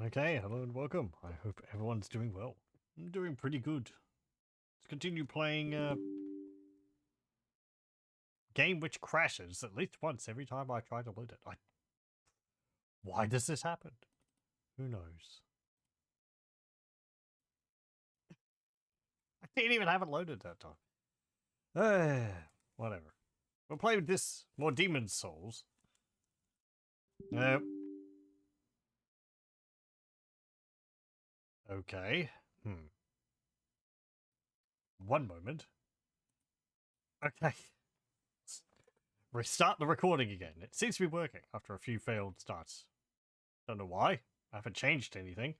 Okay, hello and welcome. I hope everyone's doing well. I'm doing pretty good. Let's continue playing a game which crashes at least once every time I try to load it. Why does this happen? Who knows? I didn't even have it loaded that time. Whatever. We'll play with this more Demon's Souls. Okay. One moment. Okay. Restart the recording again. It seems to be working after a few failed starts. Don't know why. I haven't changed anything.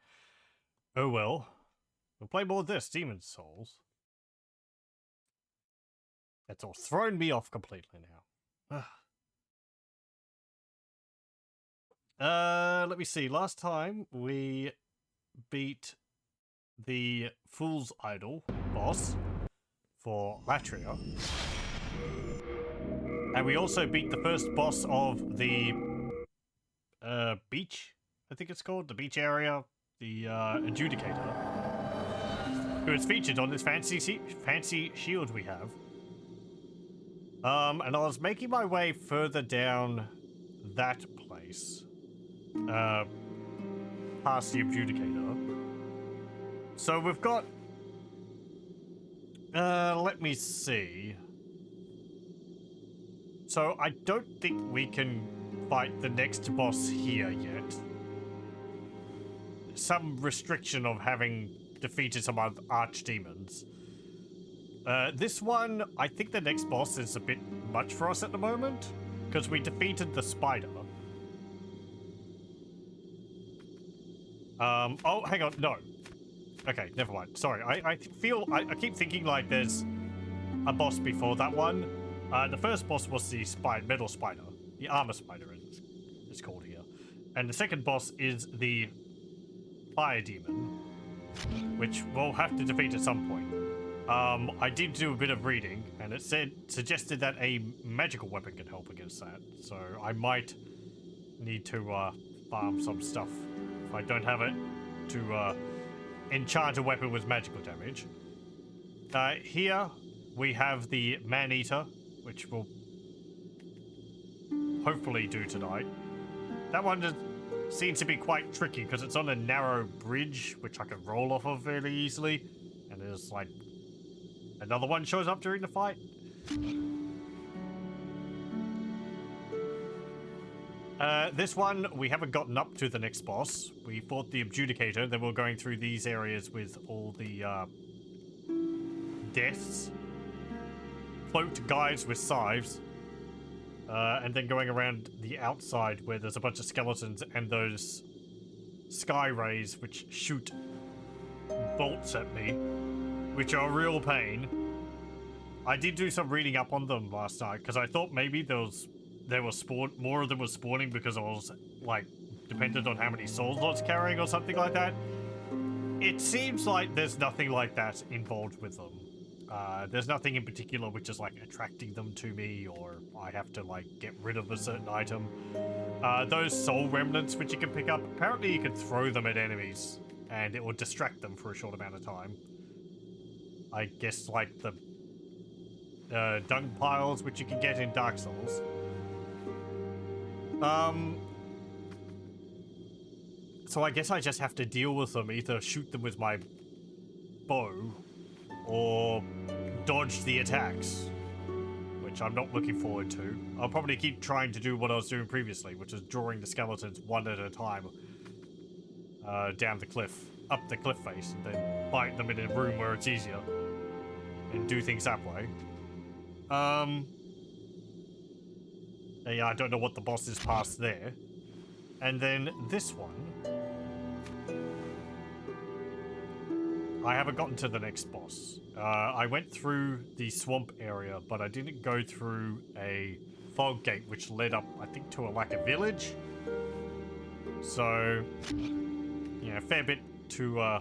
Oh well. We'll play more of this, Demon's Souls. That's all thrown me off completely now. Let me see. Last time we beat the Fool's Idol boss for Latria. And we also beat the first boss of the beach, I think it's called, the beach area, the adjudicator, who is featured on this fancy shield we have. And I was making my way further down that place, past the adjudicator. So we've got, let me see. So I don't think we can fight the next boss here yet. Some restriction of having defeated some other archdemons. This one, I think the next boss is a bit much for us at the moment, because we defeated the spider. Oh, hang on, no. Okay, never mind. Sorry, I keep thinking like there's a boss before that one. The first boss was the metal spider, the armor spider it's called here. And the second boss is the fire demon, which we'll have to defeat at some point. I did do a bit of reading, and it suggested that a magical weapon can help against that. So I might need to farm some stuff if I don't have it to enchant a weapon with magical damage. Here we have the Man-Eater, which we'll hopefully do tonight. That one seems to be quite tricky because it's on a narrow bridge, which I can roll off of fairly easily. And there's like another one shows up during the fight. This one, we haven't gotten up to the next boss. We fought the Adjudicator, then we're going through these areas with all the deaths. Cloaked guys with scythes. And then going around the outside where there's a bunch of skeletons and those sky rays which shoot bolts at me, which are a real pain. I did do some reading up on them last night because I thought maybe more of them were spawning because I was like dependent on how many souls I was carrying or something like that. It seems like there's nothing like that involved with them. There's nothing in particular which is like attracting them to me, or I have to like get rid of a certain item. Those soul remnants which you can pick up, apparently you can throw them at enemies and it will distract them for a short amount of time. I guess like the dung piles which you can get in Dark Souls. So I guess I just have to deal with them, either shoot them with my bow or dodge the attacks, which I'm not looking forward to. I'll probably keep trying to do what I was doing previously, which is drawing the skeletons one at a time down the cliff, up the cliff face, and then fight them in a room where it's easier and do things that way. Yeah, I don't know what the boss is past there. And then this one, I haven't gotten to the next boss. I went through the swamp area, but I didn't go through a fog gate, which led up, I think, to a village. So, yeah, a fair bit to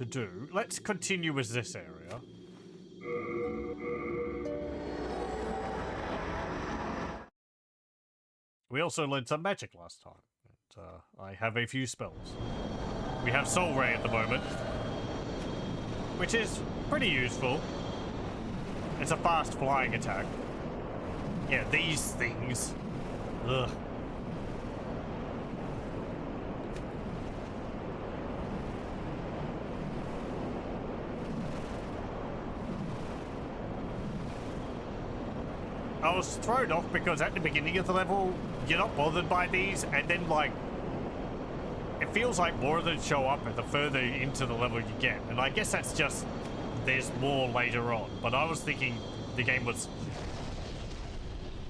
do. Let's continue with this area. We also learned some magic last time. I have a few spells. We have Soul Ray at the moment, which is pretty useful. It's a fast flying attack. Yeah, these things. Ugh. I was thrown off because at the beginning of the level, you're not bothered by these, and then, like, it feels like more of them show up the further into the level you get. And I guess that's just, there's more later on. But I was thinking the game was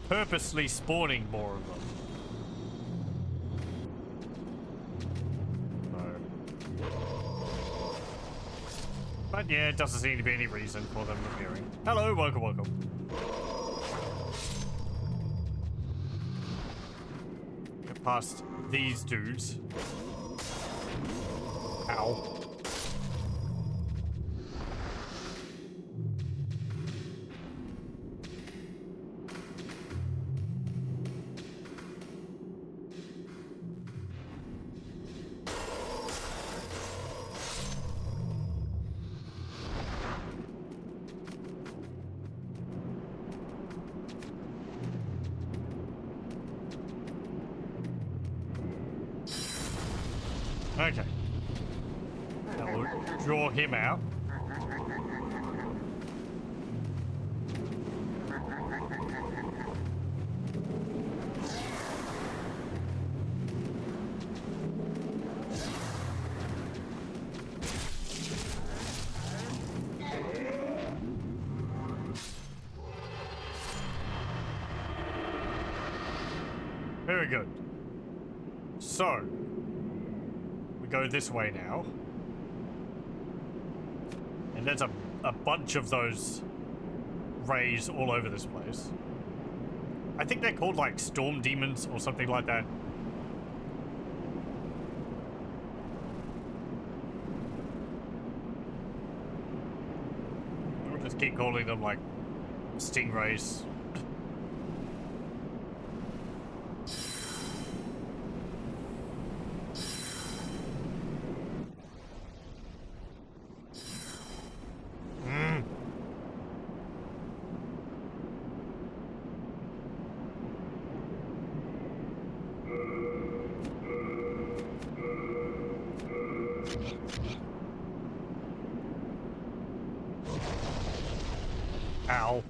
purposely spawning more of them. But yeah, it doesn't seem to be any reason for them appearing. Hello, welcome, welcome. Get past these dudes. Ow. Okay. Now we'll draw him out. Very good. So, we go this way now. And there's a bunch of those rays all over this place. I think they're called like storm demons or something like that. We'll just keep calling them like stingrays. Ow.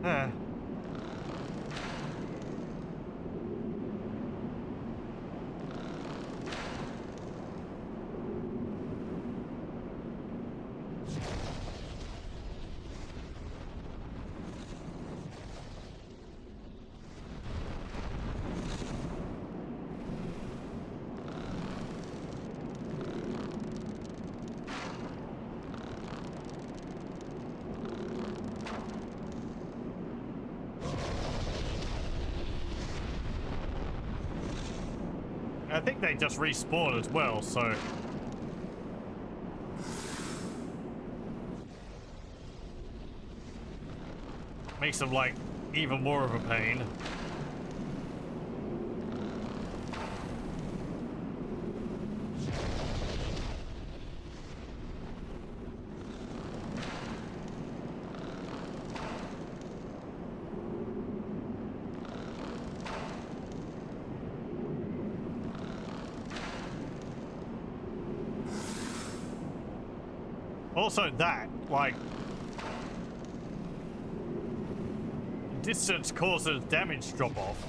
Huh. I think they just respawn as well, so... makes them, like, even more of a pain. Also that, like, distance causes damage drop-off.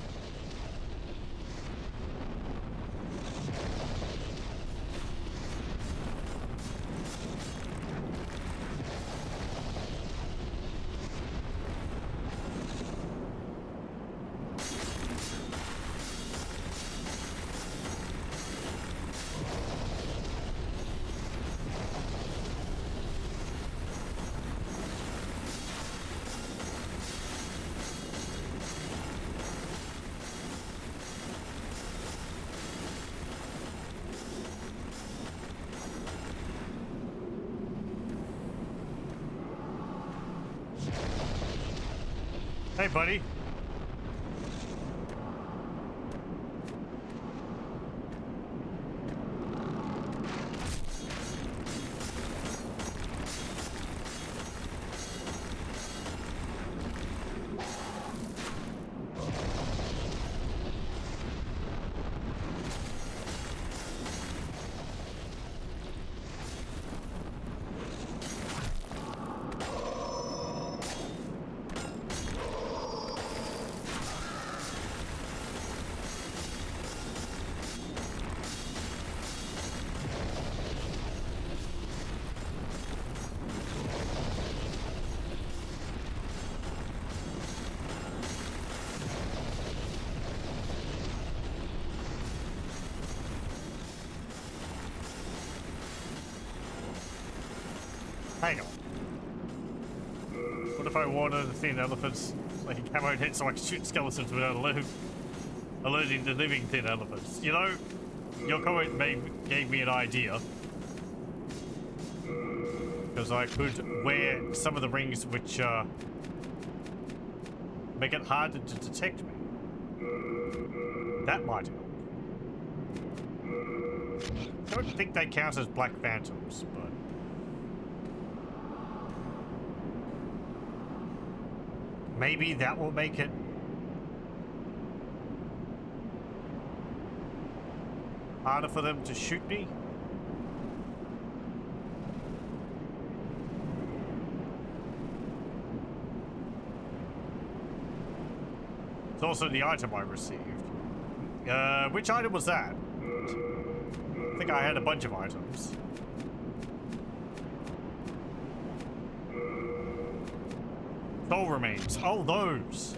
Hey, buddy. Hang on. What if I wanted the thin elephants like a camo hit so I could shoot skeletons without alerting the living thin elephants? You know, your comment gave me an idea. Because I could wear some of the rings which make it harder to detect me. That might help. I don't think they count as black phantoms, but... maybe that will make it harder for them to shoot me. It's also the item I received. Which item was that? I think I had a bunch of items. Soul remains. Oh, those.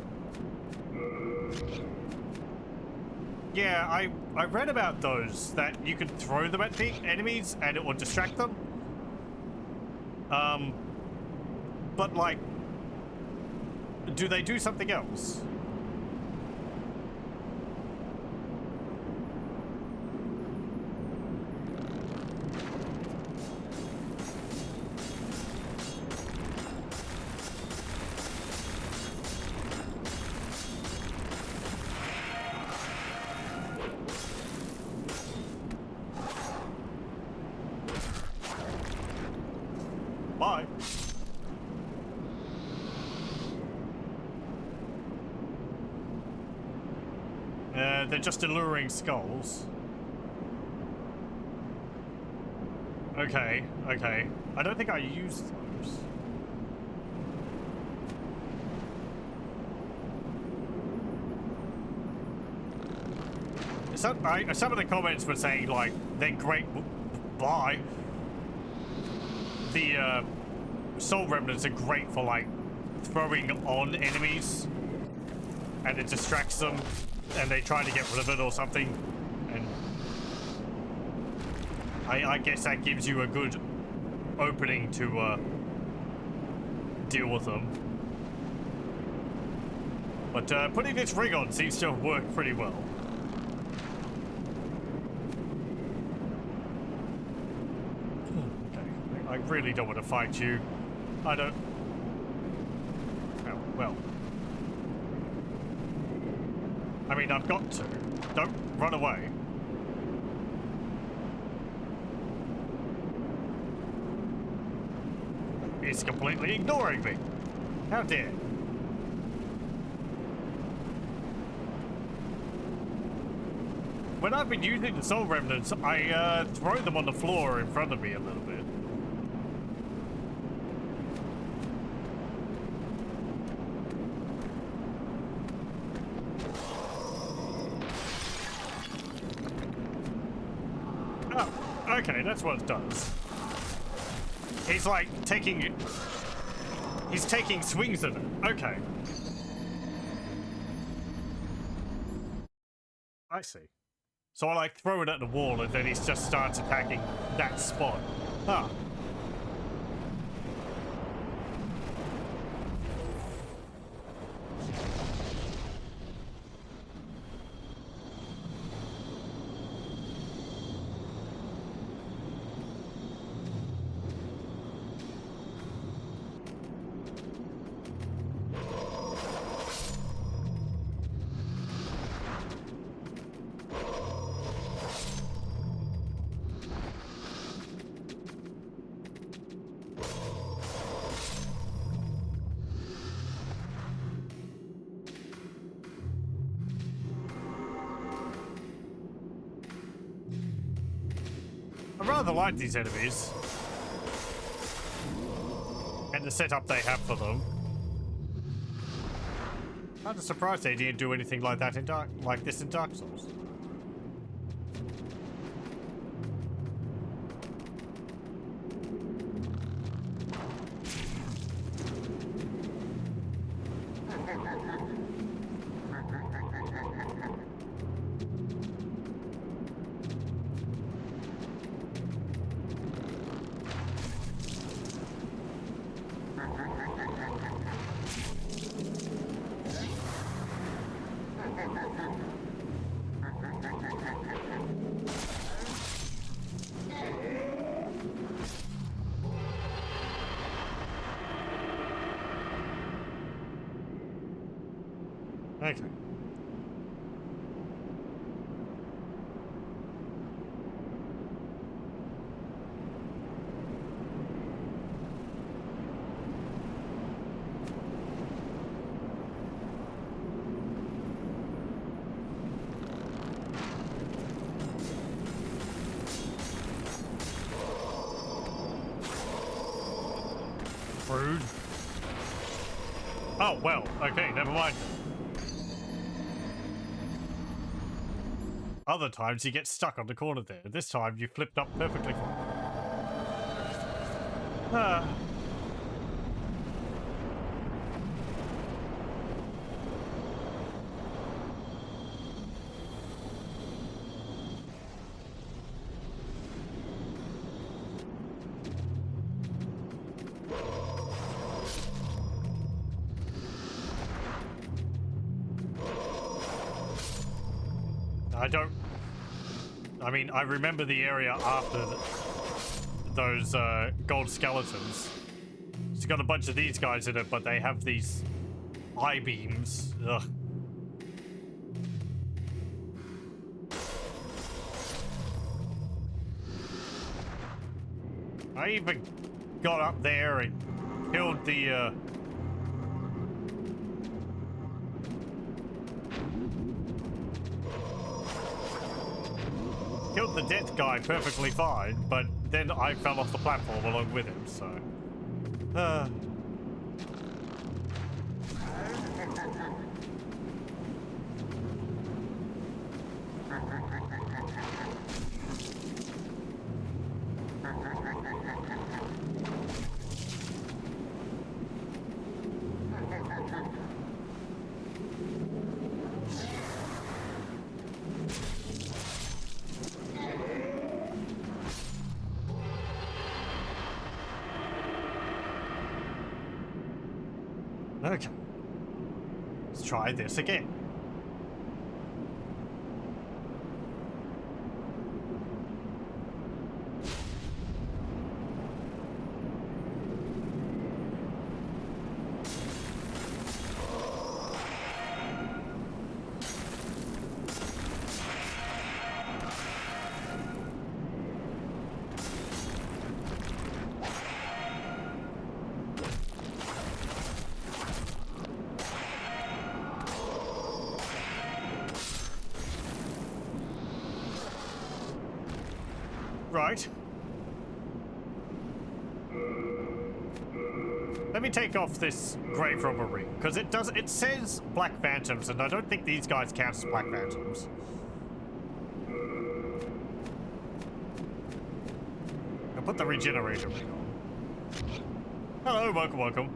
Yeah, I read about those, that you could throw them at enemies and it would distract them. But like, do they do something else? Bye. They're just alluring skulls. Okay, okay. I don't think I used those. Some of the comments were saying, like, they're great. Bye. The soul remnants are great for like throwing on enemies and it distracts them and they try to get rid of it or something, and I guess that gives you a good opening to deal with them. But putting this rig on seems to have worked pretty well. I really don't want to fight you. I don't... oh, well. I mean, I've got to. Don't run away. He's completely ignoring me. How dare. When I've been using the soul remnants, I throw them on the floor in front of me a little bit. Okay, that's what it does. He's like taking... he's taking swings at it. Okay. I see. So I like throw it at the wall and then he just starts attacking that spot. Ah. rather like these enemies. And the setup they have for them. I'm just surprised they didn't do anything like that in like this in Dark Souls. Okay. Rude. Oh, well, okay, never mind. Other times you get stuck on the corner there. This time you flipped up perfectly fine. Ah. I mean, I remember the area after those gold skeletons. It's got a bunch of these guys in it, but they have these eye beams. Ugh. I even got up there and killed the killed the death guy perfectly fine, but then I fell off the platform along with him, so... Okay. Let's try this again. Right. Let me take off this grave robbery, because it says Black Phantoms, and I don't think these guys count as Black Phantoms. I'll put the regenerator ring on. Hello, welcome, welcome.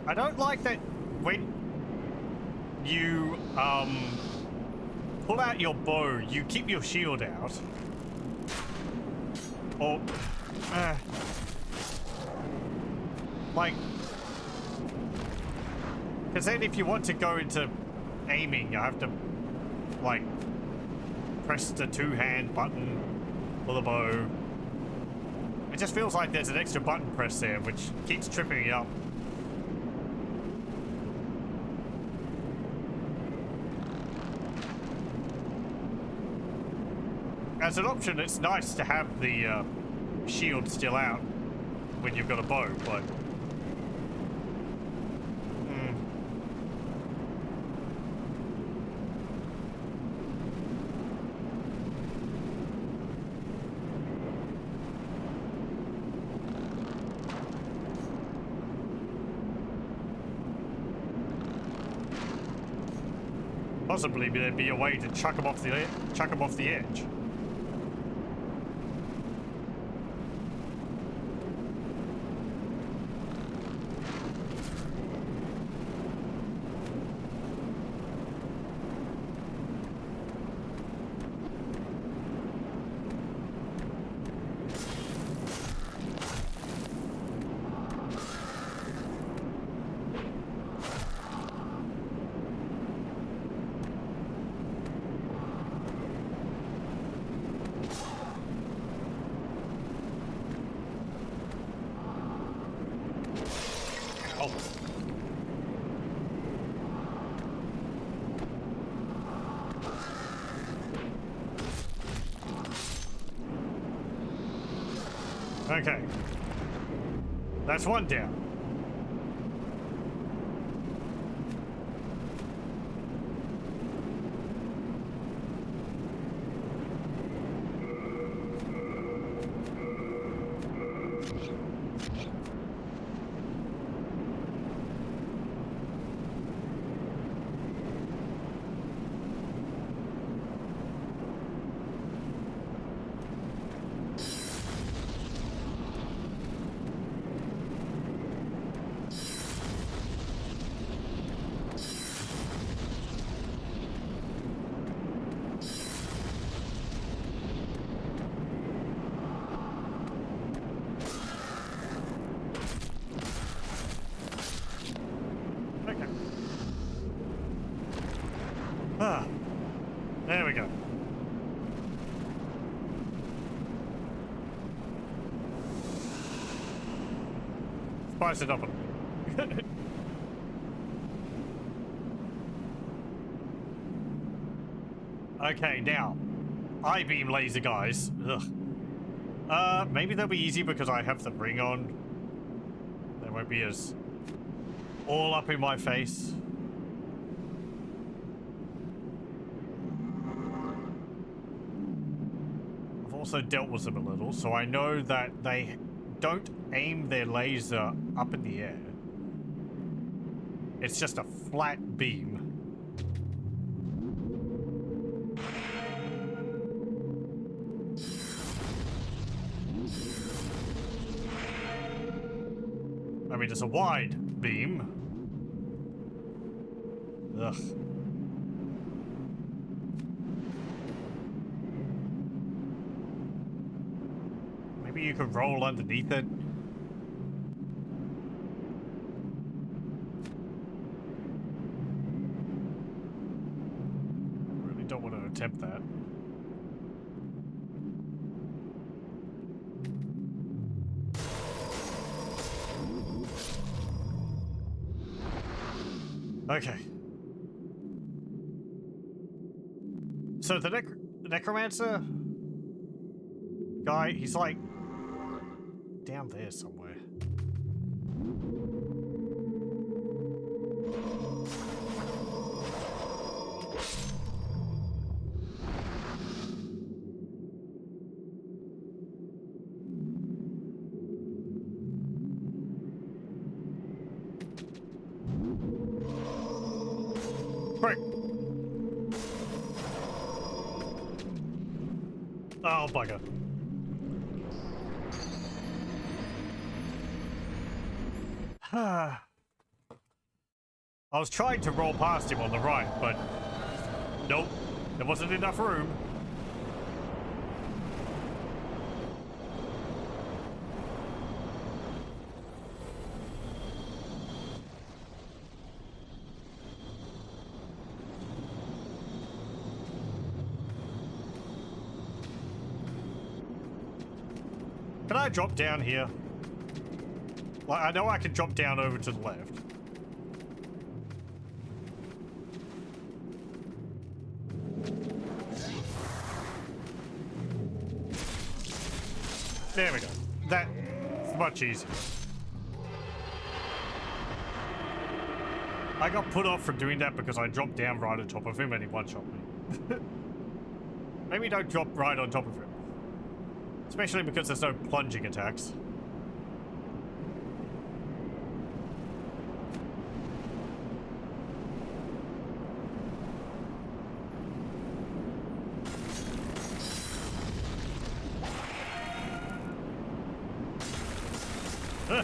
I don't like that when you pull out your bow, you keep your shield out. Or like, because then if you want to go into aiming, you have to like press the two-hand button for the bow. It just feels like there's an extra button press there which keeps tripping me up. As an option, it's nice to have the shield still out when you've got a bow, but... Possibly there'd be a way to chuck them off the edge. Okay. That's one down. Ah, there we go. Spice it up a bit. Okay, now, I-beam laser guys. Ugh. Maybe they'll be easy because I have the ring on. They won't be as all up in my face. Also dealt with them a little, so I know that they don't aim their laser up in the air. It's just a flat beam. I mean, it's a wide beam. Ugh. Maybe you could roll underneath it. Really don't want to attempt that. Okay. So the necromancer guy, he's like down there somewhere. Frick. Oh, bugger. I was trying to roll past him on the right, but nope, there wasn't enough room. Can I drop down here? Like, I know I can drop down over to the left. There we go. That's much easier. I got put off from doing that because I dropped down right on top of him and he one-shot me. Maybe don't drop right on top of him. Especially because there's no plunging attacks. Huh.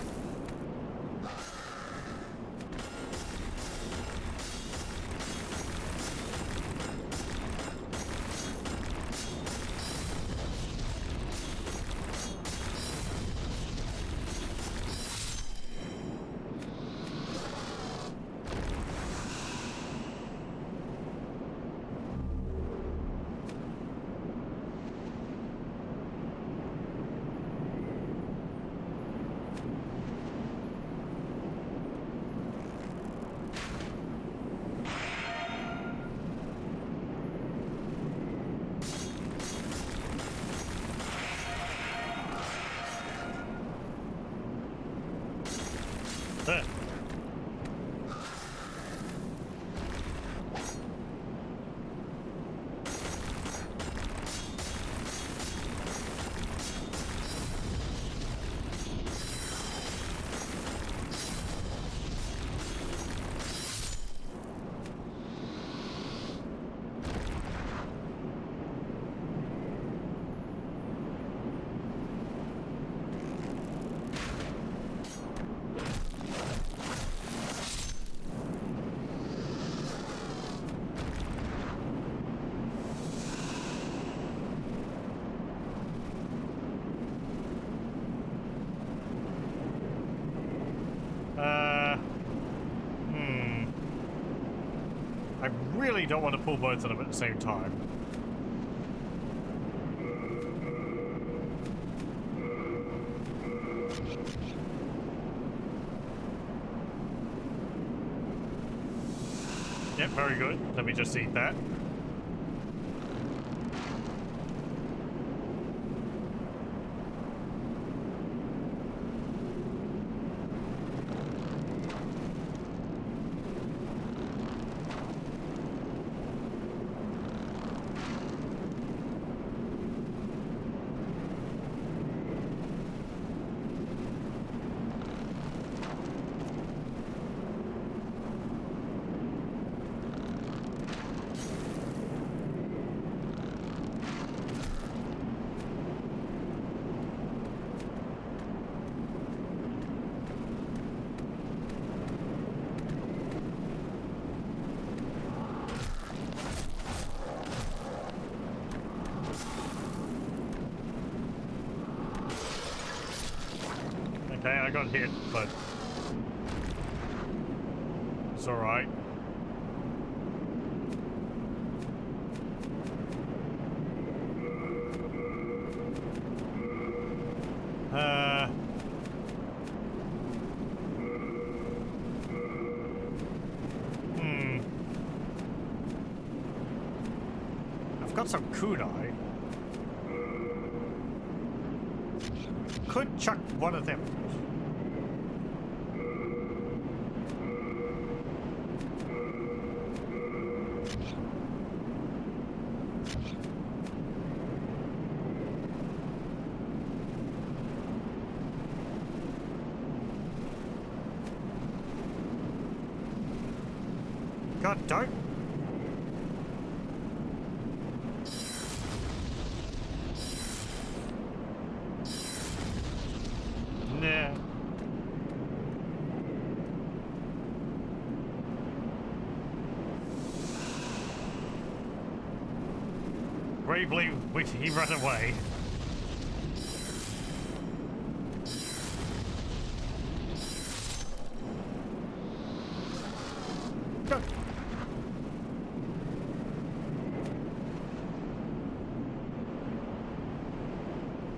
Huh. I really don't want to pull both of them at the same time. Yep, very good. Let me just eat that. Okay, I got hit, but it's alright. I've got some kunai. Could chuck one of them. God, don't. Nah. Bravely, he ran away. Go.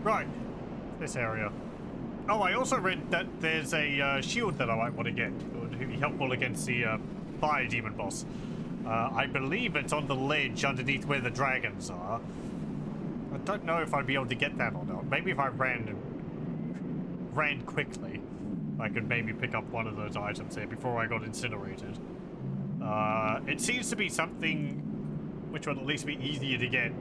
Right, this area. Oh, I also read that there's a shield that I might want to get. It would be helpful against the fire demon boss. I believe it's on the ledge underneath where the dragons are. I don't know if I'd be able to get that or not. Maybe if I ran quickly, I could maybe pick up one of those items there before I got incinerated. It seems to be something which would at least be easier to get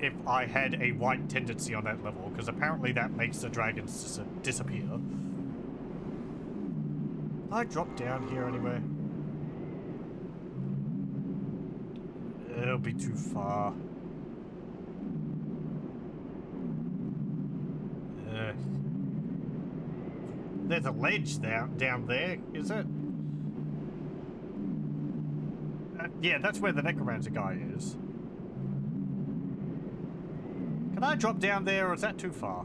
if I had a white tendency on that level, because apparently that makes the dragons disappear. I drop down here anyway. It'll be too far. There's a ledge down there, is it? Yeah, that's where the necromancer guy is. Can I drop down there, or is that too far?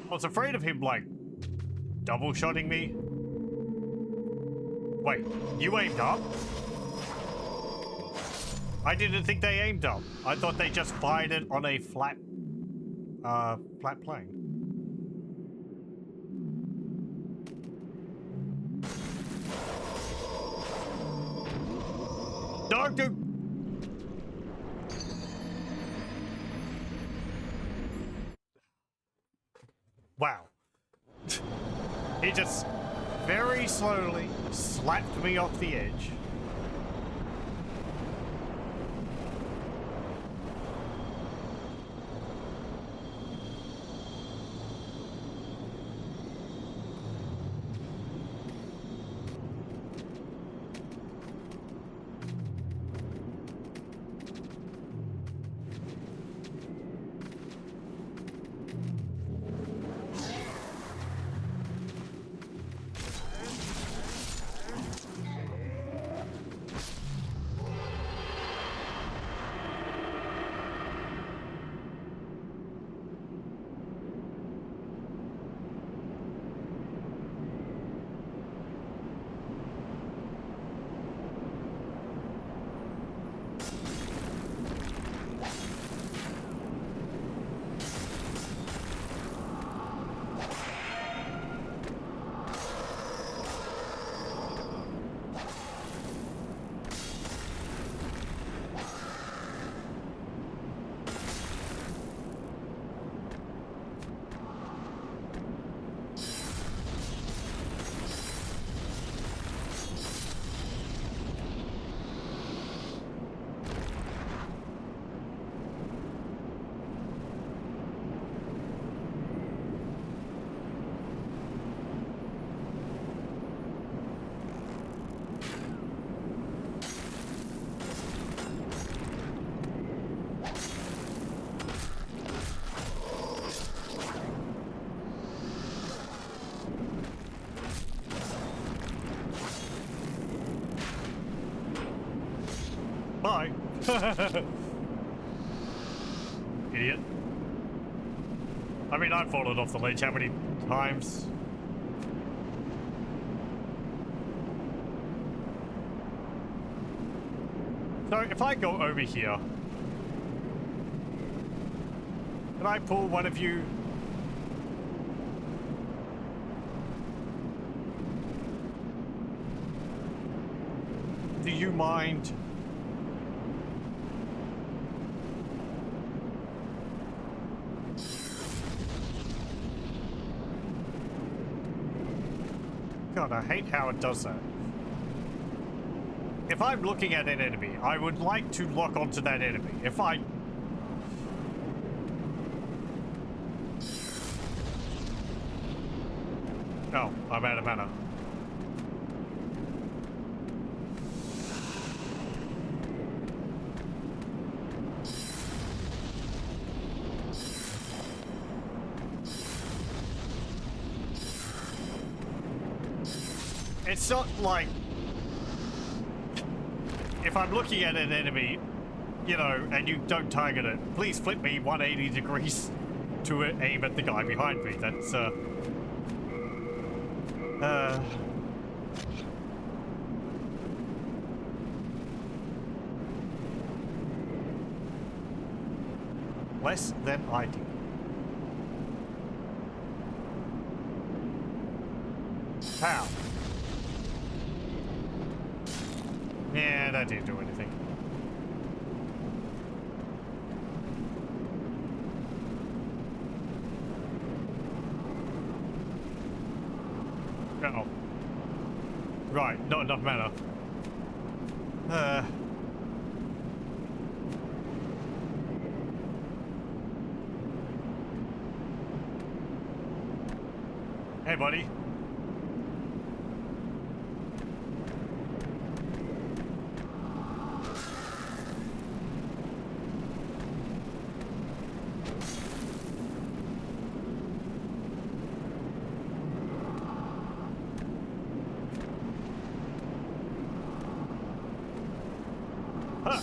I was afraid of him, like, double-shotting me. Wait, you aimed up? I didn't think they aimed up. I thought they just fired it on a flat plane. Don't do... Wow. He just very slowly slapped me off the edge. Bye. Idiot. I mean, I've fallen off the ledge how many times? So, if I go over here, can I pull one of you? Do you mind? God, I hate how it does that. If I'm looking at an enemy, I would like to lock onto that enemy. If I... Oh, I'm out of mana. It's not like if I'm looking at an enemy, you know, and you don't target it, please flip me 180 degrees to aim at the guy behind me. That's less than ideal. How? Yeah, that didn't do anything. Uh-oh. Right, not enough mana. Hey, buddy. Huh.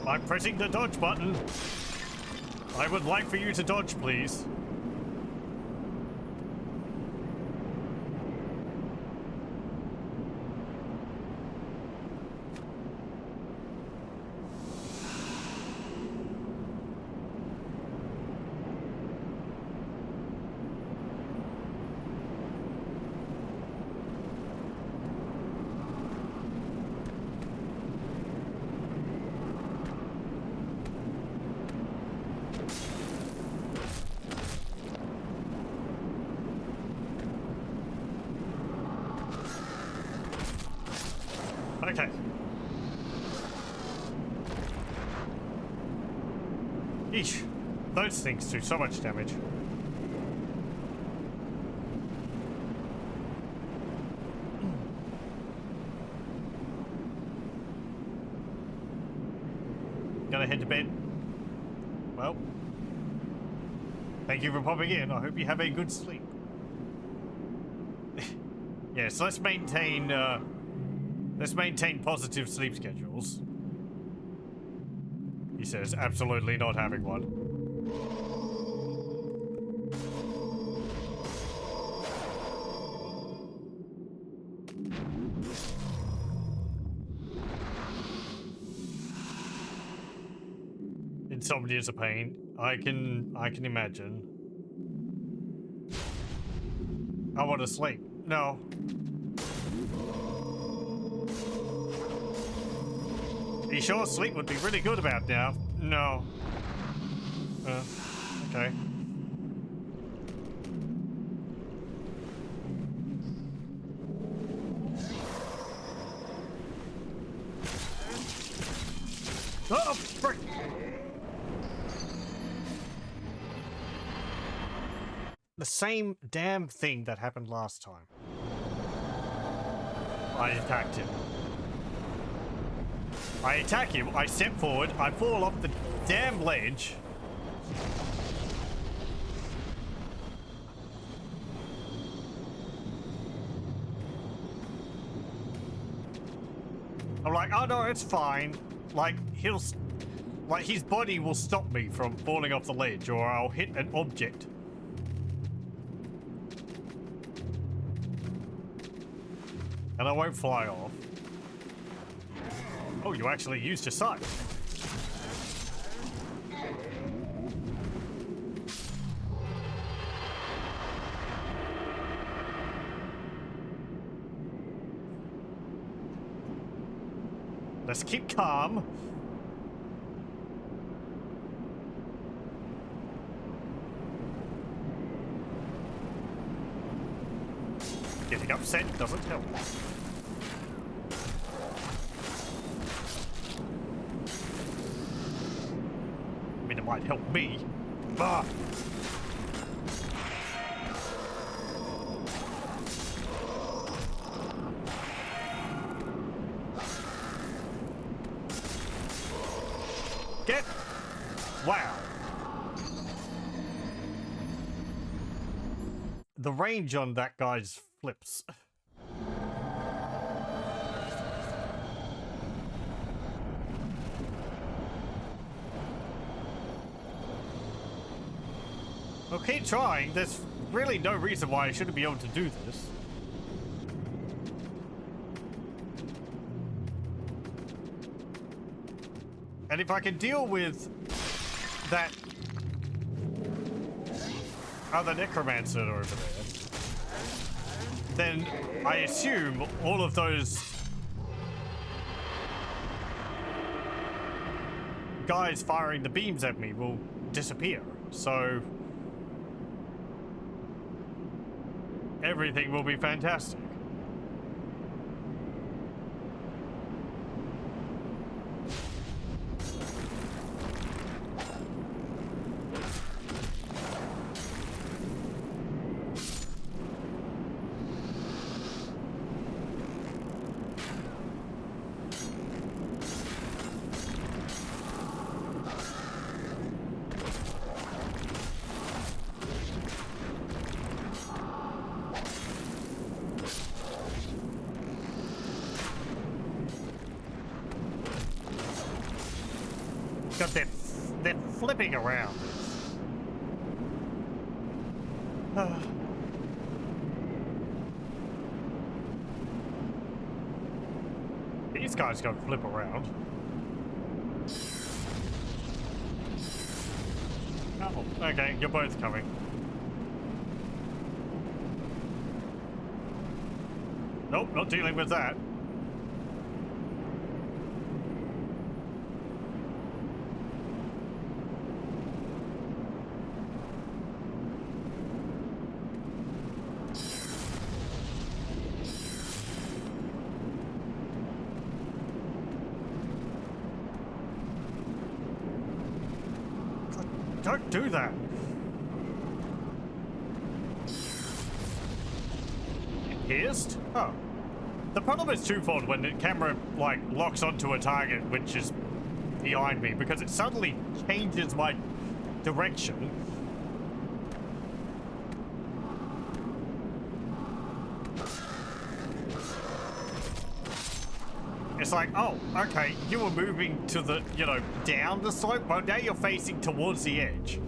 I'm pressing the dodge button. I would like for you to dodge, please. Okay. Eesh. Those things do so much damage. Gonna head to bed. Well, thank you for popping in. I hope you have a good sleep. Yes, let's maintain positive sleep schedules. He says, absolutely not having one. Insomnia is a pain. I can imagine. I want to sleep. No. Are you sure sleep would be really good about now? No. Okay. Oh, frick! The same damn thing that happened last time. I attacked him. I attack him, I step forward, I fall off the damn ledge. I'm like, oh no, it's fine. Like, his body will stop me from falling off the ledge, or I'll hit an object. And I won't fly off. Oh, you actually used your sight. Let's keep calm. Getting upset doesn't help. I mean, it might help me. Ah. Get... Wow. The range on that guy's flips. Well, keep trying. There's really no reason why I shouldn't be able to do this. And if I can deal with that other necromancer over there, then I assume all of those guys firing the beams at me will disappear. So everything will be fantastic. Because they're flipping around. These guys go flip around. Oh, okay, you're both coming. Nope, not dealing with that. Don't do that. Pierced? Oh. The problem is twofold when the camera, like, locks onto a target which is behind me, because it suddenly changes my direction. It's like, oh, okay, you were moving to the, you know, down the slope, but now you're facing towards the edge.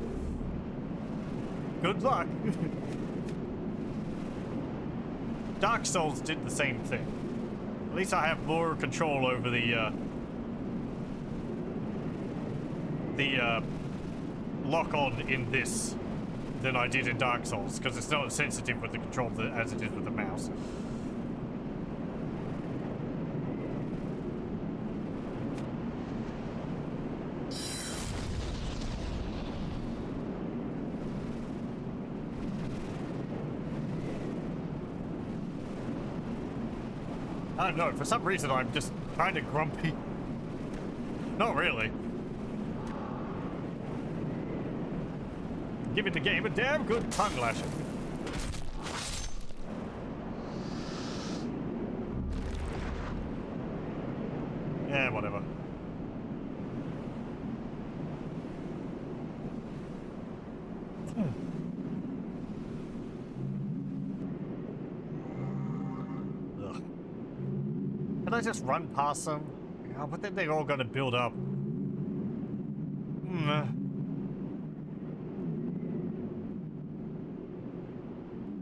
Good luck. Dark Souls did the same thing. At least I have more control over the lock-on in this than I did in Dark Souls, because it's not as sensitive with the control as it is with the mouse. I don't know, for some reason I'm just kind of grumpy. Not really. Giving the game a damn good tongue lashing. Yeah, whatever. Can I just run past them? Oh, but then they're all going to build up.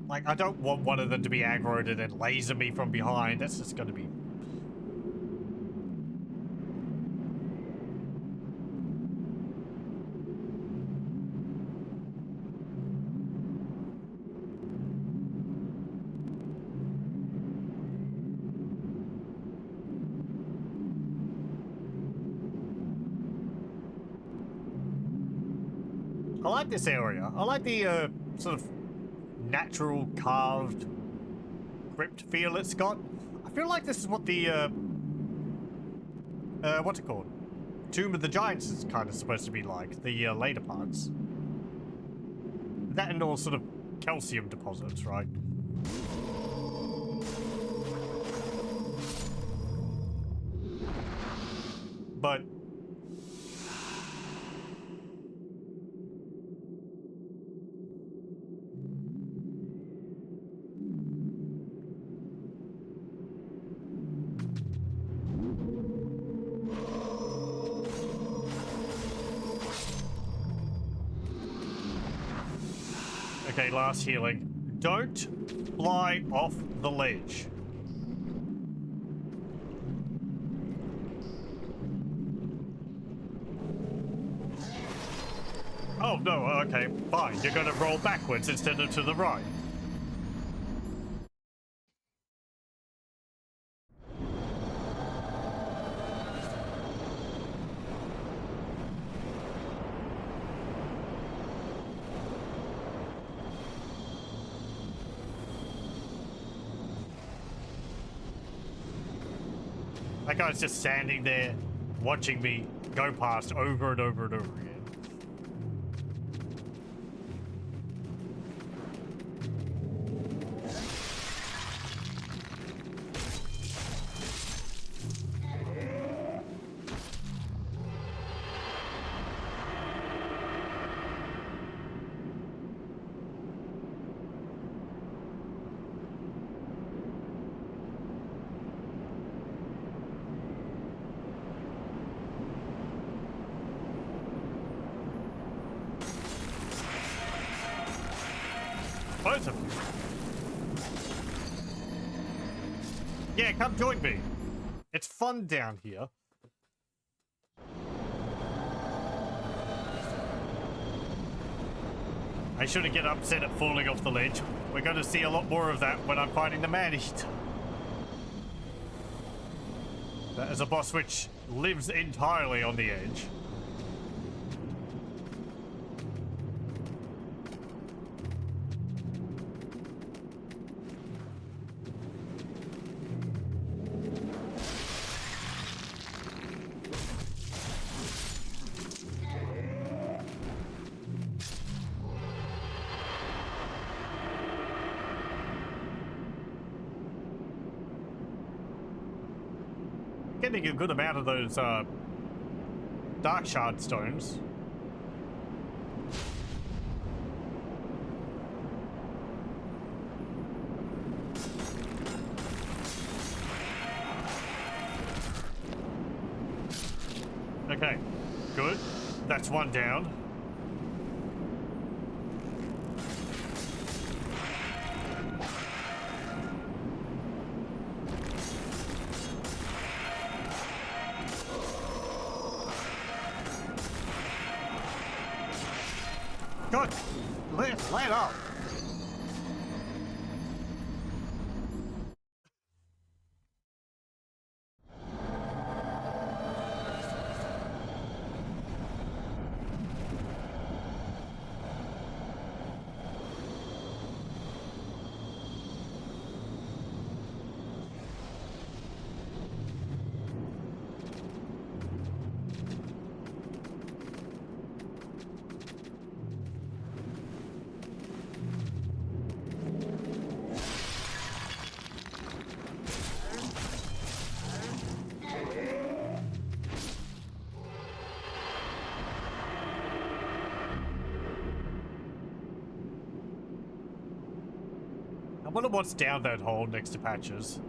Like, I don't want one of them to be aggroed and then laser me from behind. That's just going to be... I like this area. I like the sort of natural carved crypt feel it's got. I feel like this is what the what's it called? Tomb of the Giants is kind of supposed to be like, the later parts. That and all sort of calcium deposits, right? But Okay, last healing. Don't fly off the ledge. Oh, no, okay, fine. You're gonna roll backwards instead of to the right. That guy's just standing there, watching me go past over and over and over again. Both of you. Yeah, come join me. It's fun down here. I shouldn't get upset at falling off the ledge. We're going to see a lot more of that when I'm fighting the man-eater. That is a boss which lives entirely on the edge. Getting a good amount of those dark shard stones. Okay, good. That's one down. Good. Lay it up. I wonder what's down that hole next to Patches.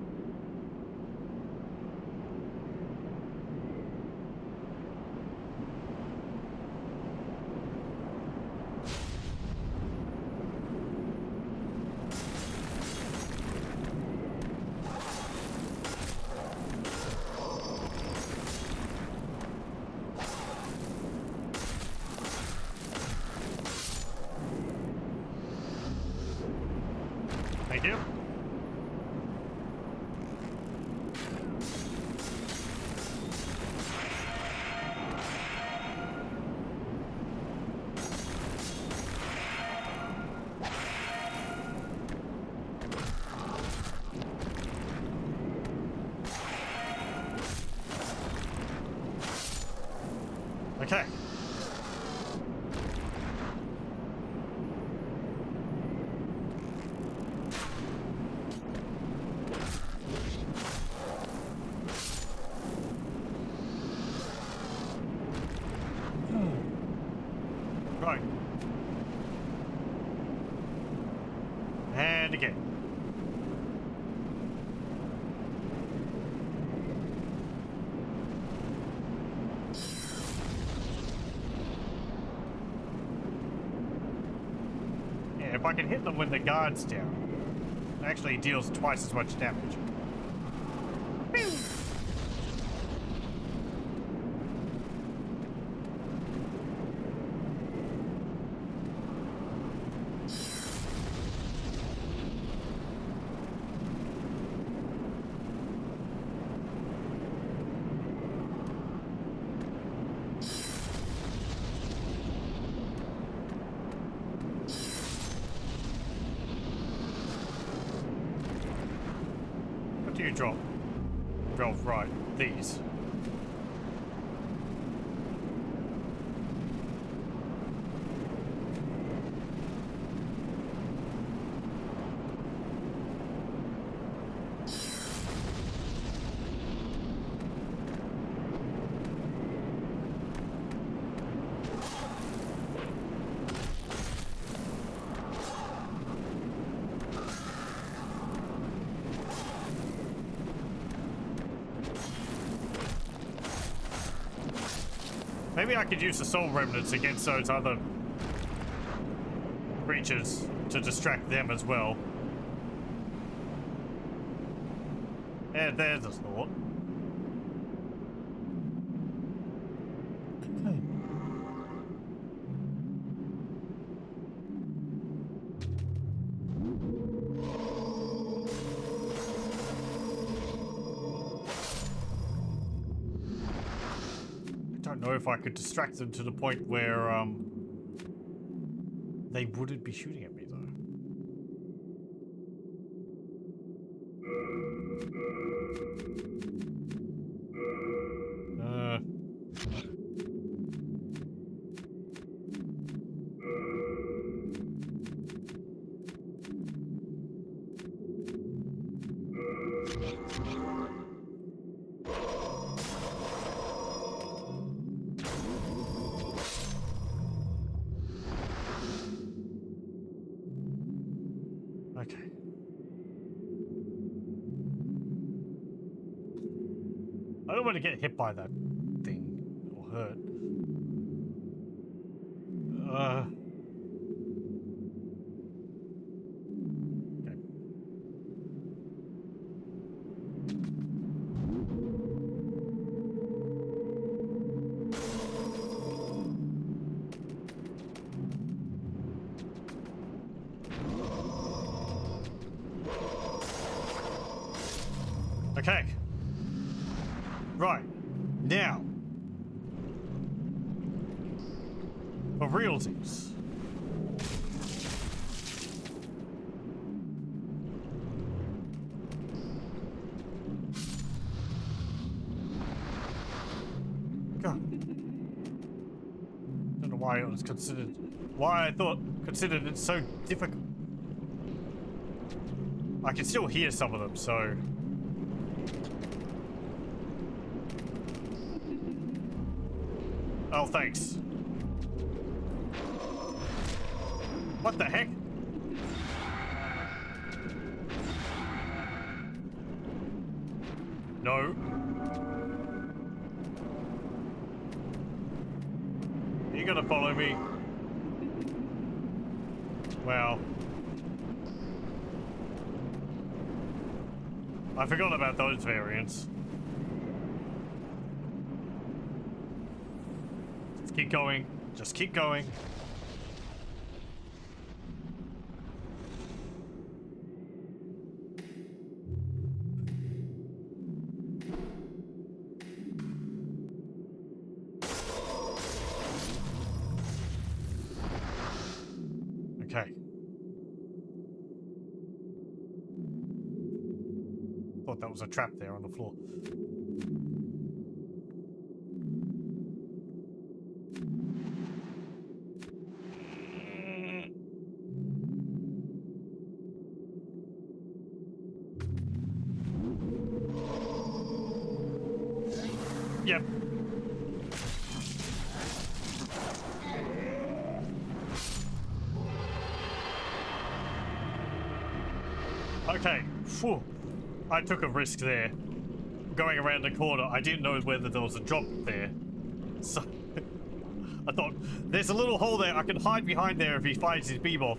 Thank you. Okay. Right. And again. I can hit them when the guard's down, it actually deals twice as much damage. Pew! Do you drop? Drop right. These. Maybe I could use the soul remnants against those other creatures to distract them as well. Yeah, there's a thought. I don't know if I could distract them to the point where they wouldn't be shooting at me though. Okay. I don't want to get hit by that thing or hurt. Okay. Right. Now. For realties. God. Don't know why it was considered. Why I considered it so difficult. I can still hear some of them, so. Oh, thanks. What the heck? No. You gonna follow me? Well. I forgot about those variants. Keep going. Just keep going. Okay. Thought that was a trap there on the floor. Yep. Okay. Phew. I took a risk there. Going around the corner, I didn't know whether there was a drop there. So I thought, there's a little hole there. I can hide behind there if he finds his beam off.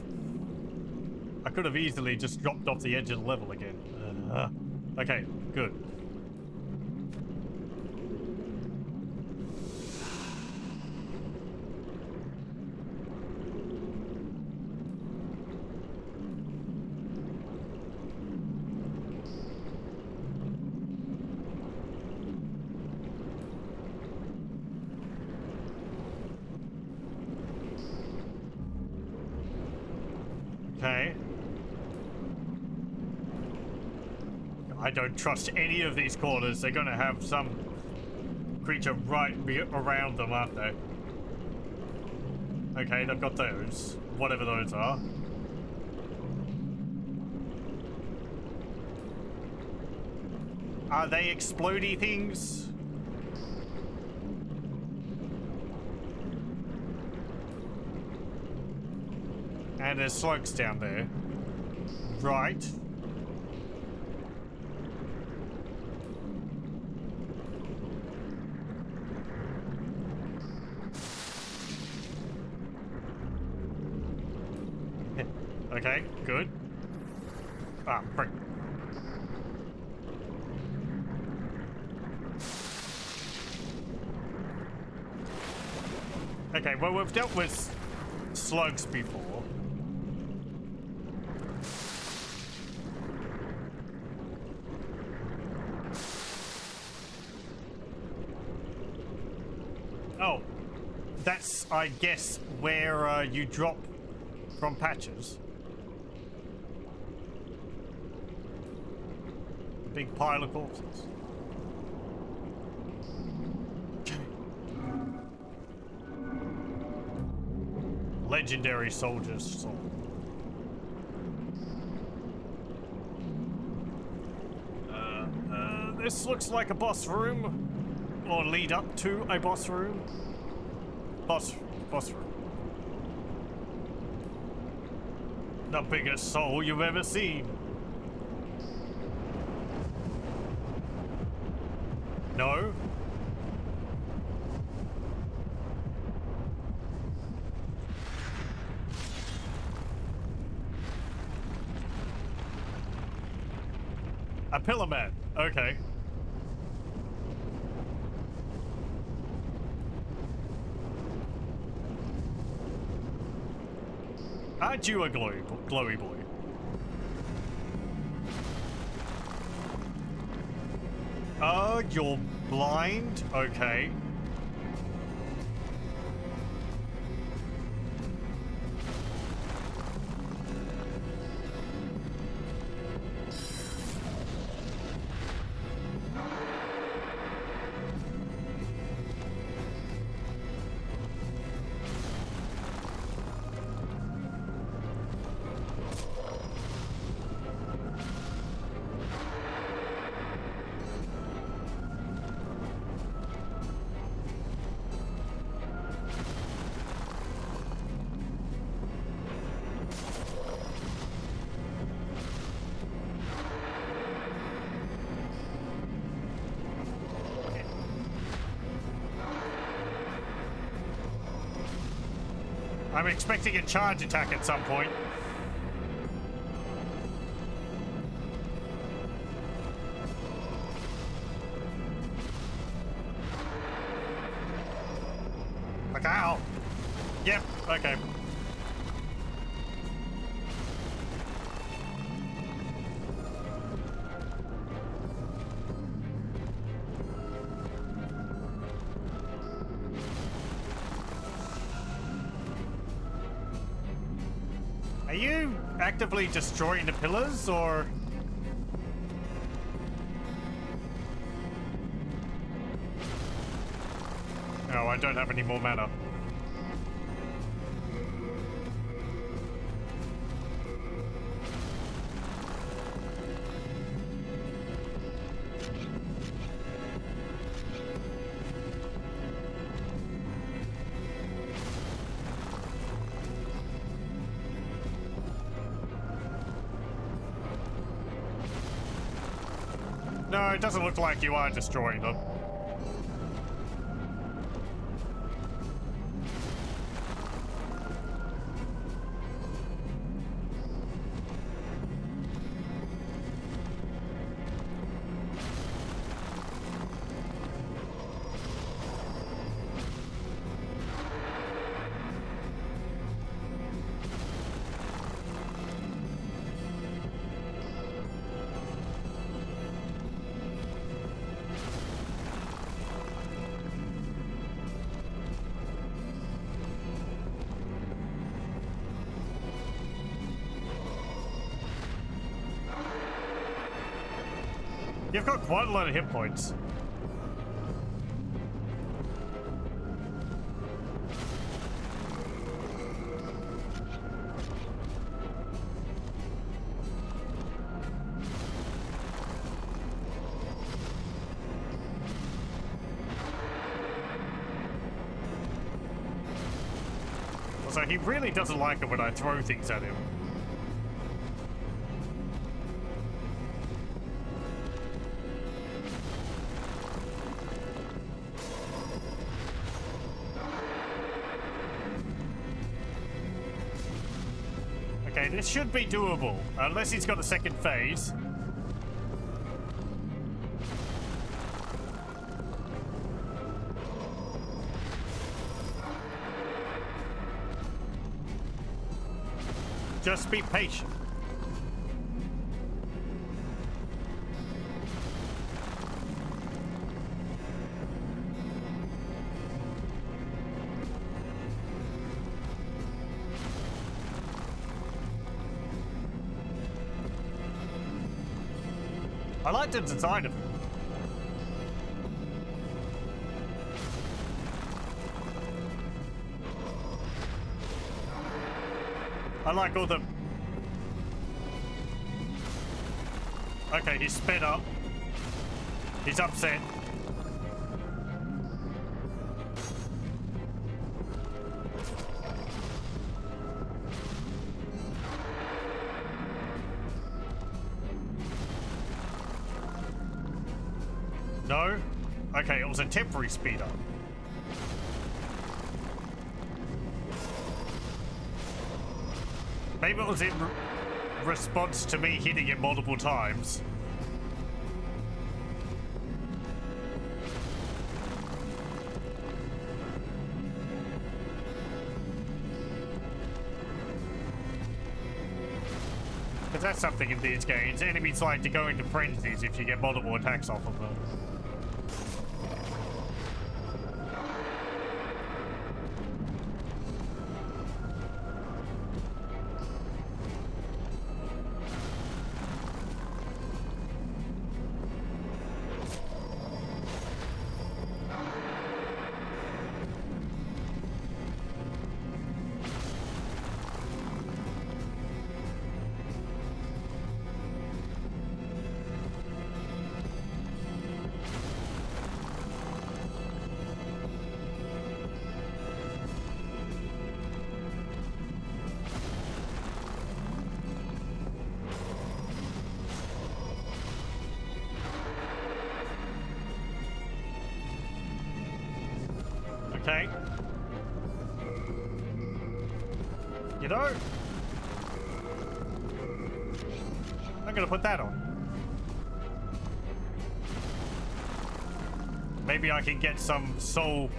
I could have easily just dropped off the edge of the level again. Okay, good. Okay. I don't trust any of these corners. They're gonna have some creature right around them, aren't they? Okay, they've got those. Whatever those are. Are they explodey things? And there's slugs down there. Right. Okay, good. Ah, frick. Okay, well, we've dealt with slugs before. Oh, that's, I guess, where you drop from patches. A big pile of corpses. Legendary soldier's soul. This looks like a boss room. Or lead up to a boss room. Boss room. The biggest soul you've ever seen. No? A pillar man. Okay. Aren't you a glowy boy? Oh, you're blind? Okay. I'm expecting a charge attack at some point. Okay, ow. Yep, okay. Are you actively destroying the pillars, or...? No, I don't have any more mana. No, it doesn't look like you are destroying them. You've got quite a lot of hit points. So he really doesn't like it when I throw things at him. Okay, this should be doable, unless he's got a second phase. Just be patient. I like the design of it. I like all the... Okay, he's sped up. He's upset. No? Okay, it was a temporary speed up. Maybe it was in response to me hitting it multiple times. Because that's something in these games. Enemies like to go into frenzies if you get multiple attacks off of them. Okay. You know, I'm gonna put that on. Maybe I can get some soul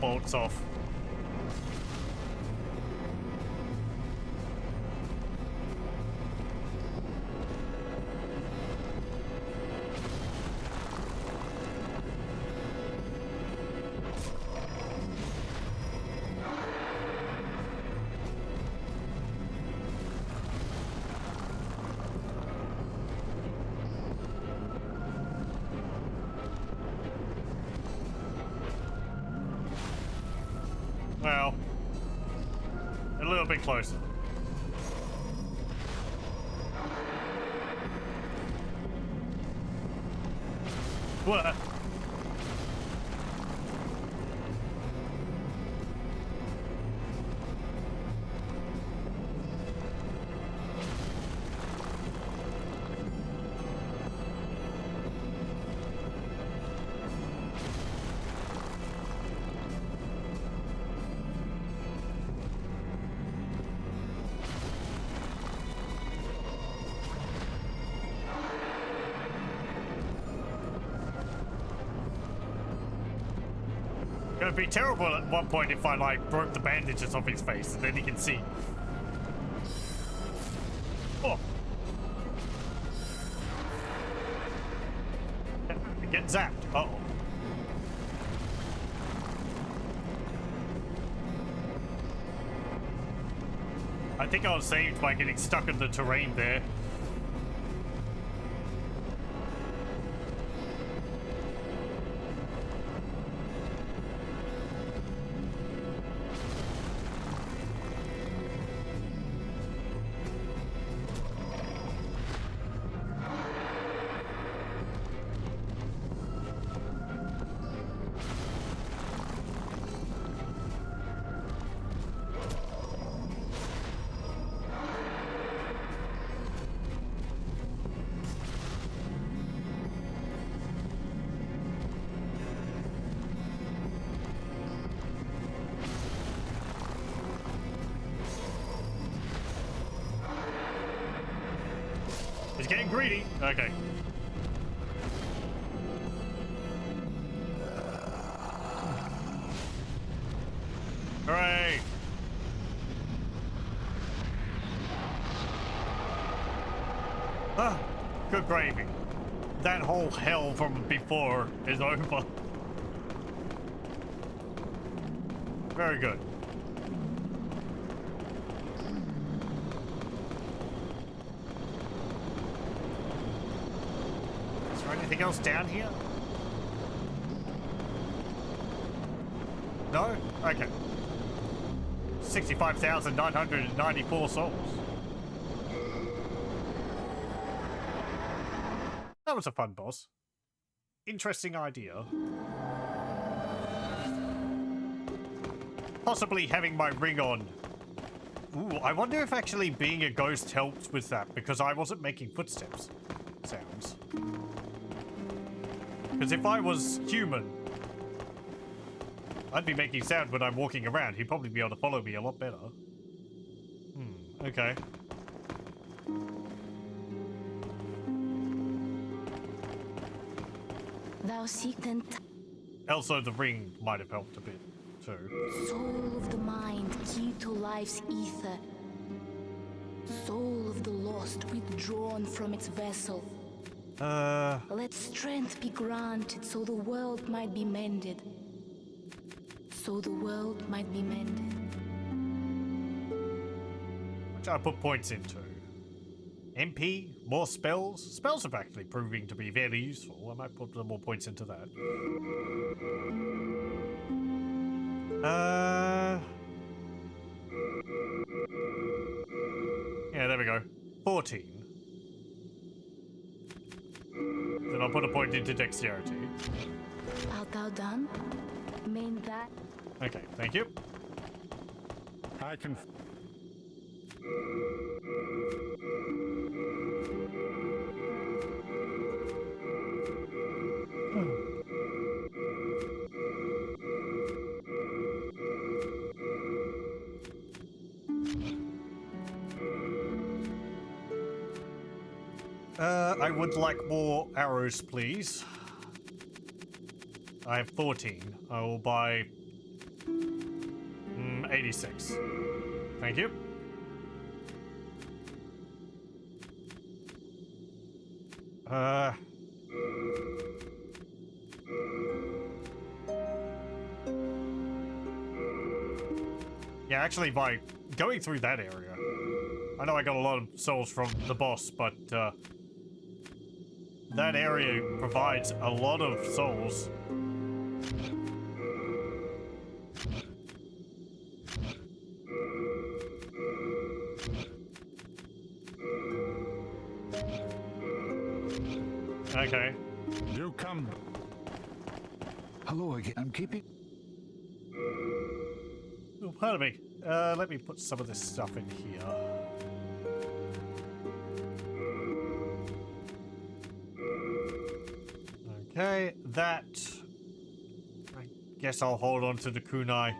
bolts off. Well, a little bit closer. What? It would be terrible at one point if I like broke the bandages off his face and then he can see. Oh. Get zapped. Uh-oh. I think I was saved by getting stuck in the terrain there. He's getting greedy. Okay. Hooray! Ah, good gravy. That whole hell from before is over. Very good. Anything else down here? No? Okay. 65,994 souls. That was a fun boss. Interesting idea. Possibly having my ring on. Ooh, I wonder if actually being a ghost helped with that, because I wasn't making footsteps sounds. Because if I was human, I'd be making sound when I'm walking around. He'd probably be able to follow me a lot better. Okay. Thou seek then. Also, the ring might have helped a bit, too. Soul of the mind, key to life's ether. Soul of the lost, withdrawn from its vessel. Let strength be granted so the world might be mended. So the world might be mended. Which I put points into. MP, more spells. Spells are actually proving to be very useful. I might put some more points into that. Yeah, there we go. 14. Then I'll put a point into dexterity. Art thou done? Main that. Okay, thank you. I can. I would like more arrows, please. I have 14. I will buy 86. Thank you. Yeah, actually, by going through that area, I know I got a lot of souls from the boss, but that area provides a lot of souls. Okay. You come. Hello again. I'm keeping. Oh, pardon me. Let me put some of this stuff in here. Okay, that. I guess I'll hold on to the kunai.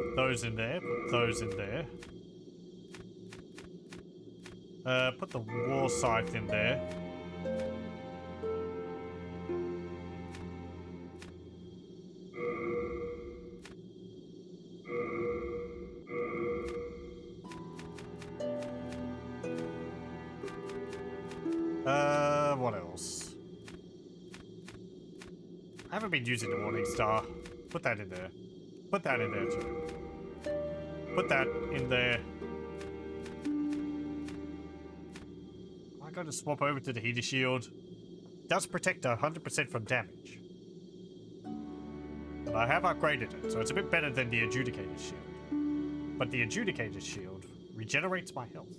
Put those in there. Put those in there. Put the war scythe in there. What else? haven't been using the Morning Star. Put that in there. Put that in there too. Put that in there. I'm going to swap over to the heater shield. Does protect 100% from damage. But I have upgraded it, so it's a bit better than the Adjudicator's shield. But the Adjudicator's shield regenerates my health.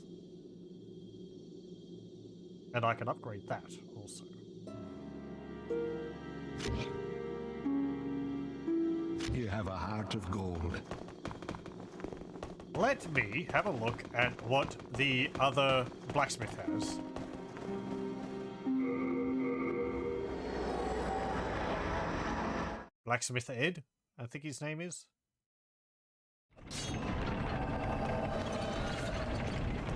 And I can upgrade that also. You have a heart of gold. Let me have a look at what the other blacksmith has. Blacksmith Ed, I think his name is.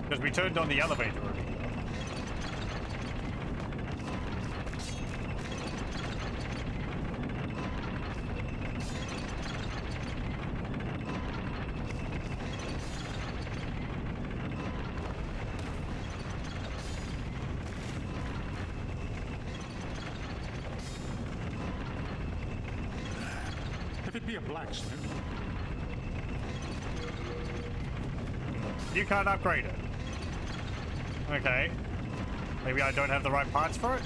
Because we turned on the elevator over here. If it be a blacksmith, You can't upgrade it. Okay. Maybe I don't have the right parts for it?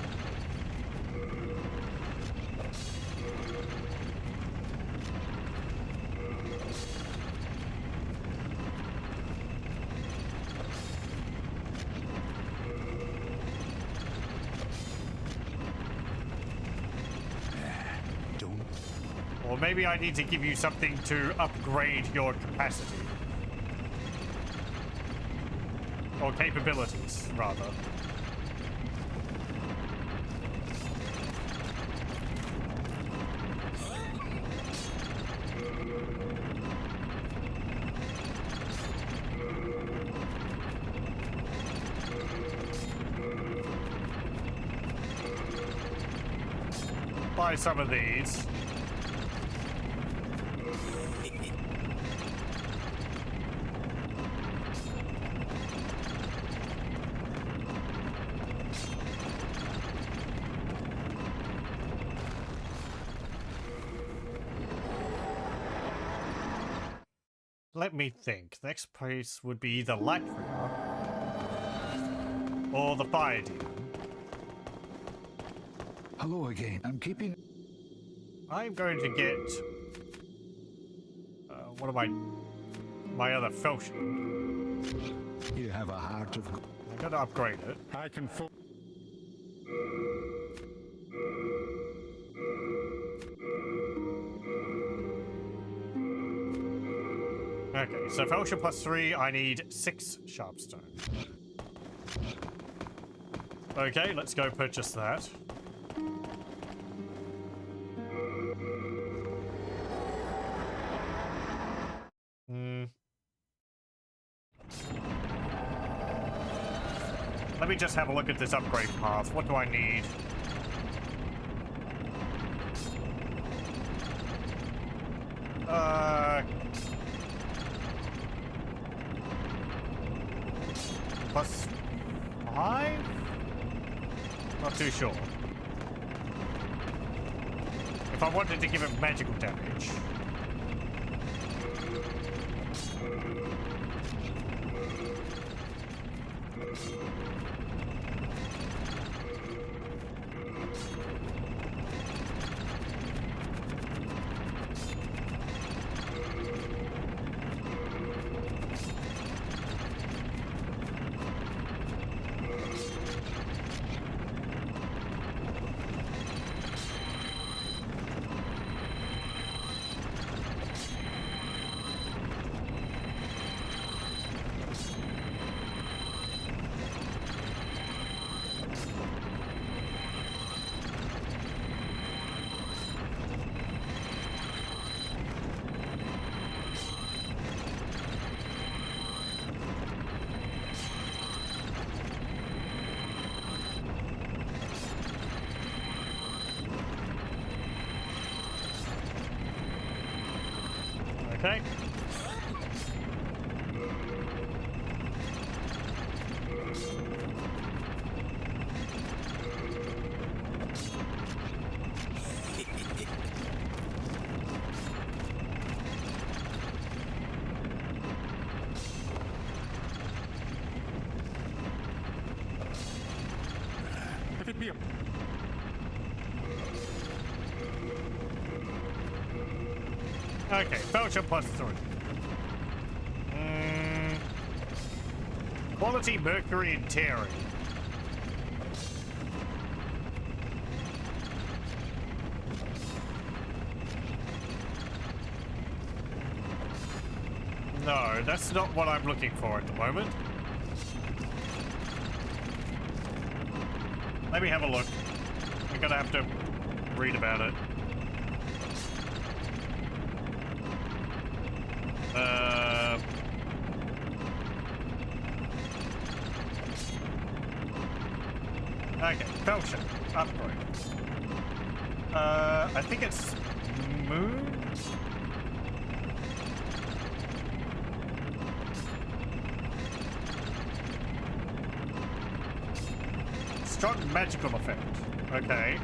don't. Or maybe I need to give you something to upgrade your capacity. Or capabilities, rather. Buy some of these. Let me think. Next place would be either Latria or the Fire Demon. Hello again. I'm keeping. I'm going to get one of my other falchion. You have a heart of gold. I'm going to upgrade it. I can. Okay, so falchion +3, I need 6 sharpstone. Okay, let's go purchase that. Let me just have a look at this upgrade path. What do I need? +5? Not too sure. If I wanted to give it magical damage. Okay. Okay, Belcher plus 3. Quality Mercury and Terry. No, that's not what I'm looking for at the moment. Let me have a look. I'm gonna have to read about it. Okay, Belcher. Upgrade. I think it's Moon? Strong magical effect. Okay.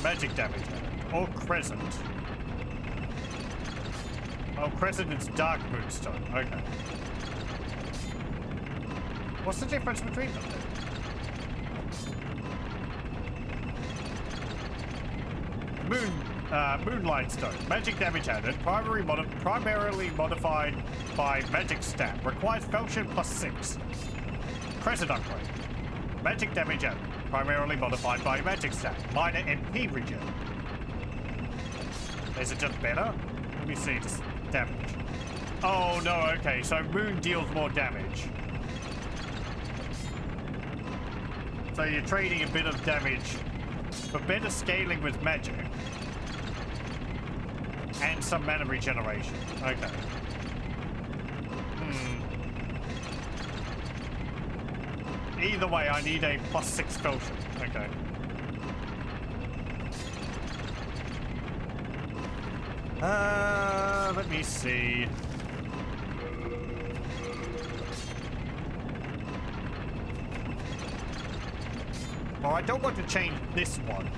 Magic damage. Or Crescent. Oh, Crescent is Dark Moonstone. Okay. What's the difference between them then? Moonlight Stone. Magic damage added. Primarily modified by magic stat. Requires Felsham plus 6. Crescent upgrade. Magic damage added. Primarily modified by magic stat. Minor MP regen. Is it just better? Let me see this damage. Oh no, okay, so Moon deals more damage. So you're trading a bit of damage for better scaling with magic. And some mana regeneration. Okay. Either way, I need a plus 6 Felsham. Okay. Let me see. Well, I don't want to change this one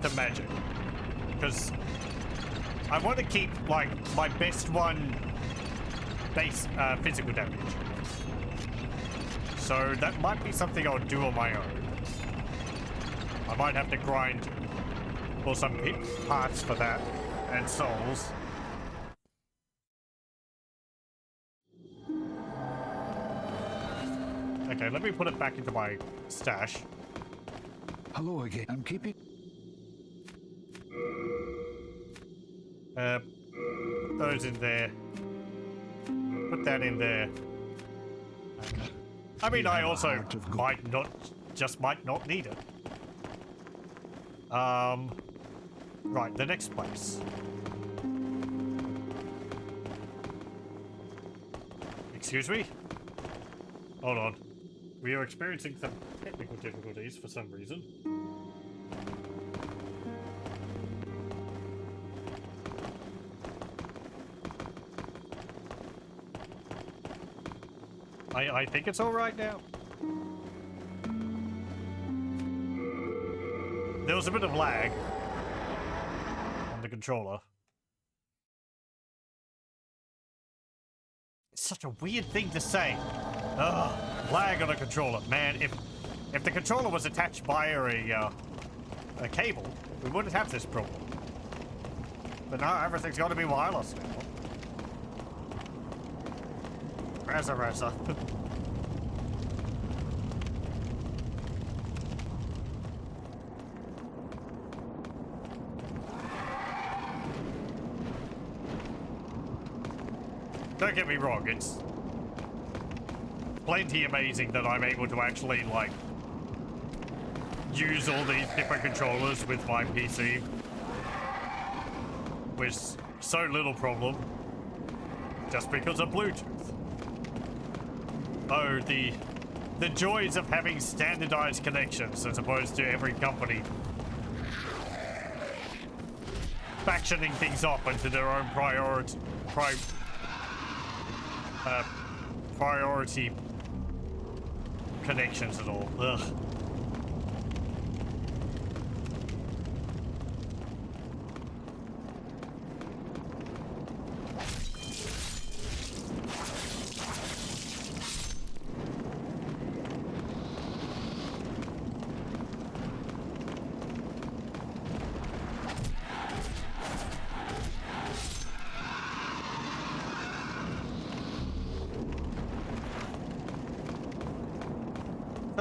to magic, because I want to keep, like, my best one base physical damage. So that might be something I'll do on my own. I might have to grind for some parts for that, and souls. Okay, let me put it back into my stash. Hello again. I'm keeping... Put those in there. Put that in there. Okay. I mean, I also might not need it. Right, the next place. Excuse me? Hold on. We are experiencing some technical difficulties for some reason. I think it's all right now. There was a bit of lag on the controller. It's such a weird thing to say. Ugh, lag on a controller. Man, if the controller was attached via a cable, we wouldn't have this problem. But now everything's got to be wireless now. Razza. Don't get me wrong, it's plenty amazing that I'm able to actually, like, use all these different controllers with my PC with so little problem just because of Bluetooth. Oh, the joys of having standardized connections as opposed to every company factioning things off into their own priority connections and all. Ugh.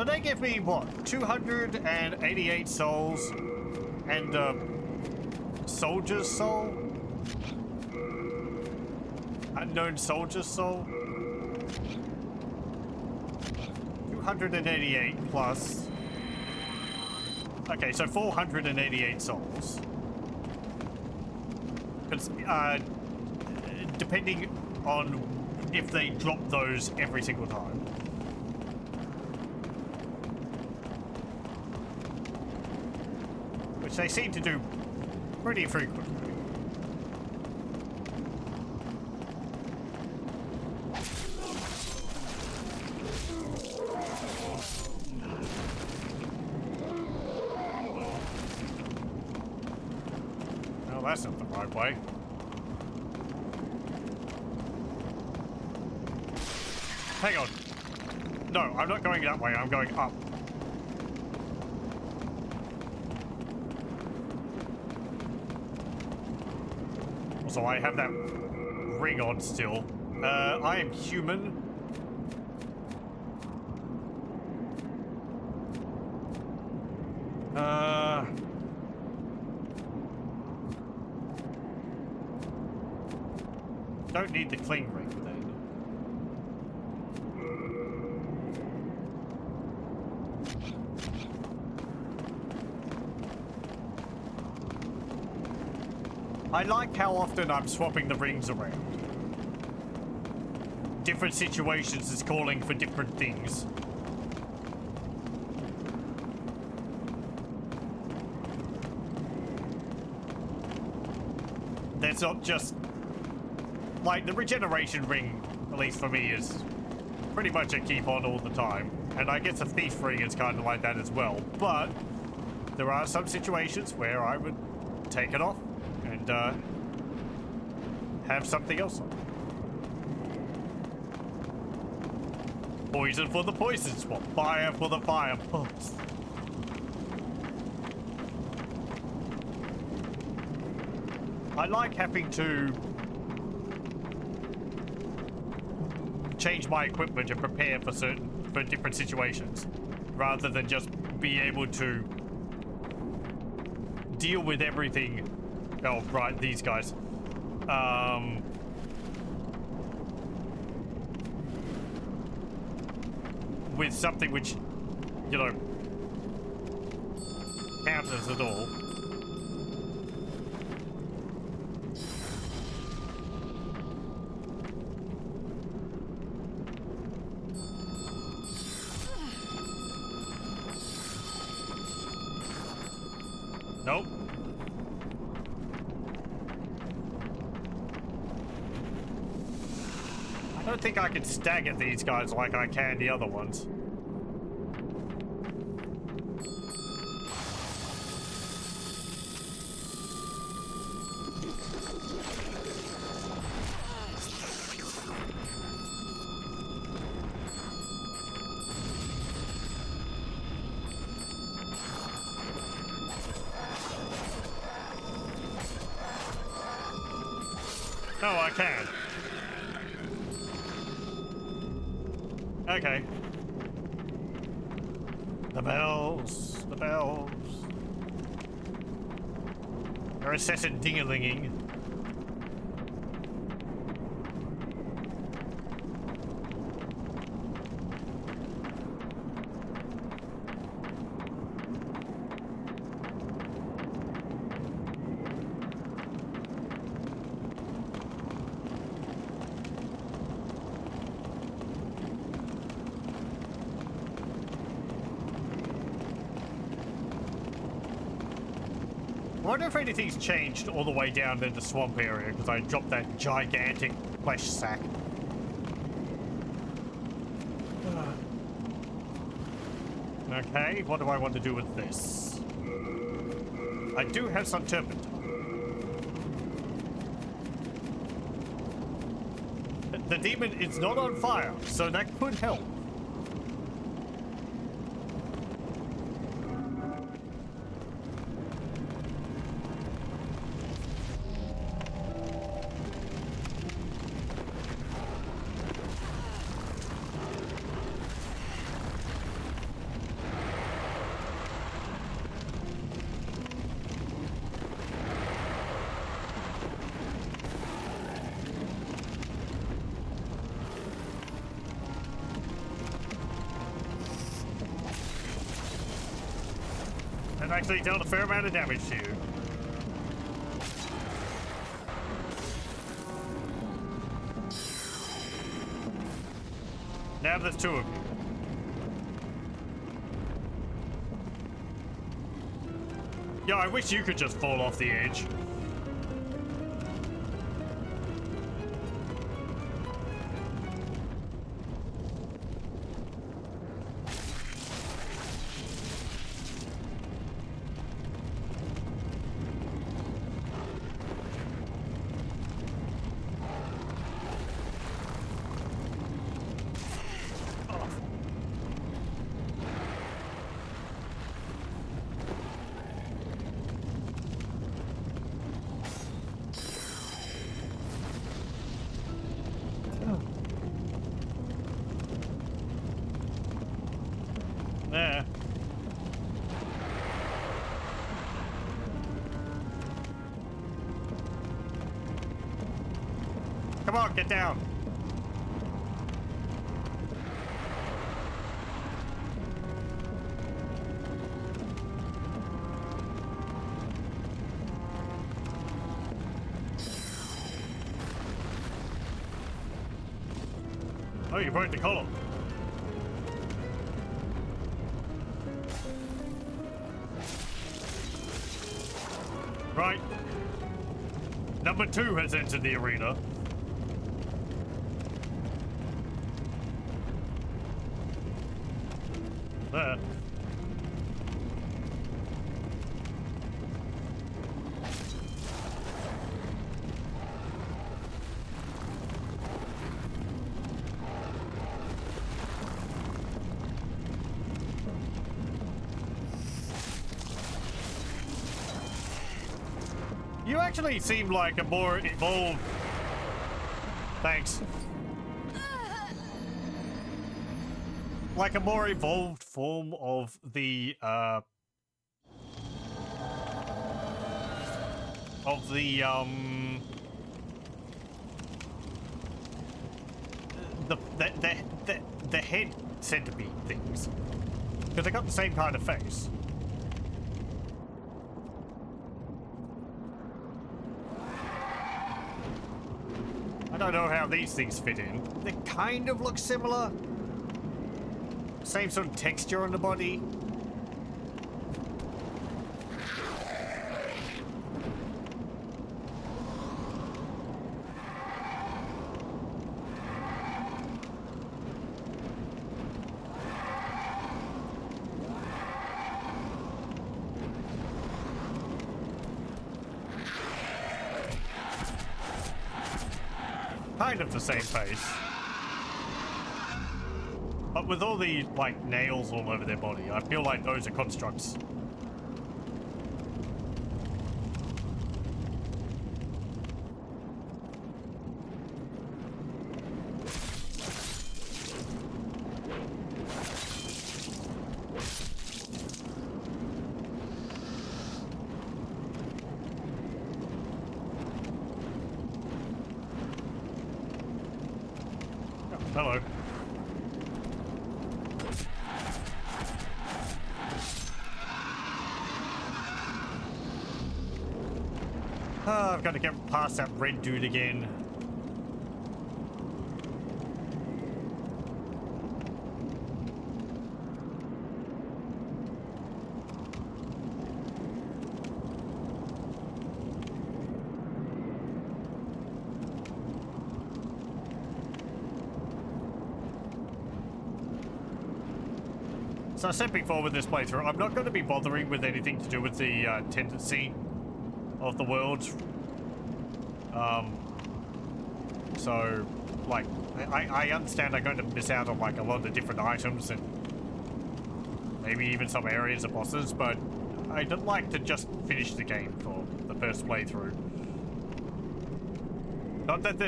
So they give me, what, 288 souls and soldier's soul? Unknown soldier's soul? 288 plus. Okay, so 488 souls. Because, depending on if they drop those every single time. Which they seem to do pretty frequently. Well, that's not the right way. Hang on. No, I'm not going that way. I'm going up. Also, I have that ring on still. I am human. Don't need the cling ring then. I like how often I'm swapping the rings around. Different situations is calling for different things. There's not just... Like, the regeneration ring, at least for me, is pretty much a keep on all the time. And I guess a thief ring is kind of like that as well. But there are some situations where I would take it off and have something else on. Poison for the poison swap. Fire for the fire pulse. I like having to change my equipment and prepare for different situations, rather than just be able to deal with everything. Oh, right, these guys. With something which, you know, counters it all. Nope. I don't think I can stagger these guys like I can the other ones. No, I can. Okay. The bells. The bells. They're incessant ding-a-linging. I wonder if anything's changed all the way down in the swamp area, because I dropped that gigantic flesh sack. Okay, what do I want to do with this? I do have some turpentine. The demon is not on fire, so that could help. That actually dealt a fair amount of damage to you. Now there's two of you. Yo, I wish you could just fall off the edge. There. Come on, get down. Oh, you broke the column. Right. Number 2 has entered the arena. There. You actually seem like a more evolved... Thanks. Like a more evolved form of the, the head centipede things. Because they got the same kind of face. I don't know how these things fit in. They kind of look similar. Same sort of texture on the body. Kind of the same face. But with all the, like, nails all over their body, I feel like those are constructs. Hello. I've got to get past that red dude again. So I said before with this playthrough, I'm not going to be bothering with anything to do with the tendency of the world. So, like, I understand I'm going to miss out on, like, a lot of the different items and maybe even some areas of bosses, but I'd like to just finish the game for the first playthrough. Not that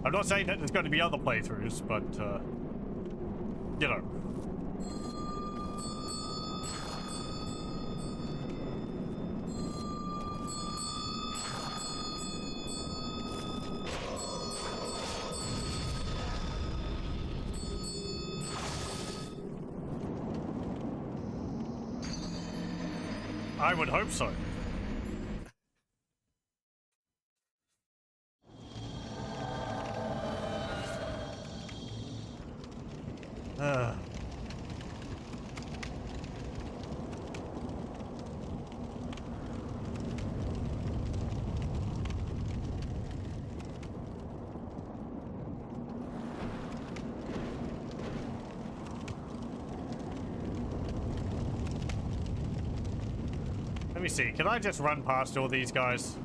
I'm not saying that there's going to be other playthroughs, but, you know. I would hope so. Let me see, can I just run past all these guys?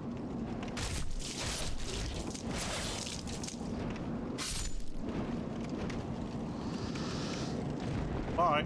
Bye.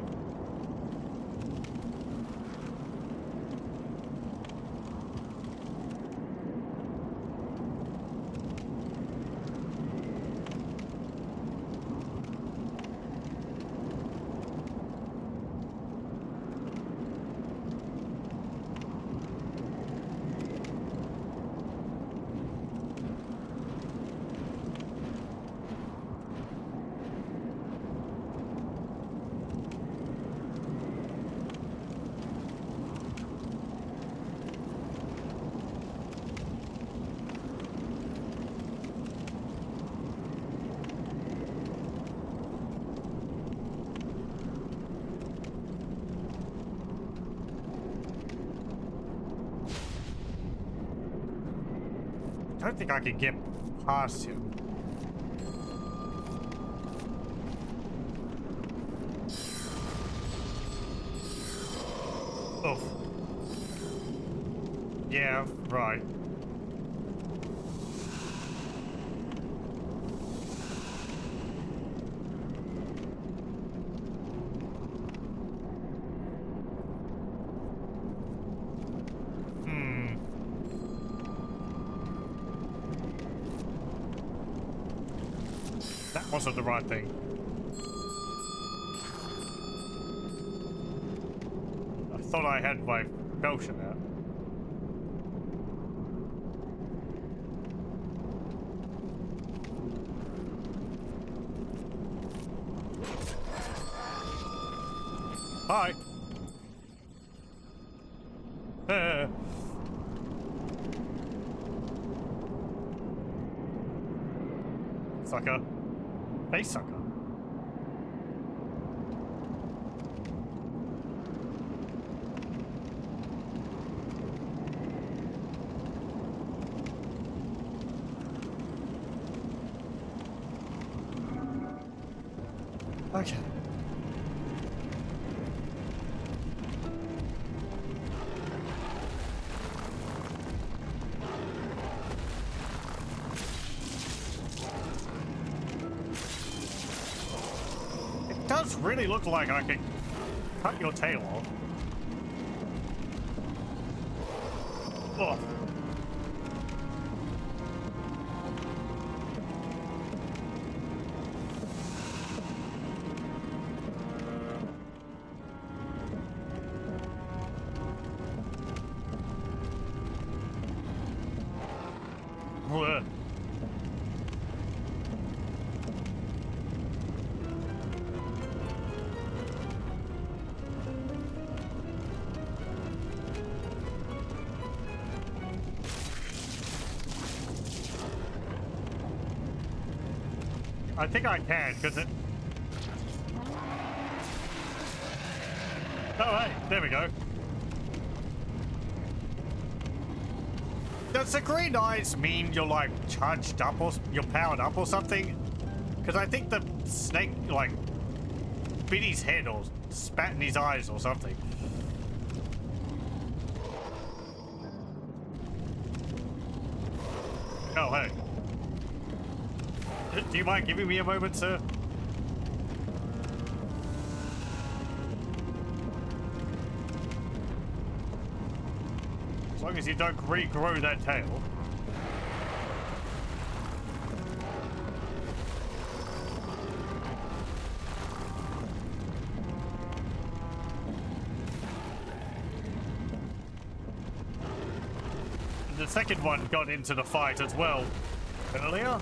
I don't think I can get past him. Oof. Yeah, right. That wasn't the right thing. I thought I had my potion out. Hi. Sucker. Hey, sucker. Okay. It does really look like I can cut your tail off. Oh. Bleh. I think I can, because it... Oh, hey, there we go. Does the green eyes mean you're, like, charged up or you're powered up or something? Because I think the snake, like, bit his head or spat in his eyes or something. Oh, hey. Do you mind giving me a moment, sir? As long as you don't regrow that tail. The second one got into the fight as well earlier.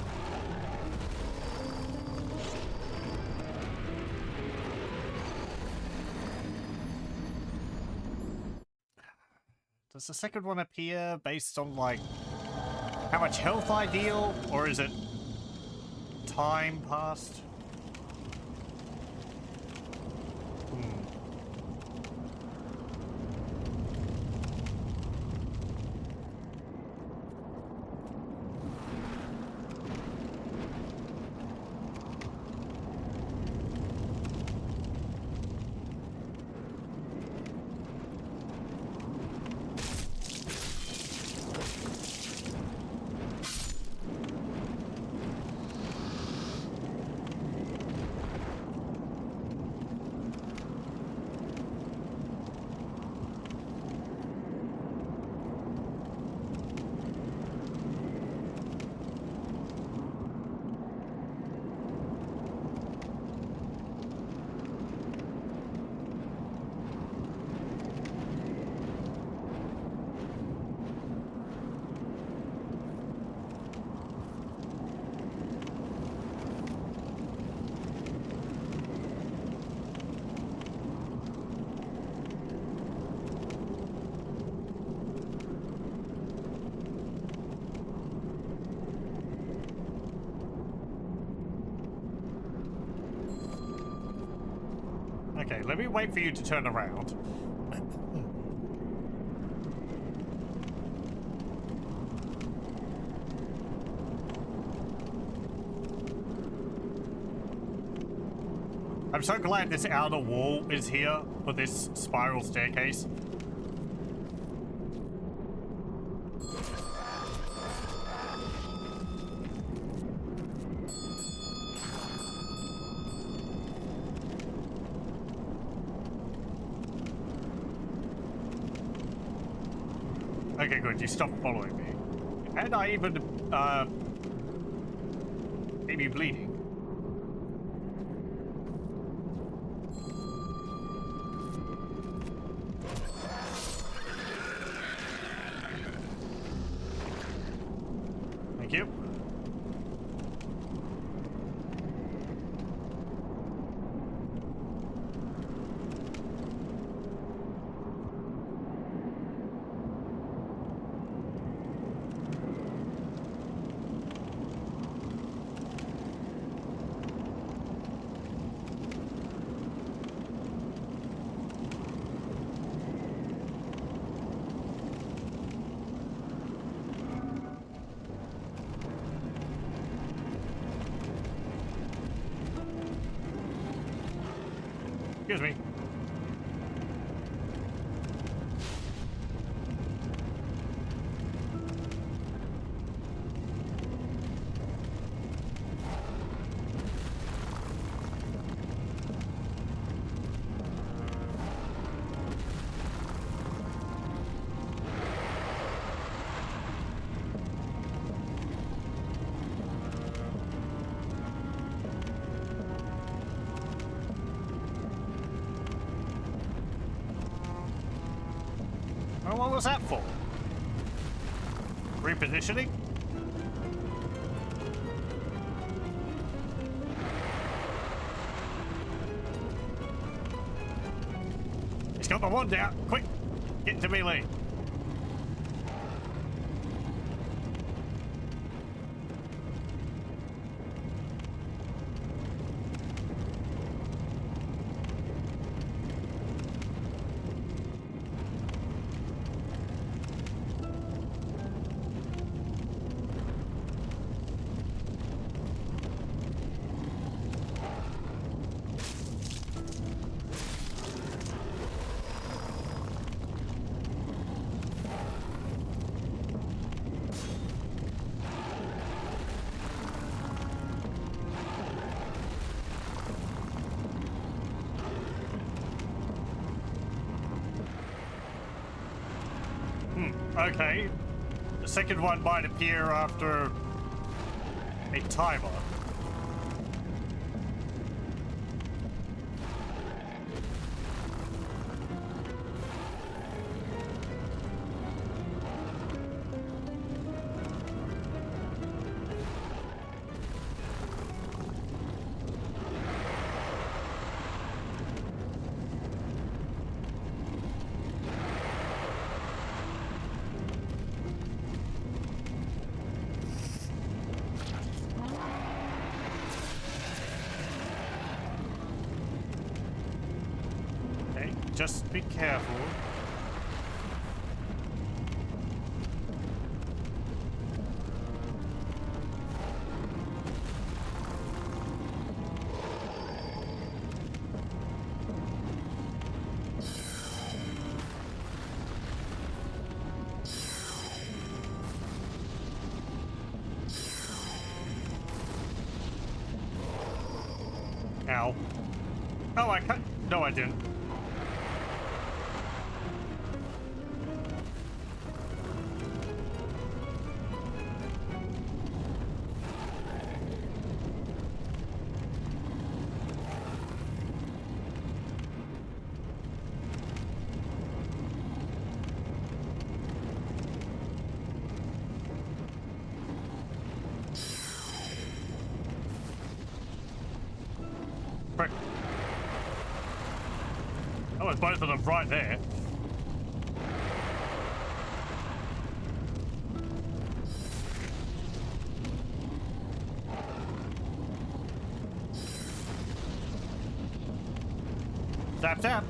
Does the second one appear based on, like, how much health I deal? Or is it time passed? Okay, let me wait for you to turn around. I'm so glad this outer wall is here for this spiral staircase. Okay, good. You stopped following me. And I even, maybe bleeding. Thank you. Excuse me. Oh, what was that for? Repositioning? He's got the wand out. Quick, get to melee. Okay. The second one might appear after a timer. just be careful. Ow. Oh, I can't. No, I didn't. Frick. Oh, it's both of them right there. Tap, tap.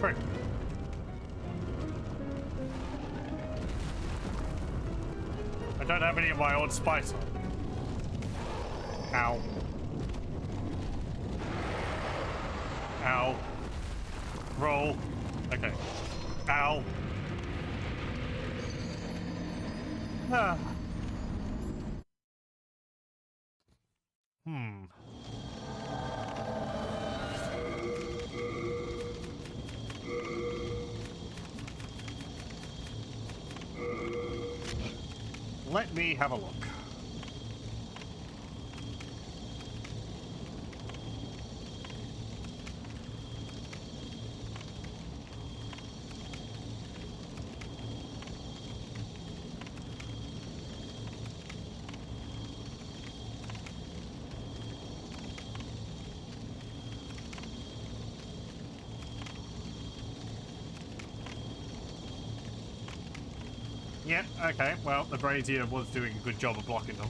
Frick. I don't have any of my old spice on. Ow. Ow. Roll. Okay. Ow. Ah. Let me have a look. Yeah, okay, well, the brazier was doing a good job of blocking them.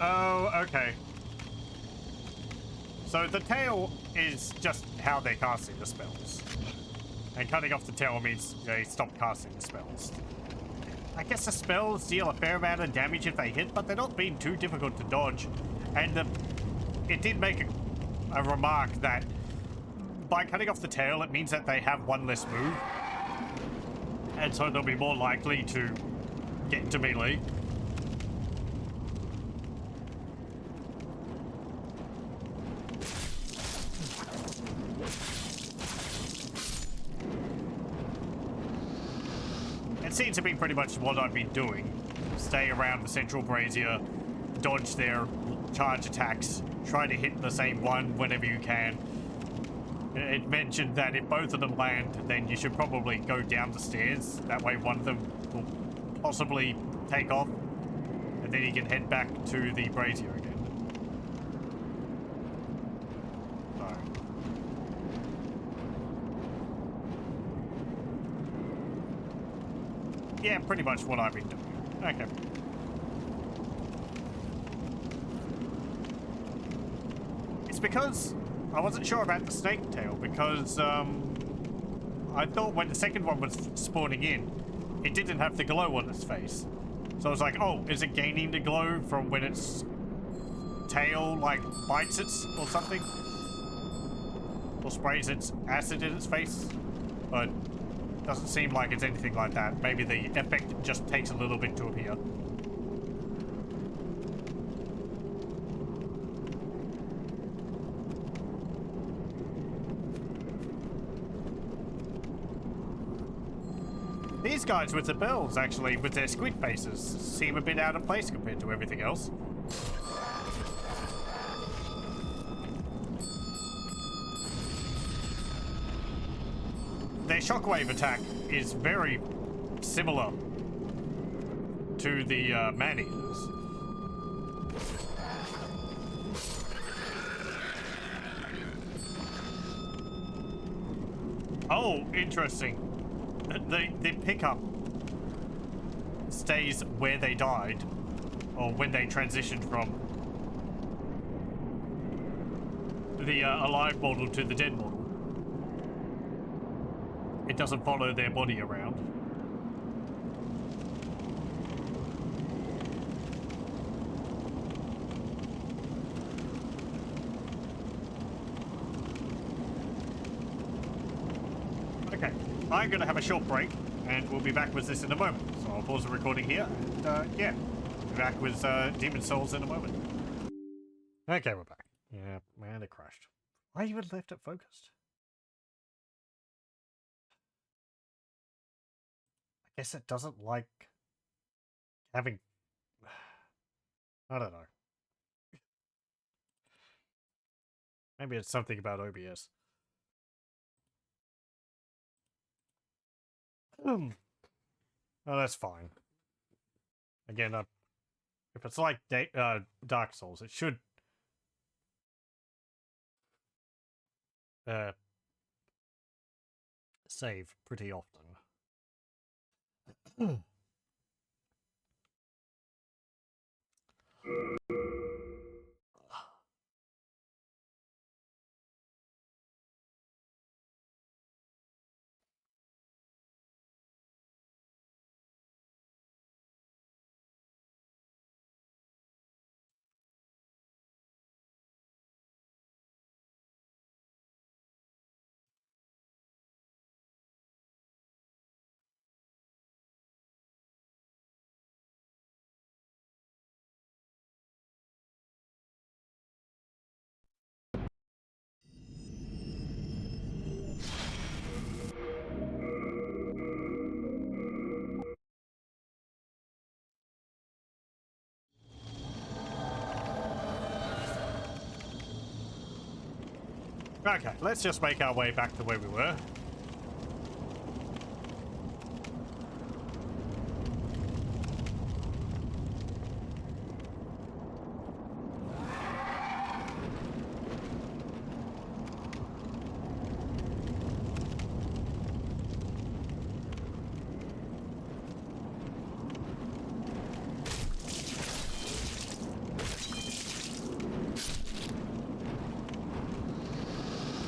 Oh, okay. So the tail is just how they're casting the spells. And cutting off the tail means they stop casting the spells. I guess the spells deal a fair amount of damage if they hit, but they're not being too difficult to dodge. And it did make a remark that by cutting off the tail, it means that they have one less move. And so they'll be more likely to get into melee. It seems to be pretty much what I've been doing. Stay around the central brazier, dodge their charge attacks, try to hit the same one whenever you can. It mentioned that if both of them land, then you should probably go down the stairs. That way one of them will possibly take off, and then you can head back to the brazier again. Yeah, pretty much what I've been doing. Okay. It's because I wasn't sure about the snake tail, because I thought when the second one was spawning in, it didn't have the glow on its face. So I was like, oh, is it gaining the glow from when its tail, like, bites it or something? or sprays its acid in its face, but doesn't seem like it's anything like that. Maybe the effect just takes a little bit to appear. These guys with the bells, actually, with their squid faces, seem a bit out of place compared to everything else. Their shockwave attack is very similar to the man-eaters. Oh, interesting. The pickup stays where they died, or when they transitioned from the alive model to the dead model. It doesn't follow their body around. Okay, I'm gonna have a short break, and we'll be back with this in a moment. So I'll pause the recording here, and yeah, we'll be back with Demon Souls in a moment. Okay, we're back. Yeah, man, it crashed. I even left it focused. I guess it doesn't like having... I don't know. Maybe it's something about OBS. Oh, that's fine. Again, if it's like Dark Souls, it should save pretty often. Okay, let's just make our way back to where we were.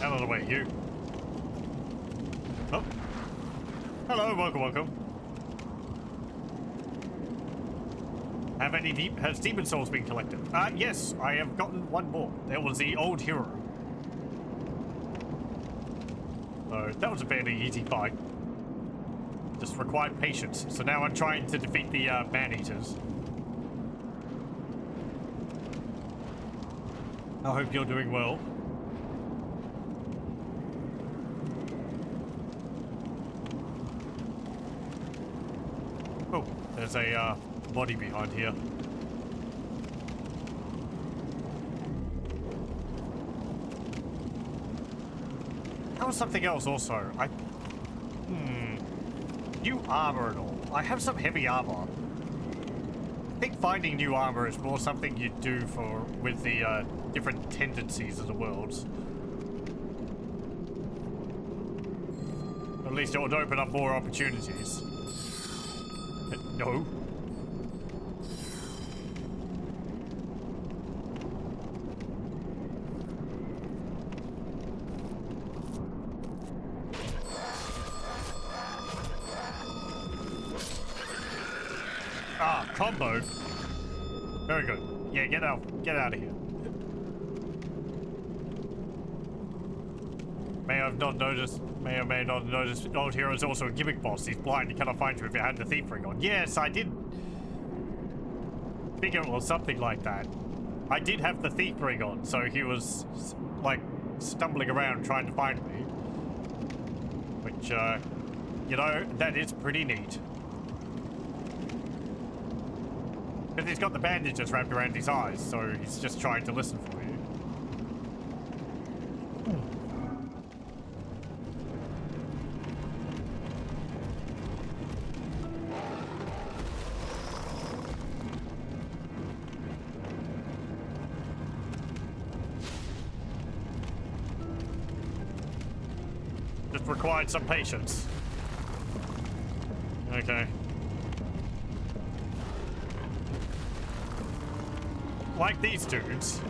Out of the way, you. Oh. Hello, welcome. Has Demon Souls been collected? Yes, I have gotten one more. There was the old hero. So that was a fairly easy fight. Just required patience. So now I'm trying to defeat the man-eaters. I hope you're doing well. Oh, there's a body behind here. That was something else also. New armor and all. I have some heavy armor. I think finding new armor is more something you do with the different tendencies of the worlds. At least it would open up more opportunities. No. Ah, combo. Very good. Yeah, get out of here. have not noticed, may or may not have noticed, Old Hero is also a gimmick boss. He's blind, he cannot find you if you had the thief ring on. Yes, I did figure it was something like that. I did have the thief ring on, so he was, like, stumbling around trying to find me. Which, you know, that is pretty neat. Because he's got the bandages wrapped around his eyes, so he's just trying to listen for you. Just required some patience. Okay. Like these dudes.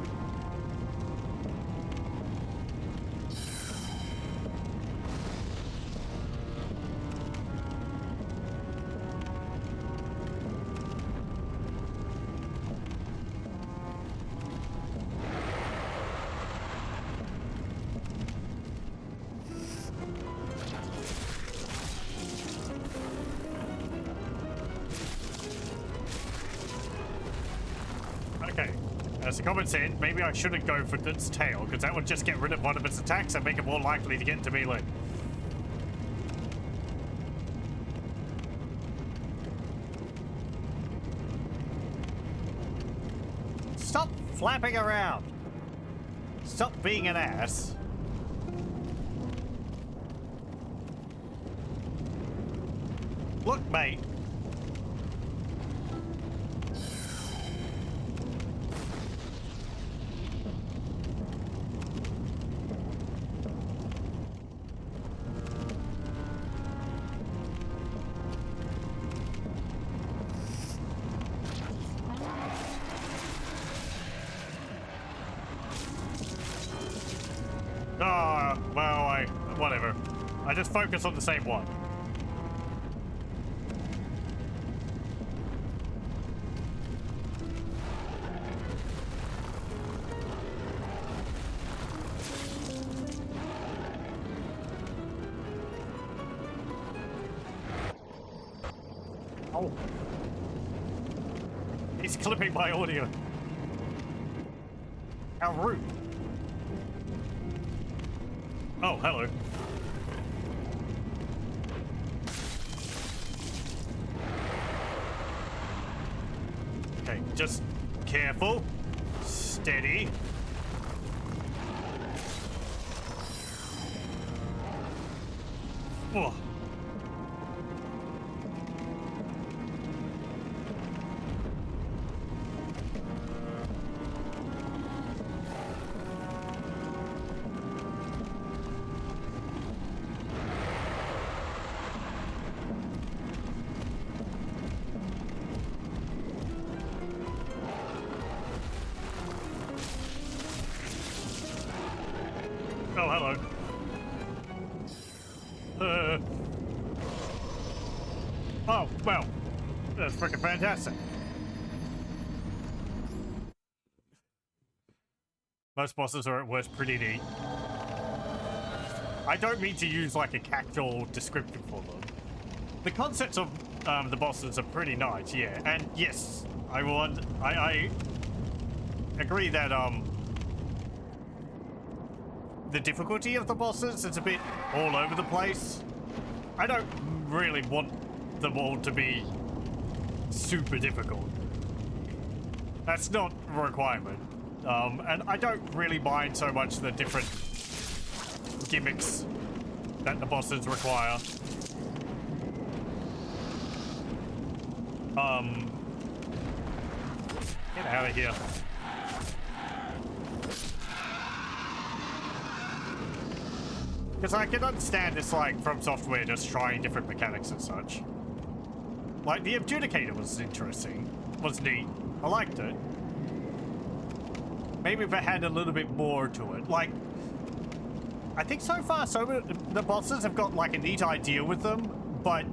Okay, as the comment said, maybe I shouldn't go for its tail, because that would just get rid of one of its attacks and make it more likely to get into melee. Stop flapping around! Stop being an ass. Look, mate. Well, whatever. I just focus on the same one. Oh. He's clipping my audio. How rude. Oh, hello. Okay, just careful. Steady. Oh. Oh, hello. Oh, well, that's freaking fantastic. Most bosses are at worst pretty neat. I don't mean to use like a catch-all description for them. The concepts of the bosses are pretty nice, yeah. And yes, I agree that the difficulty of the bosses is a bit all over the place. I don't really want them all to be super difficult. That's not a requirement. And I don't really mind so much the different gimmicks that the bosses require. Get out of here. Because I can understand it's like FromSoftware just trying different mechanics and such. Like the Adjudicator was interesting, was neat. I liked it. Maybe if it had a little bit more to it. Like, I think so far the bosses have got like a neat idea with them, but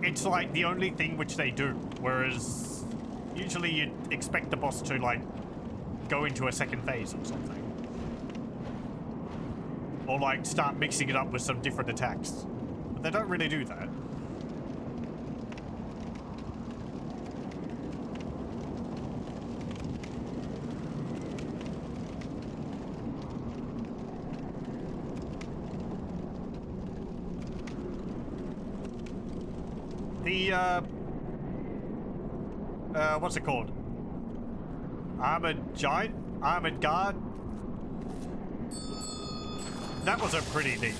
it's like the only thing which they do. Whereas usually you'd expect the boss to like go into a second phase or something. Or like start mixing it up with some different attacks. But they don't really do that. The, what's it called? Armored Giant? Armored Guard? That was a pretty neat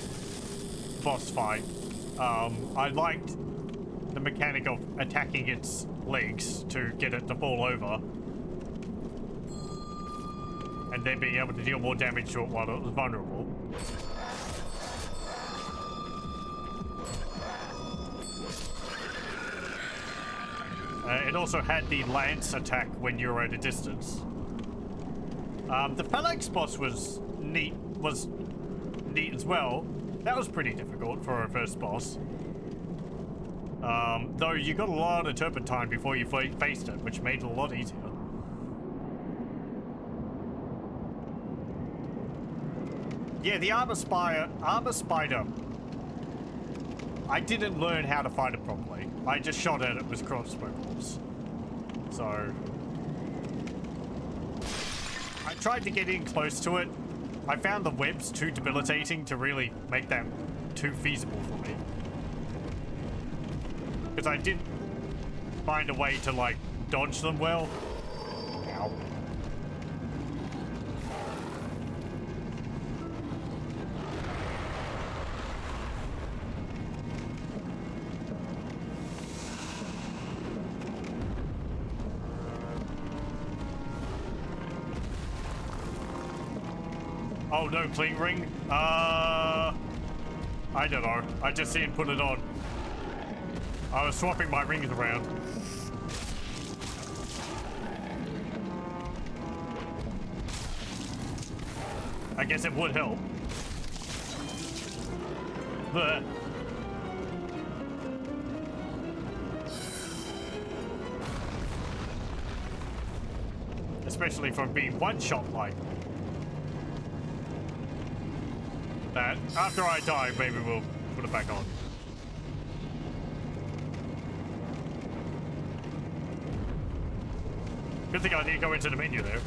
boss fight. I liked the mechanic of attacking its legs to get it to fall over. And then being able to deal more damage to it while it was vulnerable. It also had the lance attack when you were at a distance. The phalanx boss was neat as well. That was pretty difficult for a first boss. Though you got a lot of turpentine before you faced it, which made it a lot easier. Yeah, the armor spider. I didn't learn how to fight it properly. I just shot at it with crossbow bolts. So I tried to get in close to it. I found the webs too debilitating to really make that too feasible for me. Because I didn't find a way to, like, dodge them well. Ow. Oh no, clean ring? I don't know. I just seen put it on. I was swapping my rings around. I guess it would help. But especially from being one shot like that. After I die, maybe we'll put it back on. Good thing I didn't go into the menu there.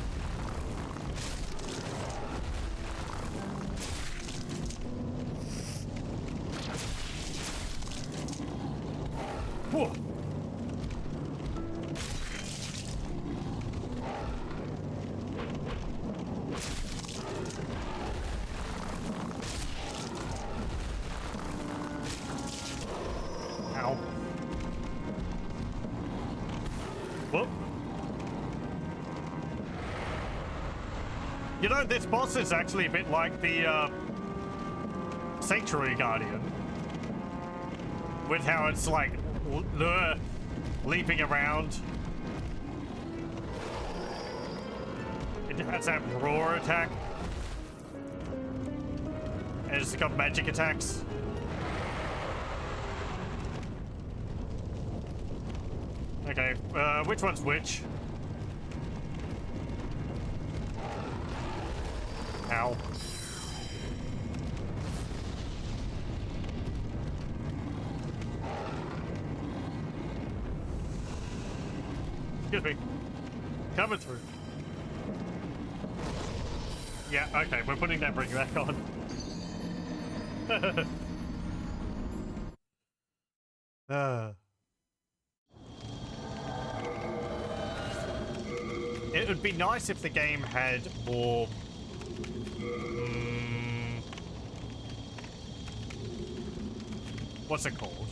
Whoa. Ow. Whoop. You know, this boss is actually a bit like the Sanctuary Guardian, with how it's like leaping around. It has that roar attack, and it's got magic attacks. Okay, which one's which? Ow. Excuse me. Coming through. Yeah, okay, we're putting that ring back on. It would be nice if the game had more what's it called?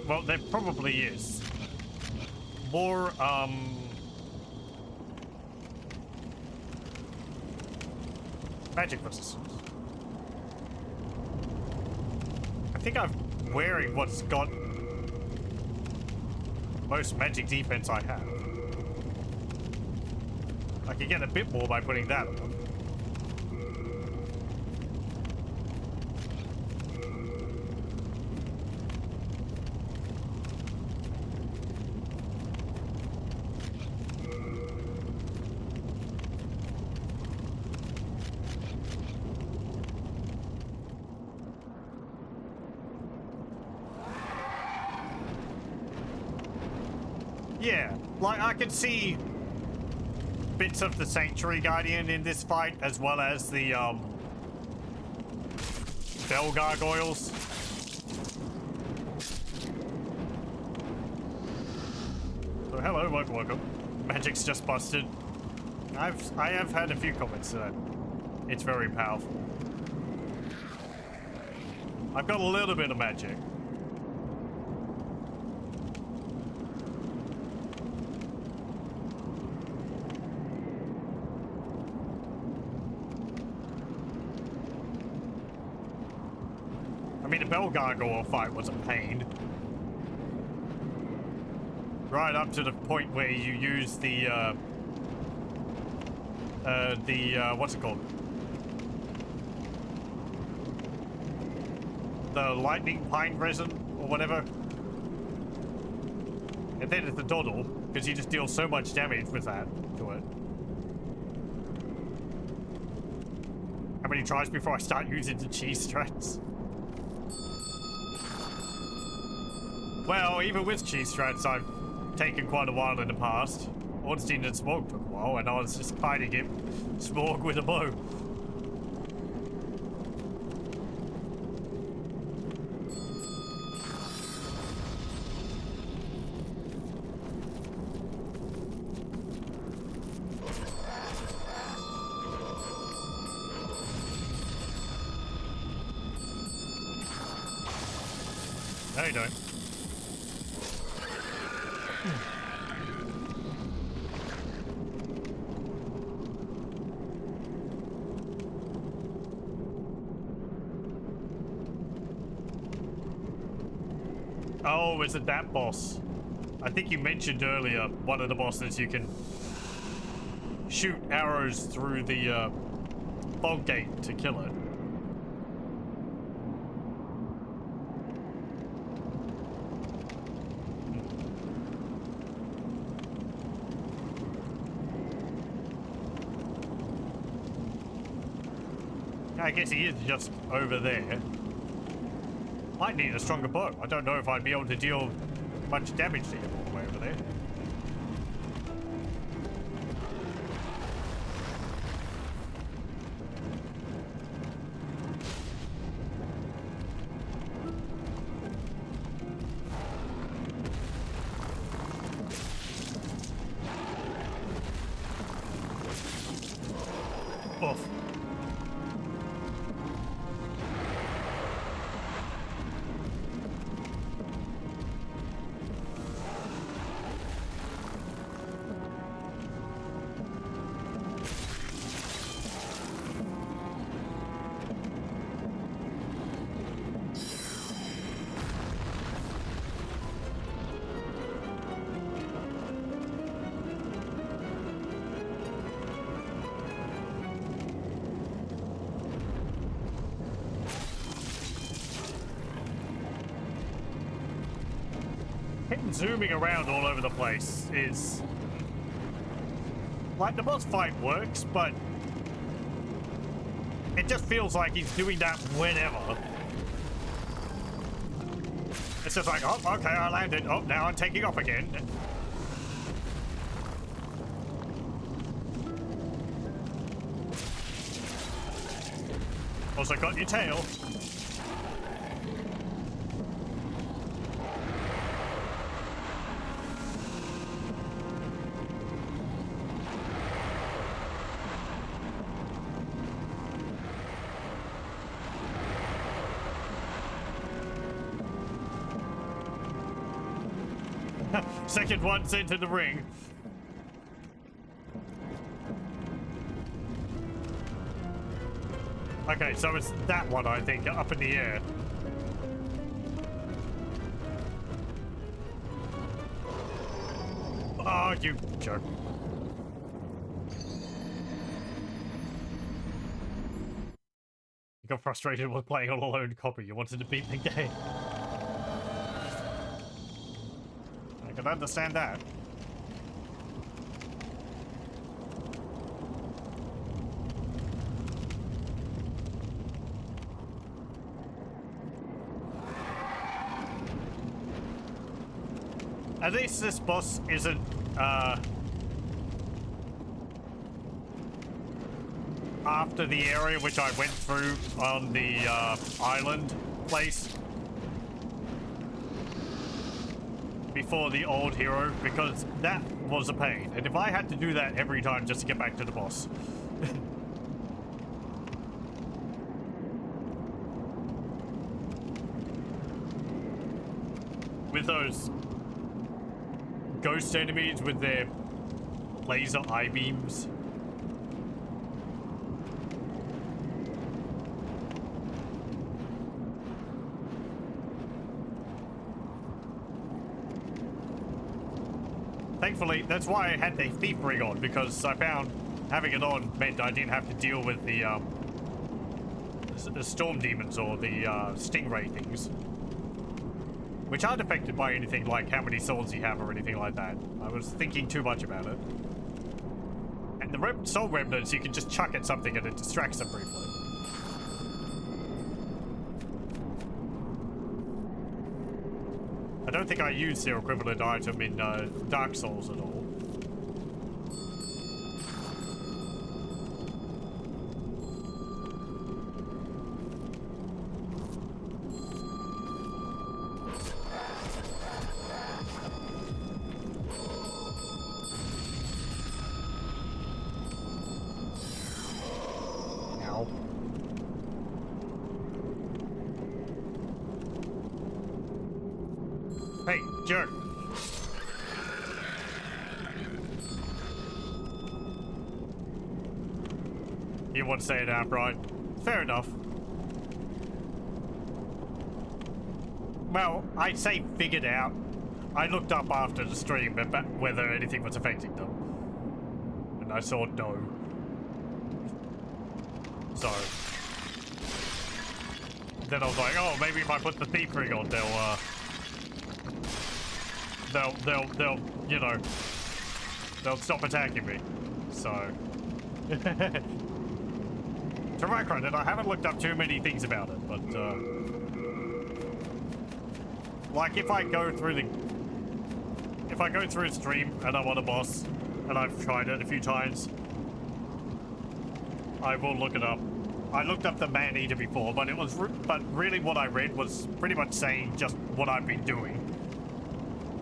Well, there probably is. More, magic resistance. I think I'm wearing what's got most magic defense I have. I could get a bit more by putting that on. Yeah, like I could see bits of the Sanctuary Guardian in this fight, as well as the Bell Gargoyles. So hello, welcome. Magic's just busted. I have had a few comments to that. It's very powerful. I've got a little bit of magic. I mean, the Bell Gargoyle fight was a pain. Right up to the point where you use the what's it called? The lightning pine resin or whatever. And then it's the doddle, because you just deal so much damage with that to it. How many tries before I start using the cheese strats? Well, even with cheese strats, I've taken quite a while in the past. Ornstein and Smog took a while, and I was just fighting him, Smog with a bow. No, you don't. Oh, is it that boss? I think you mentioned earlier, one of the bosses you can shoot arrows through the fog gate to kill it. I guess he is just over there. Might need a stronger bow. I don't know if I'd be able to deal much damage to him all the way over there. Oof. Him zooming around all over the place is... like, the boss fight works, but it just feels like he's doing that whenever. It's just like, oh, okay, I landed. Oh, now I'm taking off again. Also got your tail. Second one sent to the ring. Okay, so it's that one, I think, up in the air. Oh, you jerk. You got frustrated with playing all alone copy. You wanted to beat the game. I can understand that. At least this boss isn't, after the area which I went through on the, island place. Before the old hero, because that was a pain. And if I had to do that every time just to get back to the boss. With those ghost enemies with their laser eye beams. Thankfully, that's why I had the thief ring on, because I found having it on meant I didn't have to deal with the storm demons or the stingray things. Which aren't affected by anything like how many souls you have or anything like that. I was thinking too much about it. And the soul remnants, you can just chuck at something and it distracts them briefly. I don't think I used their equivalent item in Dark Souls at all. Hey, jerk. You want to say it outright? Fair enough. Well, I say figured out. I looked up after the stream whether anything was affecting them. And I saw no. So. Then I was like, oh, maybe if I put the thief ring on, they'll, you know, they'll stop attacking me. So. To my credit, I haven't looked up too many things about it, but, like if I go through a stream and I'm on a boss, and I've tried it a few times, I will look it up. I looked up the man-eater before, but really what I read was pretty much saying just what I've been doing.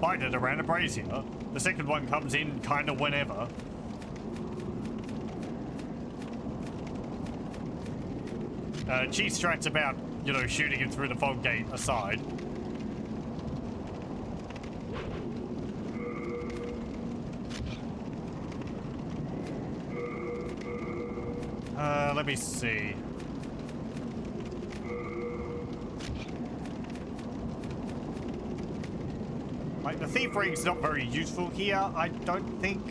Find it around a brazier. The second one comes in kind of whenever. Chief Strat's about, you know, shooting him through the fog gate aside. Let me see. Like, the thief ring's not very useful here, I don't think.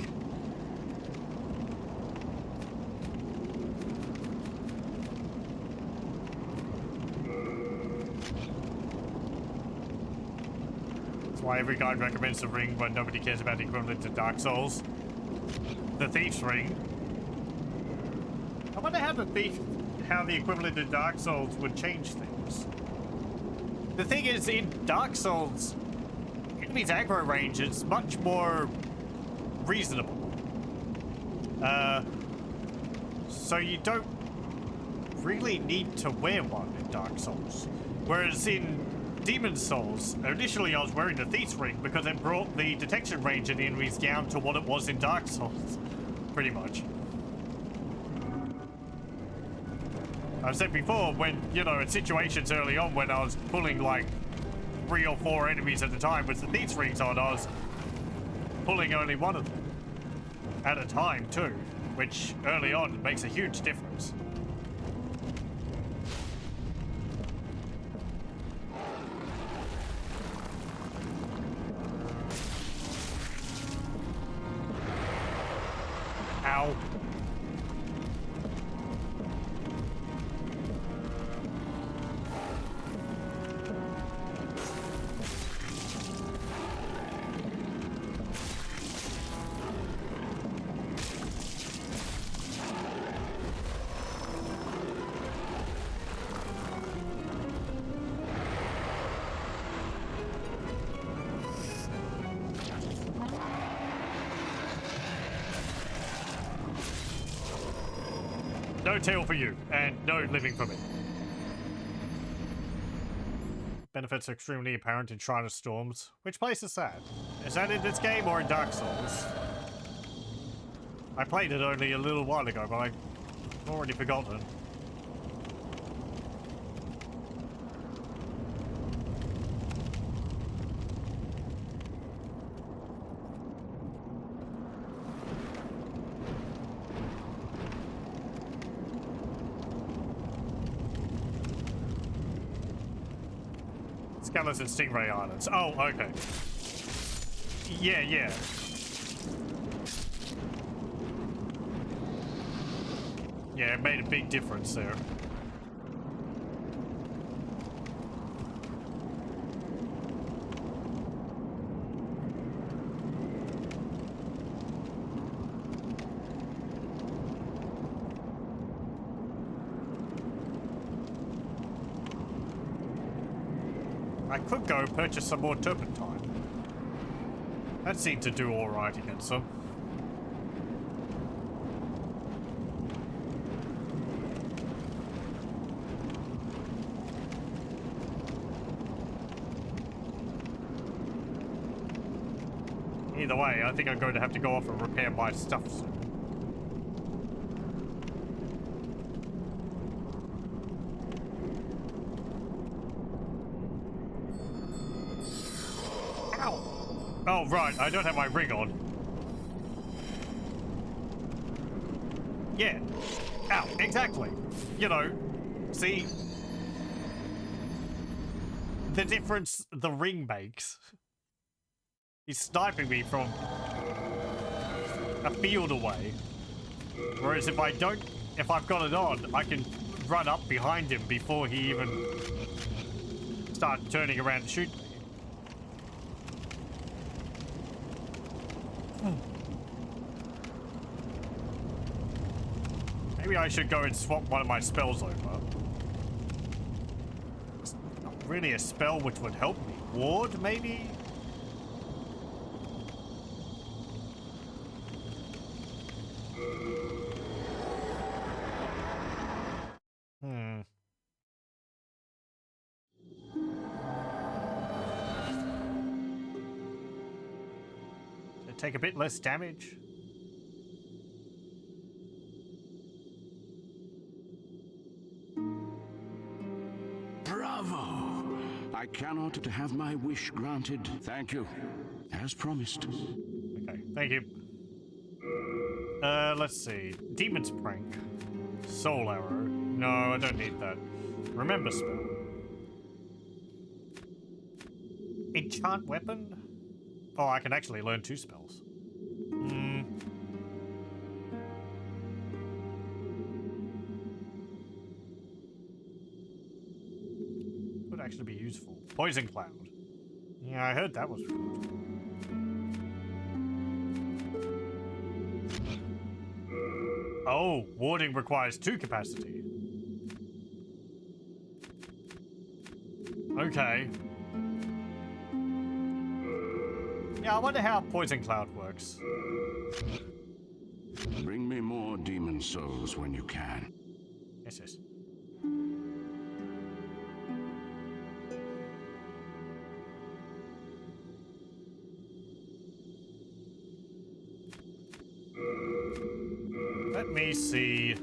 That's why every guide recommends the ring, but nobody cares about the equivalent to Dark Souls. The thief's ring. I wonder how the equivalent to Dark Souls would change things. The thing is, in Dark Souls, enemies' aggro range is much more reasonable. So you don't really need to wear one in Dark Souls. Whereas in Demon Souls, initially I was wearing the Thief's Ring because it brought the detection range of the enemies down to what it was in Dark Souls. Pretty much. I've said before, when, you know, in situations early on when I was pulling like 3 or 4 enemies at a time with the Thief's Rings on, I was pulling only one of them at a time too, which early on makes a huge difference. Ow. No tail for you, and no living for me. Benefits are extremely apparent in Shrine of Storms. Which place is that? Is that in this game or in Dark Souls? I played it only a little while ago, but I've already forgotten. Skeleton Stingray Islands. Oh, okay. Yeah, yeah. Yeah, it made a big difference there. I could go purchase some more turpentine. That seemed to do alright against them. Either way, I think I'm going to have to go off and repair my stuff soon. Oh, right, I don't have my ring on. Yeah. Ow, exactly. You know, see? The difference the ring makes. He's sniping me from a field away. Whereas if I've got it on, I can run up behind him before he even starts turning around to shoot me. Maybe I should go and swap one of my spells over. It's not really a spell which would help me. Ward, maybe? Does it take a bit less damage? Bravo! I cannot have my wish granted. Thank you. As promised. Okay, thank you. Let's see. Demon's Prank. Soul Arrow. No, I don't need that. Remember spell. Enchant Weapon? Oh, I can actually learn 2 spells. Would actually be useful. Poison Cloud. Yeah, I heard that was good. Oh, warding requires 2 capacity. Okay. Yeah, I wonder how Poison Cloud works. Bring me more demon souls when you can. Yes, yes. Let me see.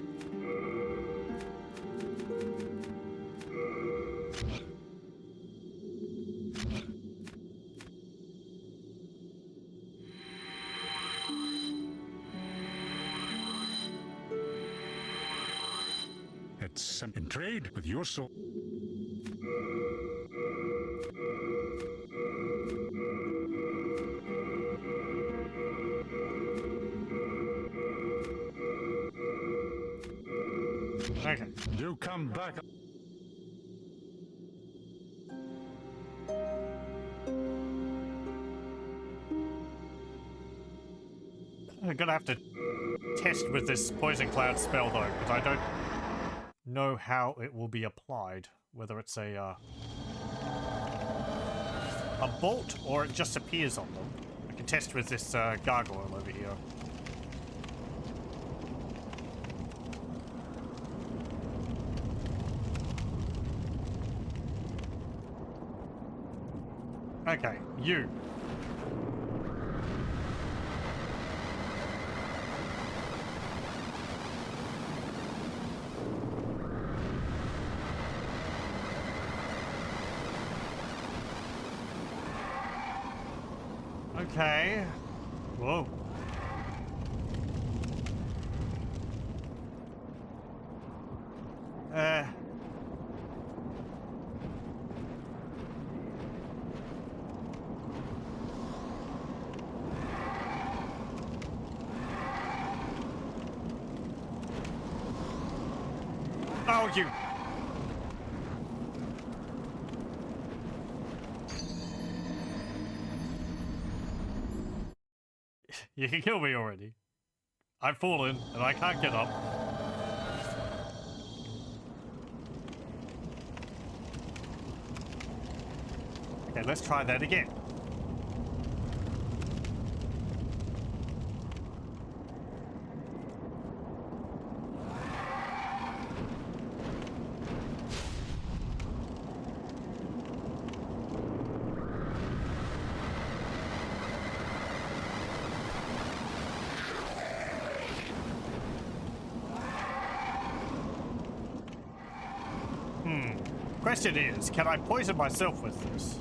It's in trade with your soul. Okay. Do come back. I'm gonna have to test with this Poison Cloud spell though, because I don't know how it will be applied. Whether it's a bolt or it just appears on them. I can test with this gargoyle over here. Okay, you. Okay. Whoa. Oh, you. You can kill me already. I've fallen and I can't get up. Okay, let's try that again. Question is, can I poison myself with this?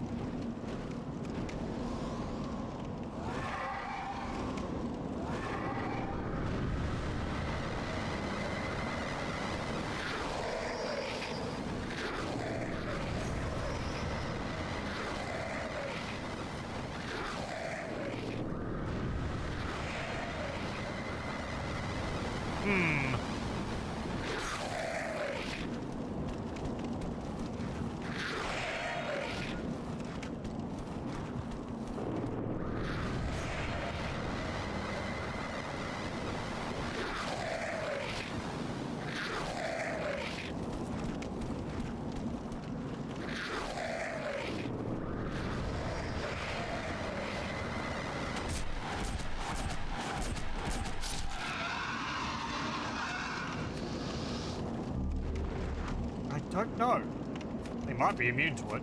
I don't know. They might be immune to it.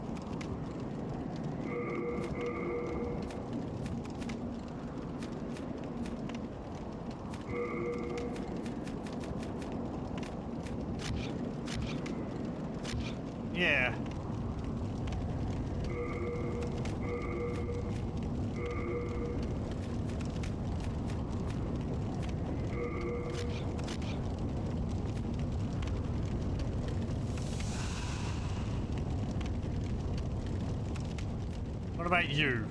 Yeah. What about you?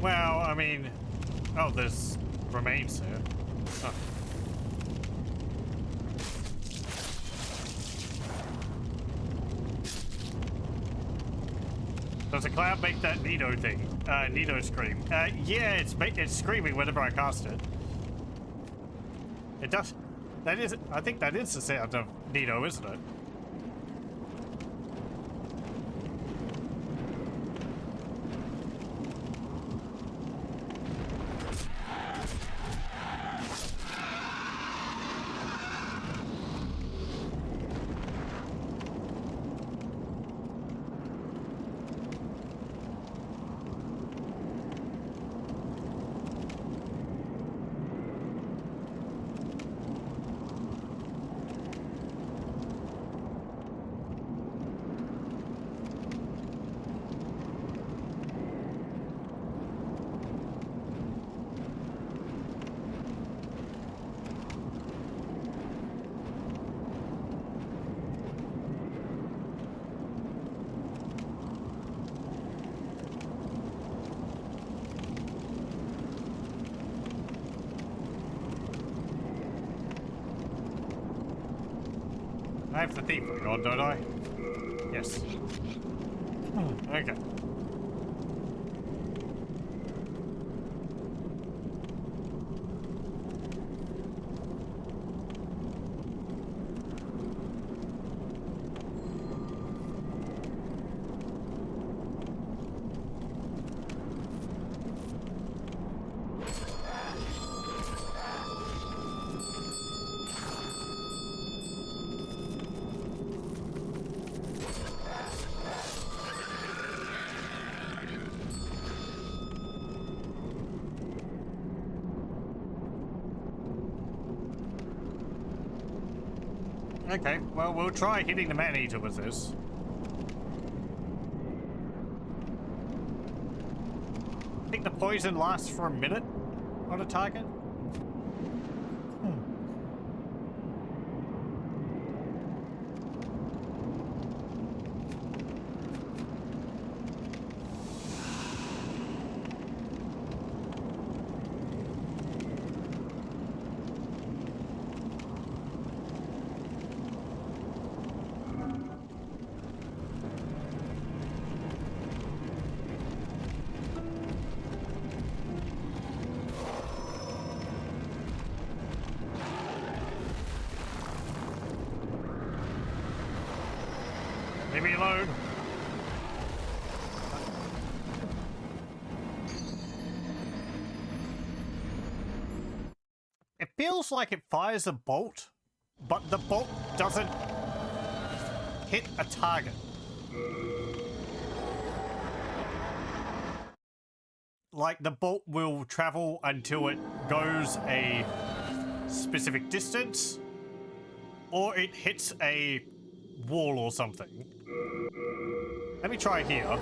Well, I mean... Oh, there's remains here. Huh. Does a cloud make that Nito thing? Nito scream. Yeah, it's screaming whenever I cast it. It does. That is... I think that is the sound of Nito, isn't it? I have the thief on, don't I? Yes. Okay. Okay, well, we'll try hitting the man-eater with this. I think the poison lasts for a minute on a target. Leave me alone. It feels like it fires a bolt, but the bolt doesn't hit a target. Like, the bolt will travel until it goes a specific distance, or it hits a wall or something. Let me try here.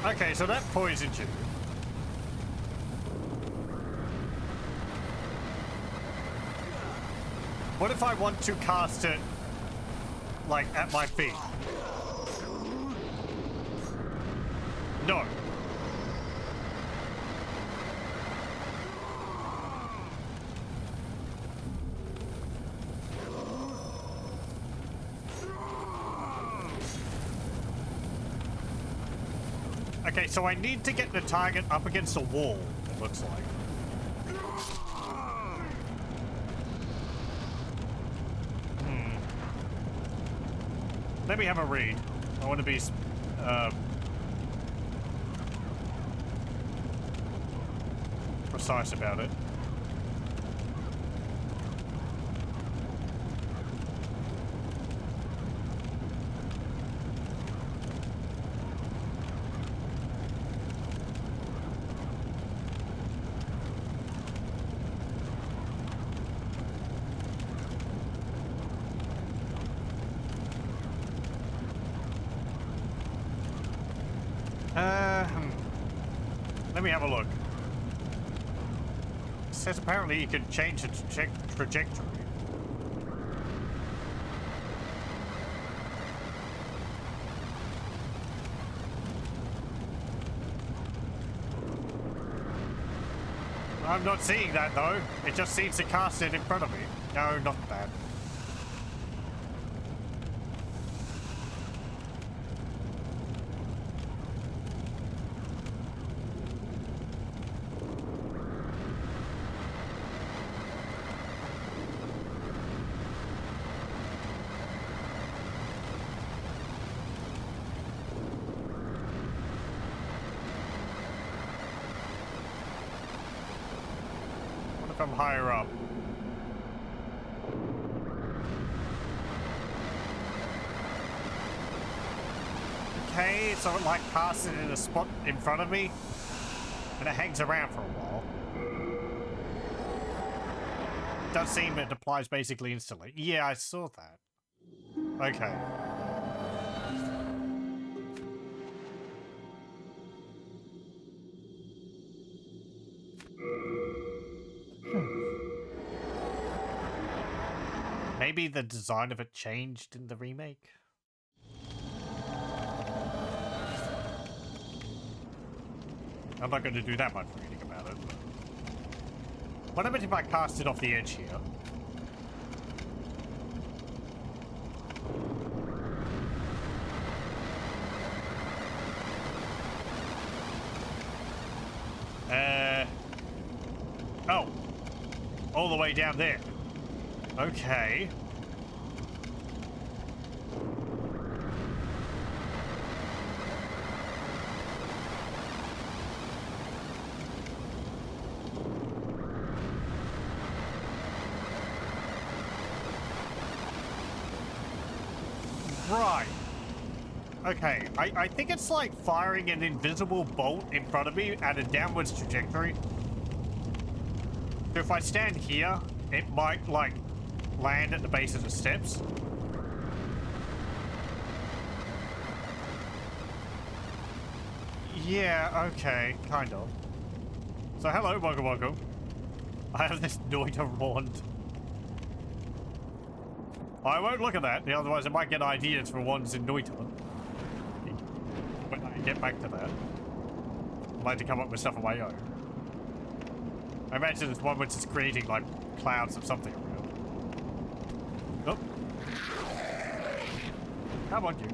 Okay, so that poisoned you. What if I want to cast it, like, at my feet? No. Okay, so I need to get the target up against a wall, it looks like. Let me have a read. I want to be precise about it. Let me have a look. It says apparently you can change the trajectory. I'm not seeing that though. It just seems to cast it in front of me. No, not that. I'm higher up. Okay, so it like casts it in a spot in front of me, and it hangs around for a while. Does seem it applies basically instantly. Yeah, I saw that. Okay. Maybe the design of it changed in the remake? I'm not going to do that much reading about it. What about if I cast it off the edge here? Oh. All the way down there. Okay. Right. Okay, I think it's like firing an invisible bolt in front of me at a downwards trajectory. So if I stand here, it might, like, land at the base of the steps. Yeah, okay, kind of. So hello, welcome. I have this Noita wand. I won't look at that, otherwise I might get ideas for wands in Noita. When I get back to that. I'd like to come up with stuff on my own. I imagine it's one which is creating, like, clouds of something around. Oh. Come on, you.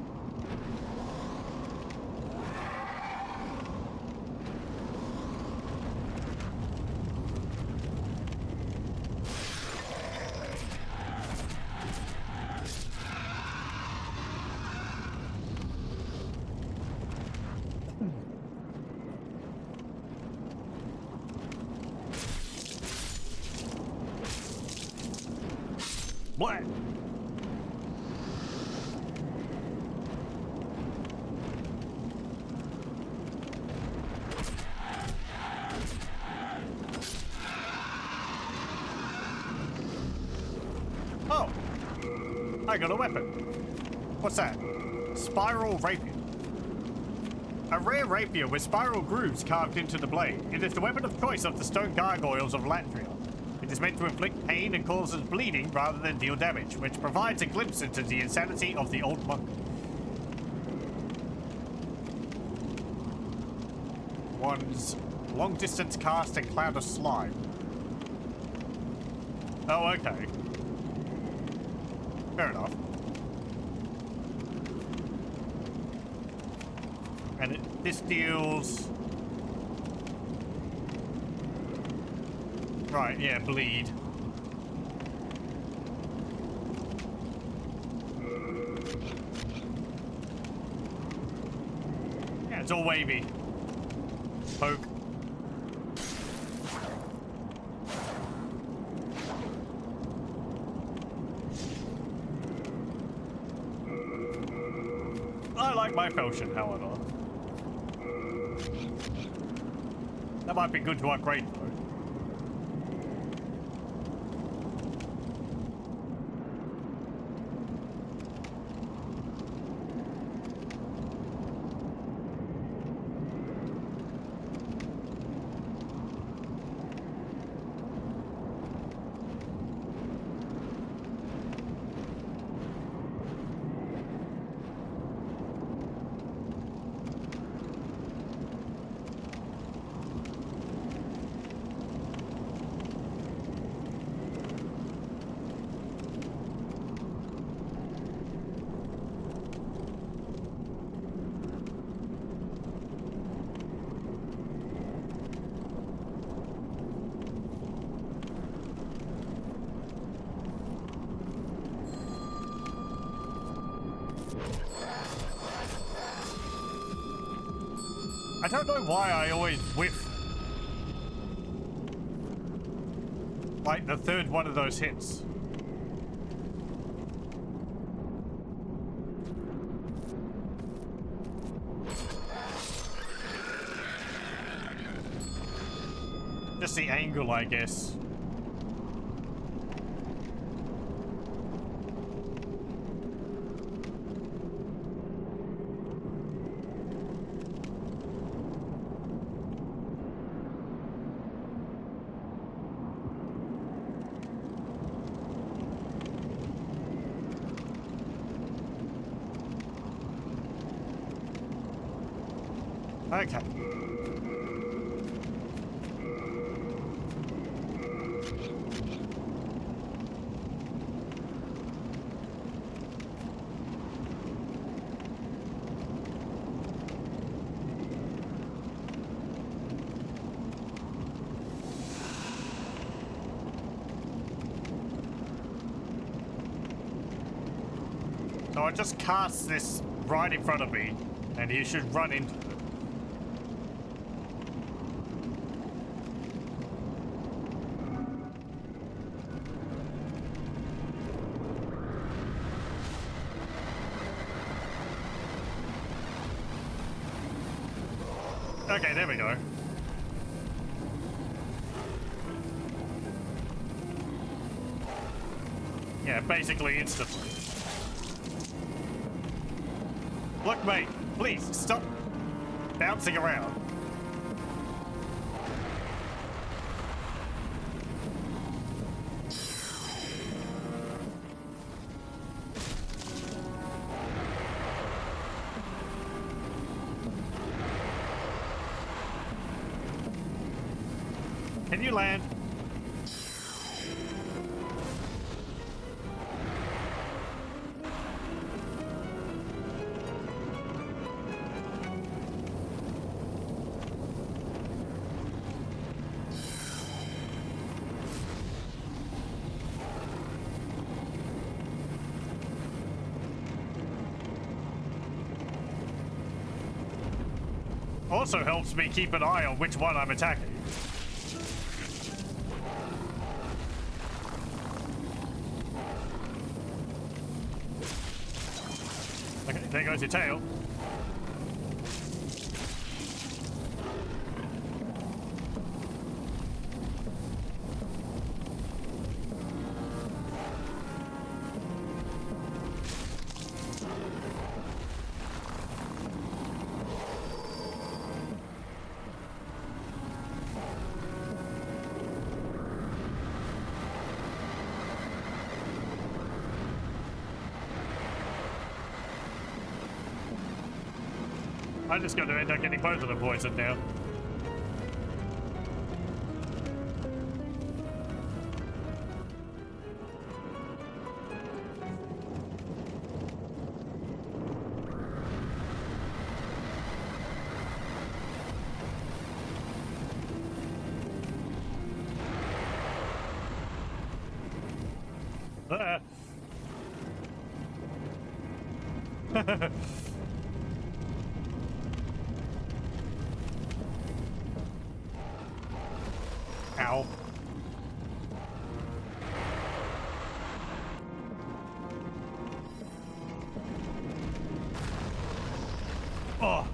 What? Oh! I got a weapon. What's that? Spiral rapier. A rare rapier with spiral grooves carved into the blade. It is the weapon of choice of the stone gargoyles of Latvia. It is meant to inflict pain and causes bleeding rather than deal damage, which provides a glimpse into the insanity of the old monk. One's long-distance cast and cloud of slime. Oh, okay. Fair enough. And this deals... Right, yeah, bleed. Yeah, it's all wavy. Poke. I like my potion, however. That might be good to upgrade, though. I don't know why I always whiff. Like the third one of those hits. Just the angle, I guess. Okay. So I just cast this right in front of me, and he should run into it. Okay, there we go. Yeah, basically instantly. Look, mate, please stop bouncing around. Can you land? Also helps me keep an eye on which one I'm attacking. Okay, there goes your tail. I'm just going to end up getting both of them poisoned now. Ow. Oh.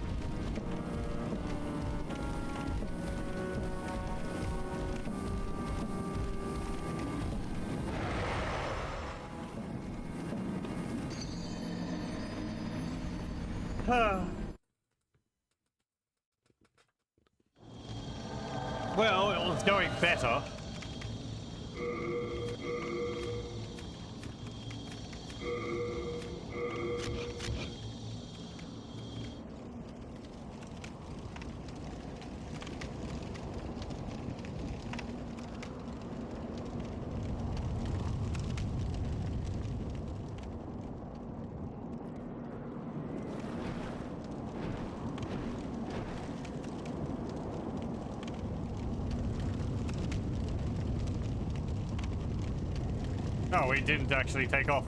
Well, it was going better. No, he didn't actually take off.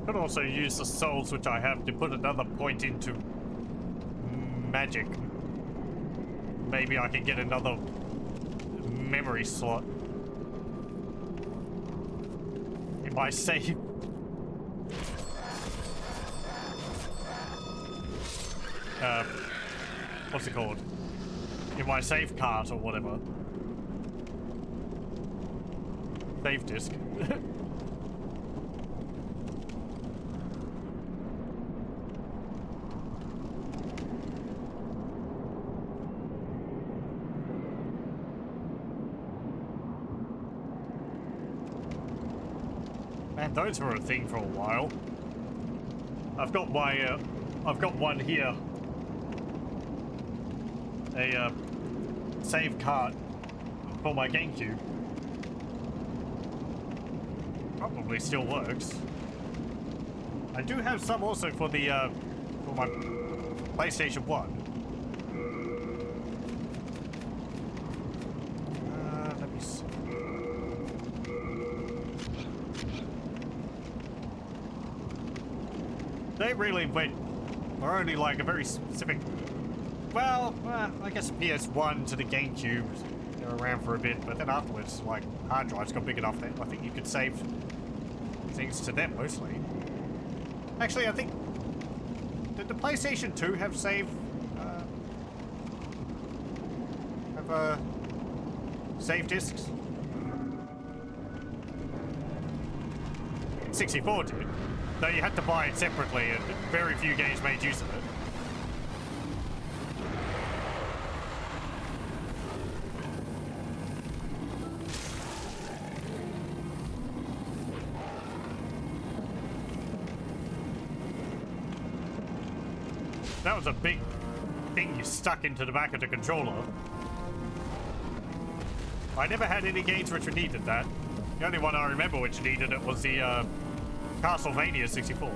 Could also use the souls which I have to put another point into magic. Maybe I can get another memory slot in my save. What's it called? in my save cart or whatever. Save disk. Man, those were a thing for a while. I've got one here. A save cart for my GameCube. Probably still works. I do have some also for the for my PlayStation 1. Let me see. They really went for only like a very specific. Well, I guess PS1 to the GameCube, they were around for a bit, but then afterwards, like, hard drives got big enough that I think you could save things to them mostly. Actually, I think, did the PlayStation 2 have save disks? 64 did, though you had to buy it separately, and very few games made use of it. That was a big thing you stuck into the back of the controller. I never had any games which needed that. The only one I remember which needed it was the Castlevania 64.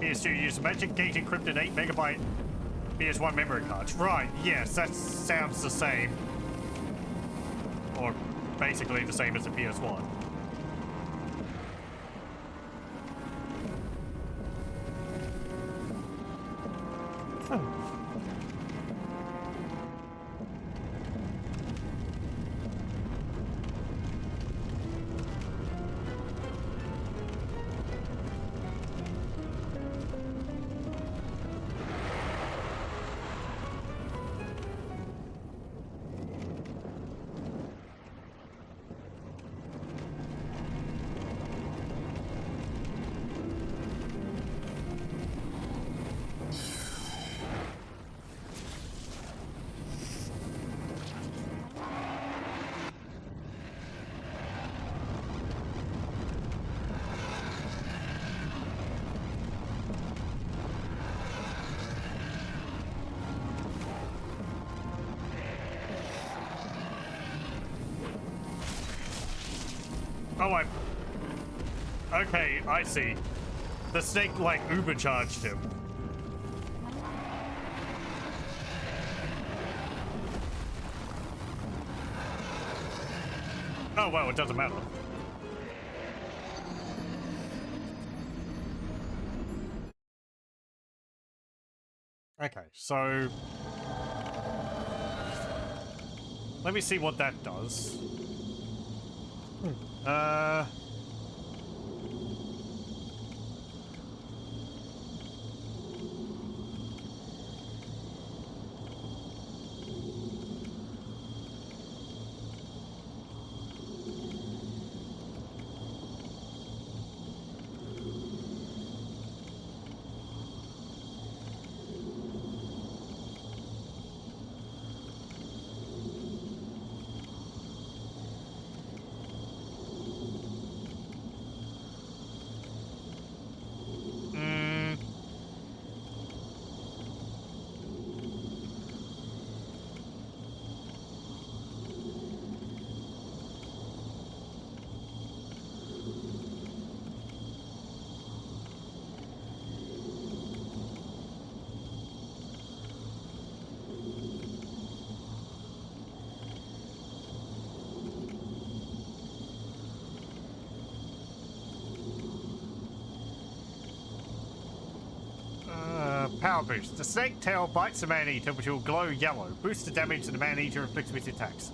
PS2 used Magic Gate encrypted 8MB PS1 memory cards. Right, yes, that sounds the same. Or basically the same as the PS1. Oh, okay, I see. The snake, like, Uber-charged him. Oh, well, it doesn't matter. Okay, so... let me see what that does. power boost. The snake tail bites the man-eater, which will glow yellow. Boost the damage that the man-eater inflicts with attacks.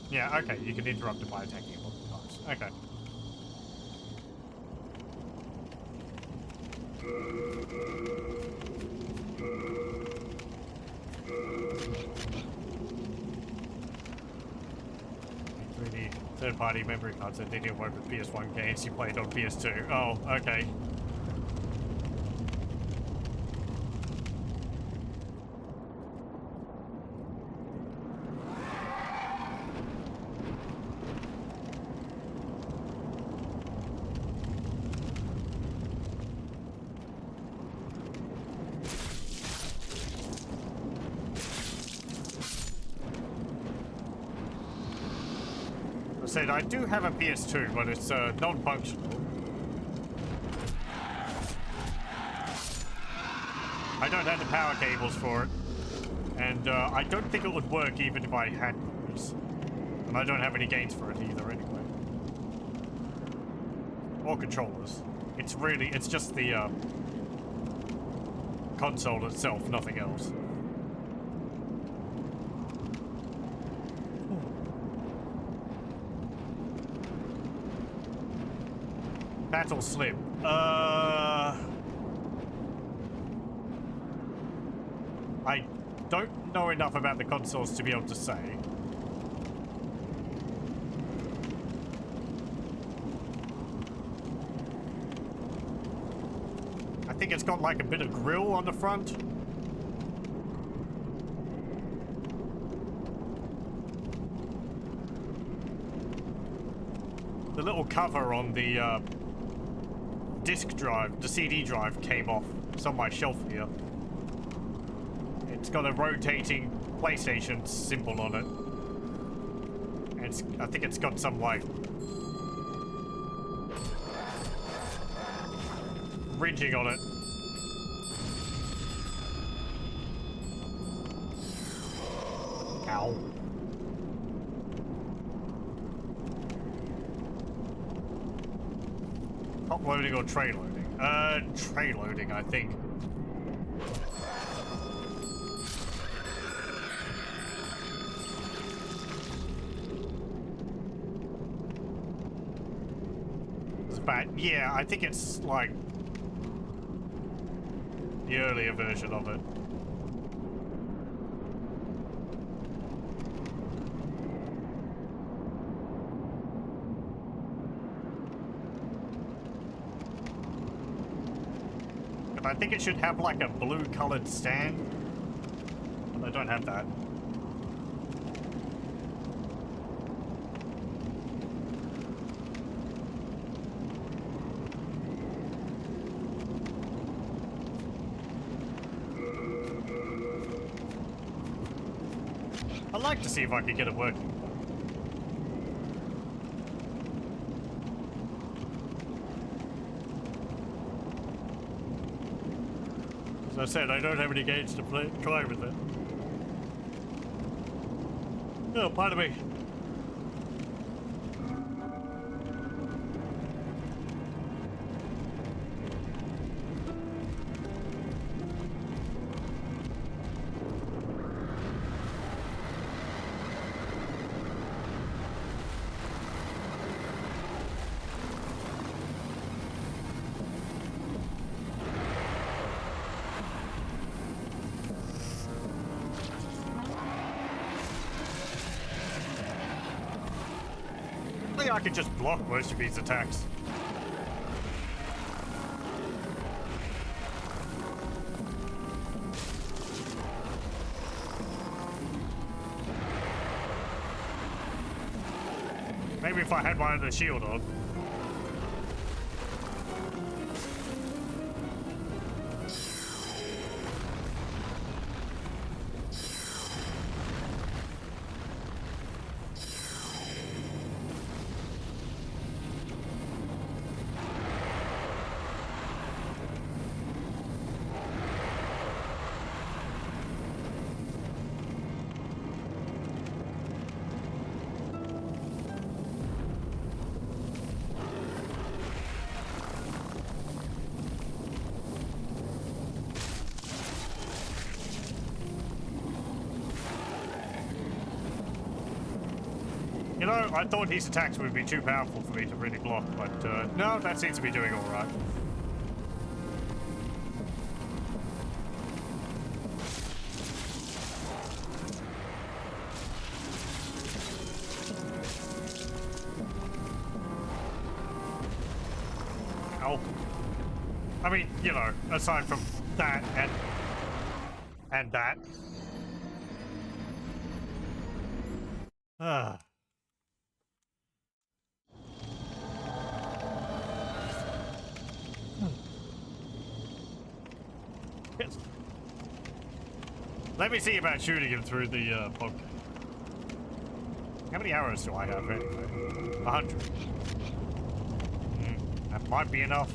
Yeah, okay, you can interrupt it by attacking it multiple times. Okay. Third-party memory cards that didn't work with PS1 games you played on PS2. Oh, okay. Said I do have a PS2, but it's non-functional. I don't have the power cables for it, and I don't think it would work even if I had those. And I don't have any gains for it either, anyway. Or controllers. It's just the console itself, nothing else. Battle Slim. I don't know enough about the consoles to be able to say. I think it's got like a bit of grill on the front. The little cover on the disk drive, the CD drive, came off. It's on my shelf here. It's got a rotating PlayStation symbol on it. And I think it's got some like ridging on it. Ow. Top loading or tray loading? Tray loading, I think. It's bad. Yeah, I think it's like the earlier version of it. I think it should have like a blue colored stand, but I don't have that. I'd like to see if I could get it working. As I said, I don't have any games to try with it. Oh, pardon me. I could just block most of these attacks. Maybe if I had my other shield on. know, I thought his attacks would be too powerful for me to really block, but no, that seems to be doing alright. Ow. I mean, you know, aside from that and that. Ah. Yes. Let me see about shooting him through the podcast. How many arrows do I have anyway? 100. That might be enough.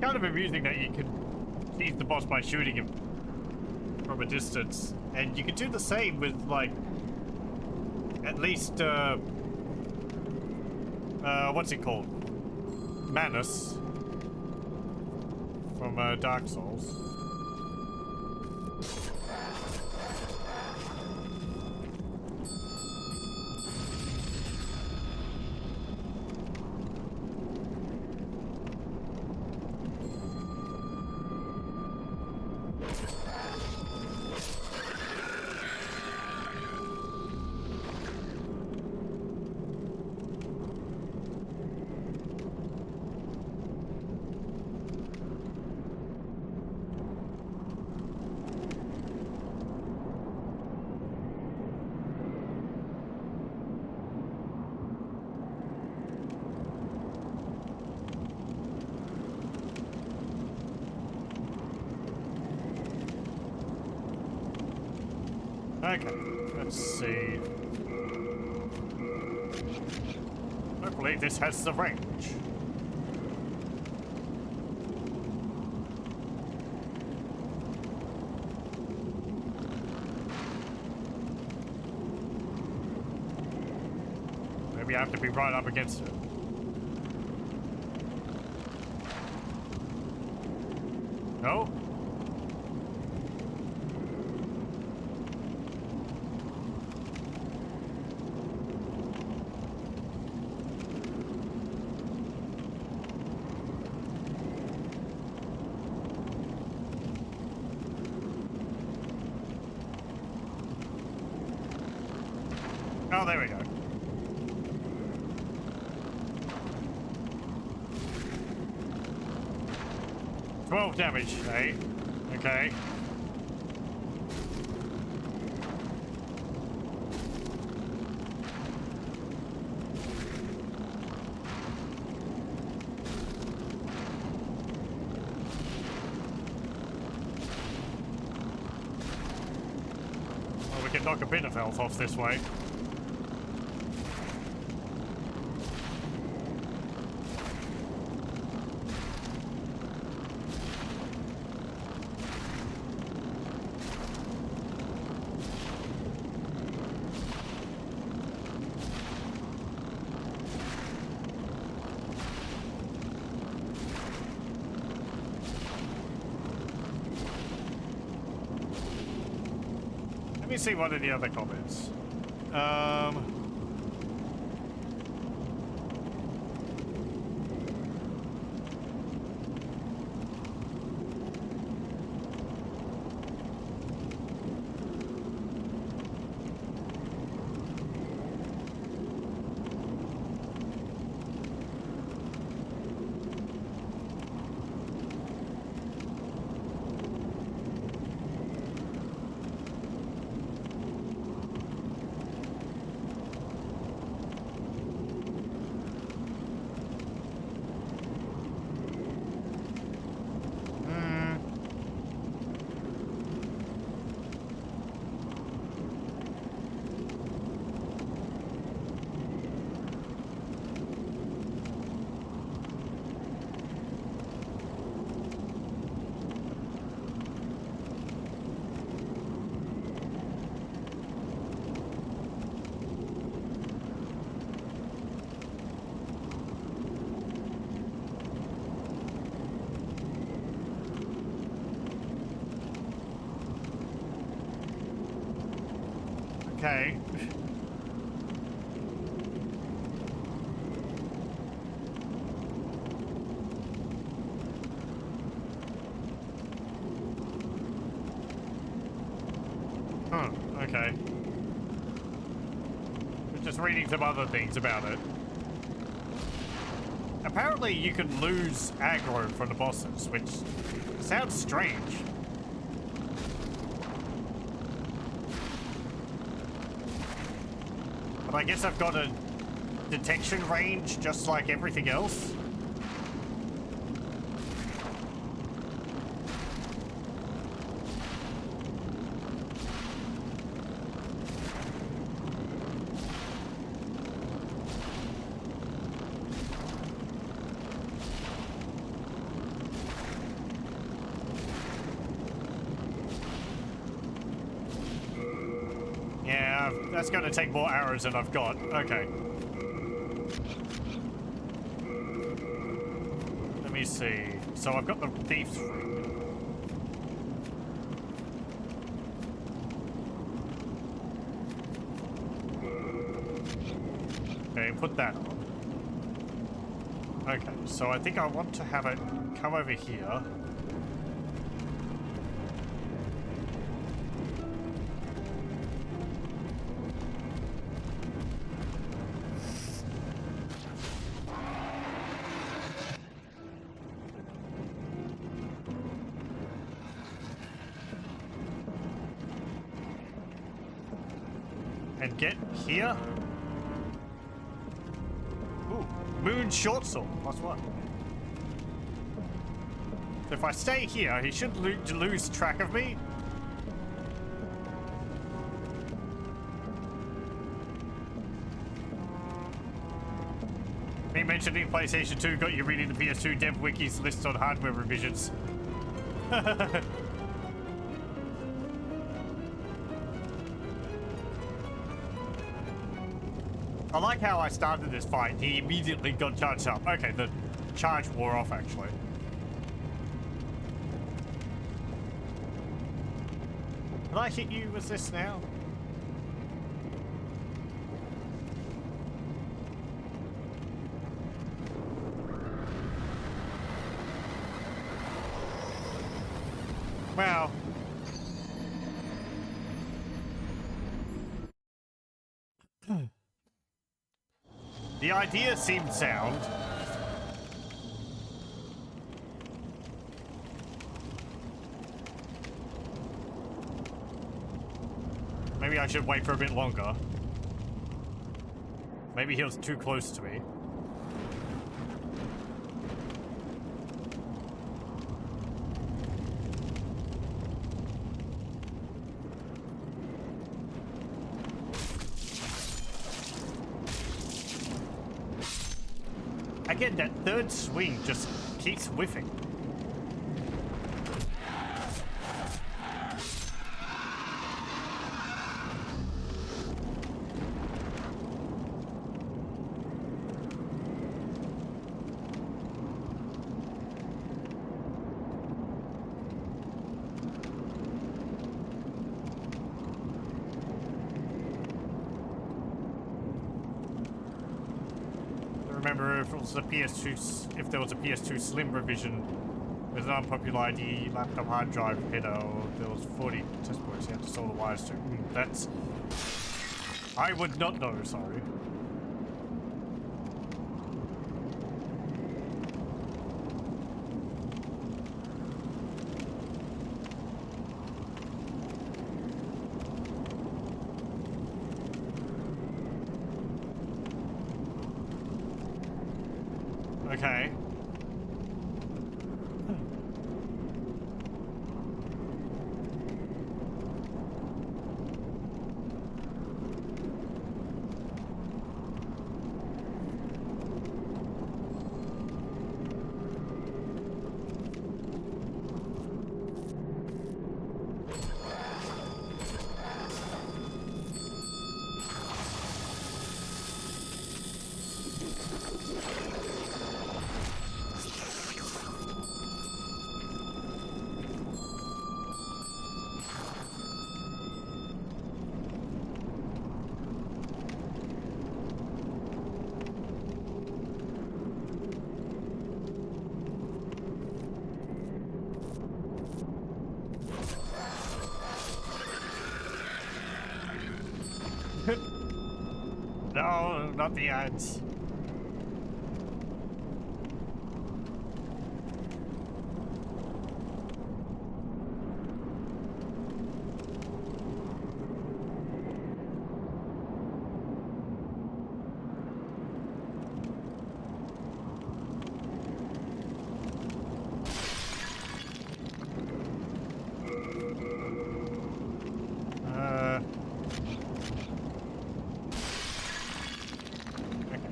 Kind of amusing that you can beat the boss by shooting him from a distance, and you can do the same with, like, at least what's it called, Manus from Dark Souls. Okay, let's see. Hopefully this has the range. Maybe I have to be right up against it. No? Oh, there we go. "12 damage, eh? Okay. Well, we can knock a bit of health off this way. me see one of the other comments. Okay. Huh, okay. We're just reading some other things about it. Apparently you can lose aggro from the bosses, which sounds strange. But I guess I've got a detection range just like everything else. Yeah, that's going to take more arrows than I've got. Okay. Let me see. So I've got the thief's ring. Okay, put that on. Okay, so I think I want to have it come over here. And get here. Ooh, moon short sword, +1. So if I stay here, he should lose track of me. Me mentioning PlayStation 2 got you reading the PS2 dev wikis list on hardware revisions. I like how I started this fight. He immediately got charged up. Okay, the charge wore off, actually. Can I hit you with this now? Well... the idea seemed sound. Maybe I should wait for a bit longer. Maybe he was too close to me. Again, that third swing just keeps whiffing. remember if it was a if there was a PS2 Slim revision with an unpopular ID laptop hard drive header, or if there was 40 test ports you had to solder the wires to. That's... I would not know, sorry. Okay. No, not the ads.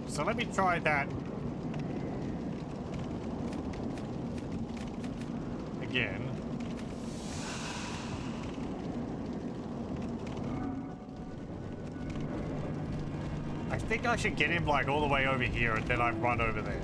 So let me try that again. I think I should get him like all the way over here and then I run over there.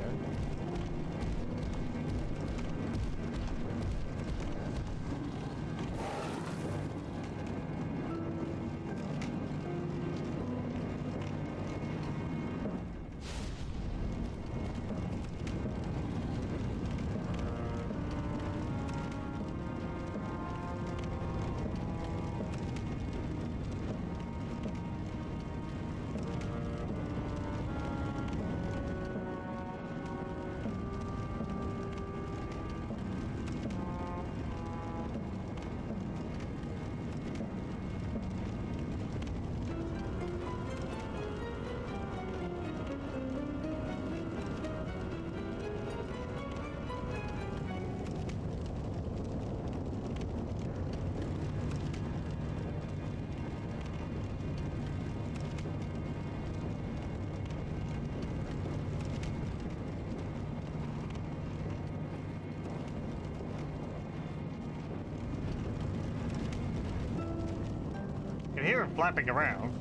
I can hear him flapping around.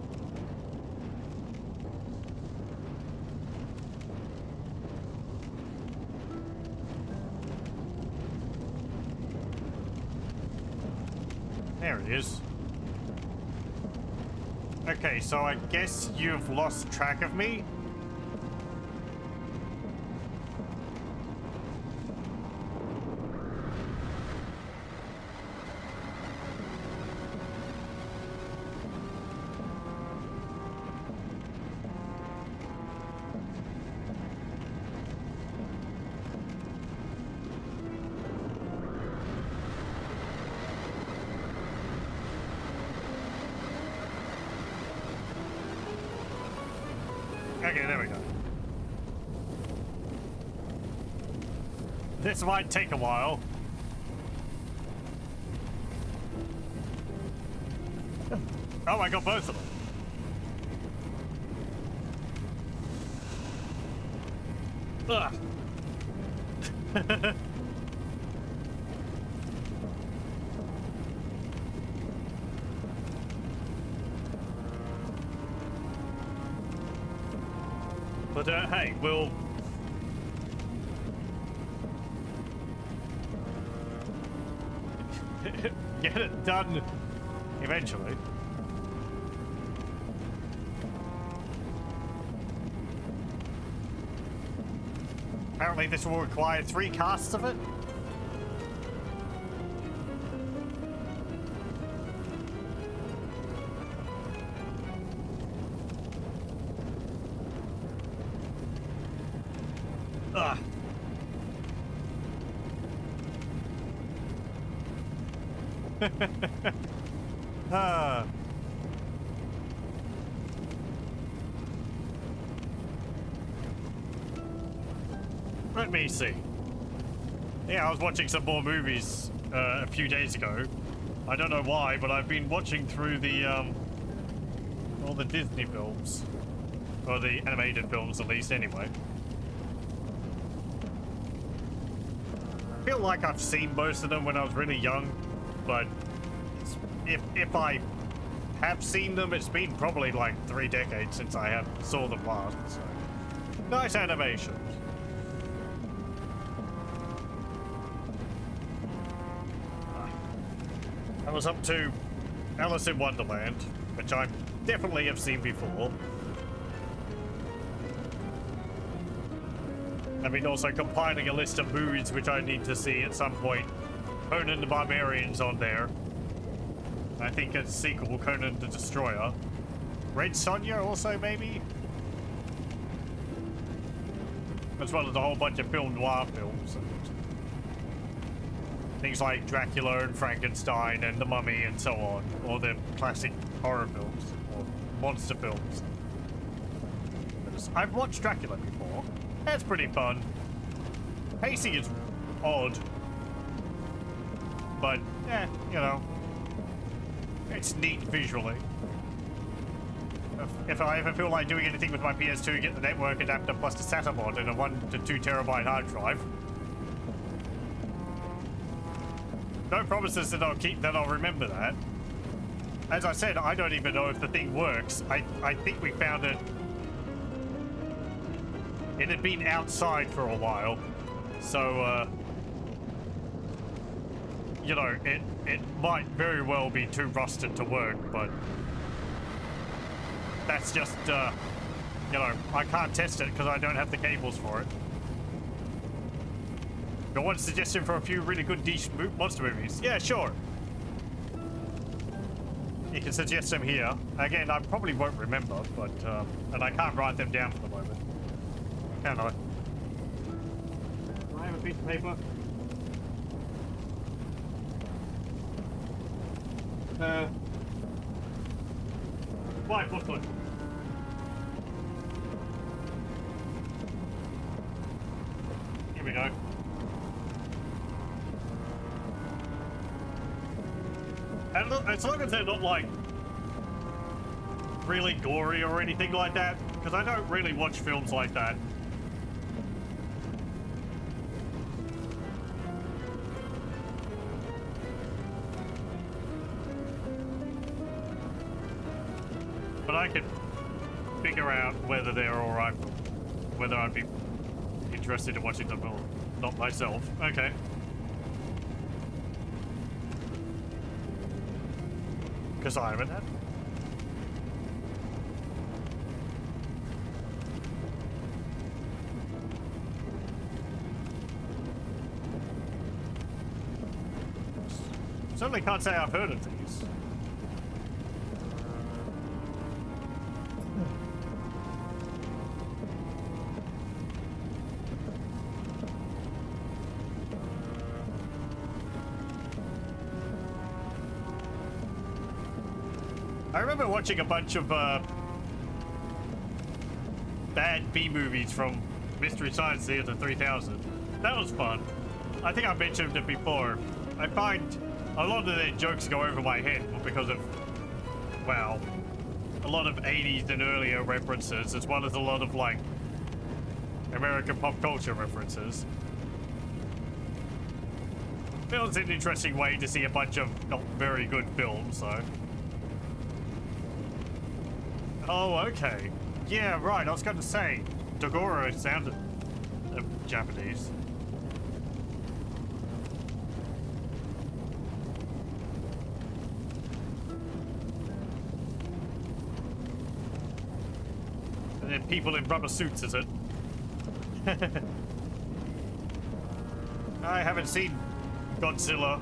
There it is. Okay, so I guess you've lost track of me? Okay, there we go. This might take a while. Oh, I got both of them. Ugh. But hey, we'll get it done eventually. Apparently this will require 3 casts of it. Ugh. Ah. Let me see. Yeah, I was watching some more movies a few days ago. I don't know why, but I've been watching through the all the Disney films, or the animated films at least. Anyway, I feel like I've seen most of them when I was really young, but if I have seen them, it's been probably like 3 decades since I have saw them last. So nice animation. I was up to Alice in Wonderland, which I definitely have seen before. I've been also compiling a list of movies which I need to see at some point. Conan the Barbarian's on there. I think a sequel, Conan the Destroyer. Red Sonja also, maybe? As well as a whole bunch of film noir films. Things like Dracula and Frankenstein and The Mummy and so on. Or the classic horror films. Or monster films. I've watched Dracula before. That's pretty fun. Pacing is odd. But, you know. It's neat visually. If I ever feel like doing anything with my PS2, get the network adapter plus the SATA mod and a 1 to 2 terabyte hard drive. No promises that I'll remember that. As I said, I don't even know if the thing works. I think we found it. It had been outside for a while, so you know, it might very well be too rusted to work, but that's just you know, I can't test it because I don't have the cables for it. Got one suggestion for a few really good decent monster movies? Yeah, sure. You can suggest them here. Again, I probably won't remember, but and I can't write them down for the moment. Can I? Do I have a piece of paper? Right, booklet. Here we go. And look, as long as they're not like really gory or anything like that, because I don't really watch films like that. But I could figure out whether they're alright, whether I'd be interested in watching them or not myself. Okay. Because I haven't had. Certainly can't say I've heard of these. I remember watching a bunch of bad B movies from Mystery Science Theater 3000. That was fun. I think I mentioned it before. I find a lot of their jokes go over my head because of, well, a lot of 80s and earlier references, as well as a lot of, like, American pop culture references. It was an interesting way to see a bunch of not very good films, so. Oh, okay. Yeah, right, I was going to say, Toguro sounded Japanese. And then people in rubber suits, is it? I haven't seen Godzilla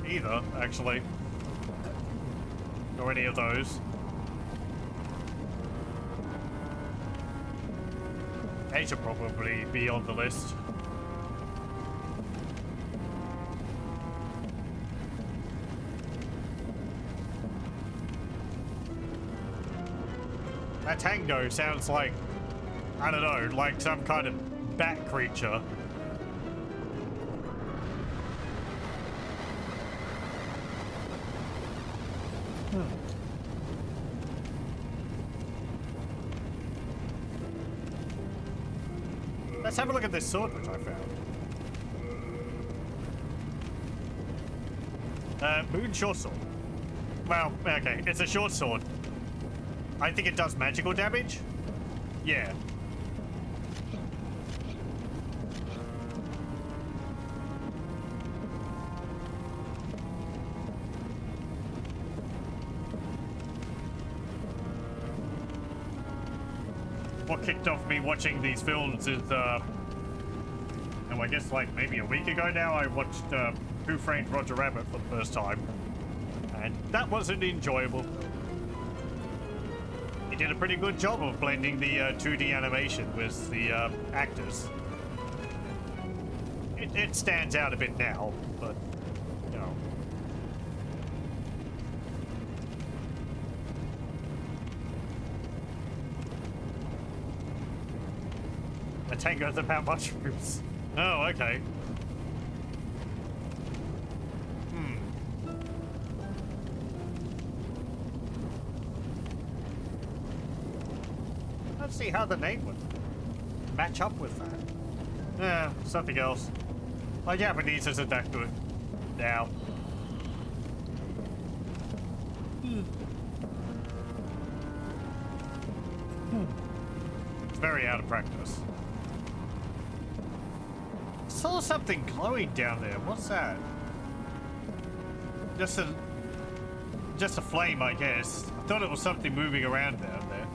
either, actually. Or any of those. They should probably be on the list. That tango sounds like, I don't know, like some kind of bat creature. Let's have a look at this sword which I found. Moon short sword. Well, okay, it's a short sword. I think it does magical damage? Yeah. What kicked off me watching these films is, I guess like maybe a week ago now, I watched Who Framed Roger Rabbit for the first time. And that wasn't enjoyable. He did a pretty good job of blending the 2D animation with the actors. It stands out a bit now, but, you know. A tango's about mushrooms. Oh, okay. Let's see how the name would match up with that. Yeah, something else. My Japanese isn't that good now. It's very out of practice. Saw something glowing down there. What's that? Just a flame, I guess. I thought it was something moving around down there.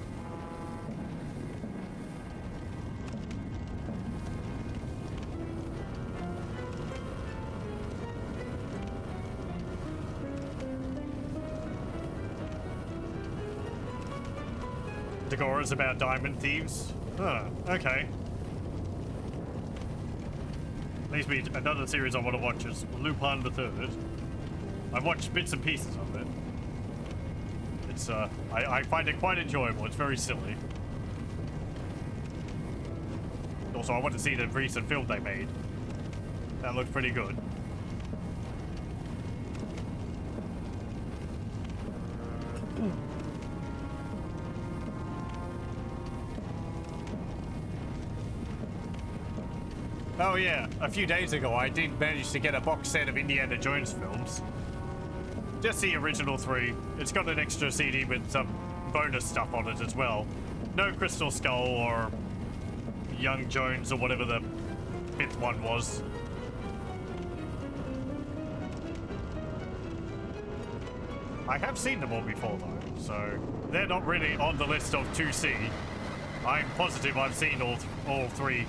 Dagora's about diamond thieves? Huh, okay. Leaves me another series I want to watch is Lupin the Third. I've watched bits and pieces of it. It's, I find it quite enjoyable. It's very silly. Also, I want to see the recent film they made. That looked pretty good. Oh yeah, a few days ago I did manage to get a box set of Indiana Jones films. Just the original 3. It's got an extra CD with some bonus stuff on it as well. No Crystal Skull or Young Jones or whatever the 5th one was. I have seen them all before though, so they're not really on the list of 2C. I'm positive I've seen all 3.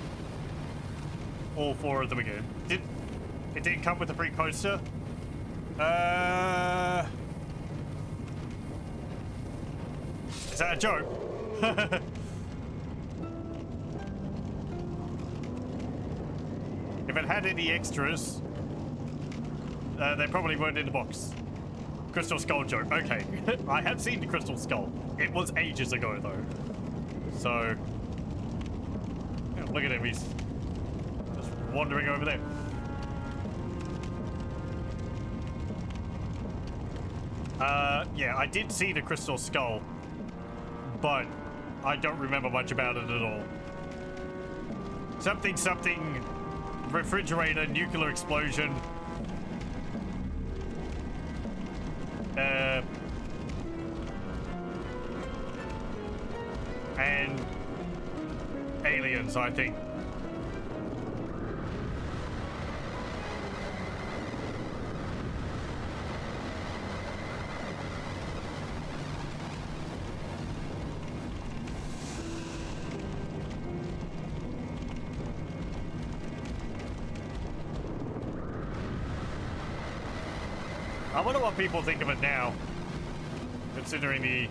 All 4 of them again. It didn't come with a free coaster? Is that a joke? If it had any extras, they probably weren't in the box. Crystal Skull joke. Okay. I have seen the Crystal Skull. It was ages ago though. So, yeah, look at him. He's wandering over there. Yeah, I did see the Crystal Skull, but I don't remember much about it at all. Something, refrigerator, nuclear explosion. And aliens, I think. I wonder what people think of it now, considering the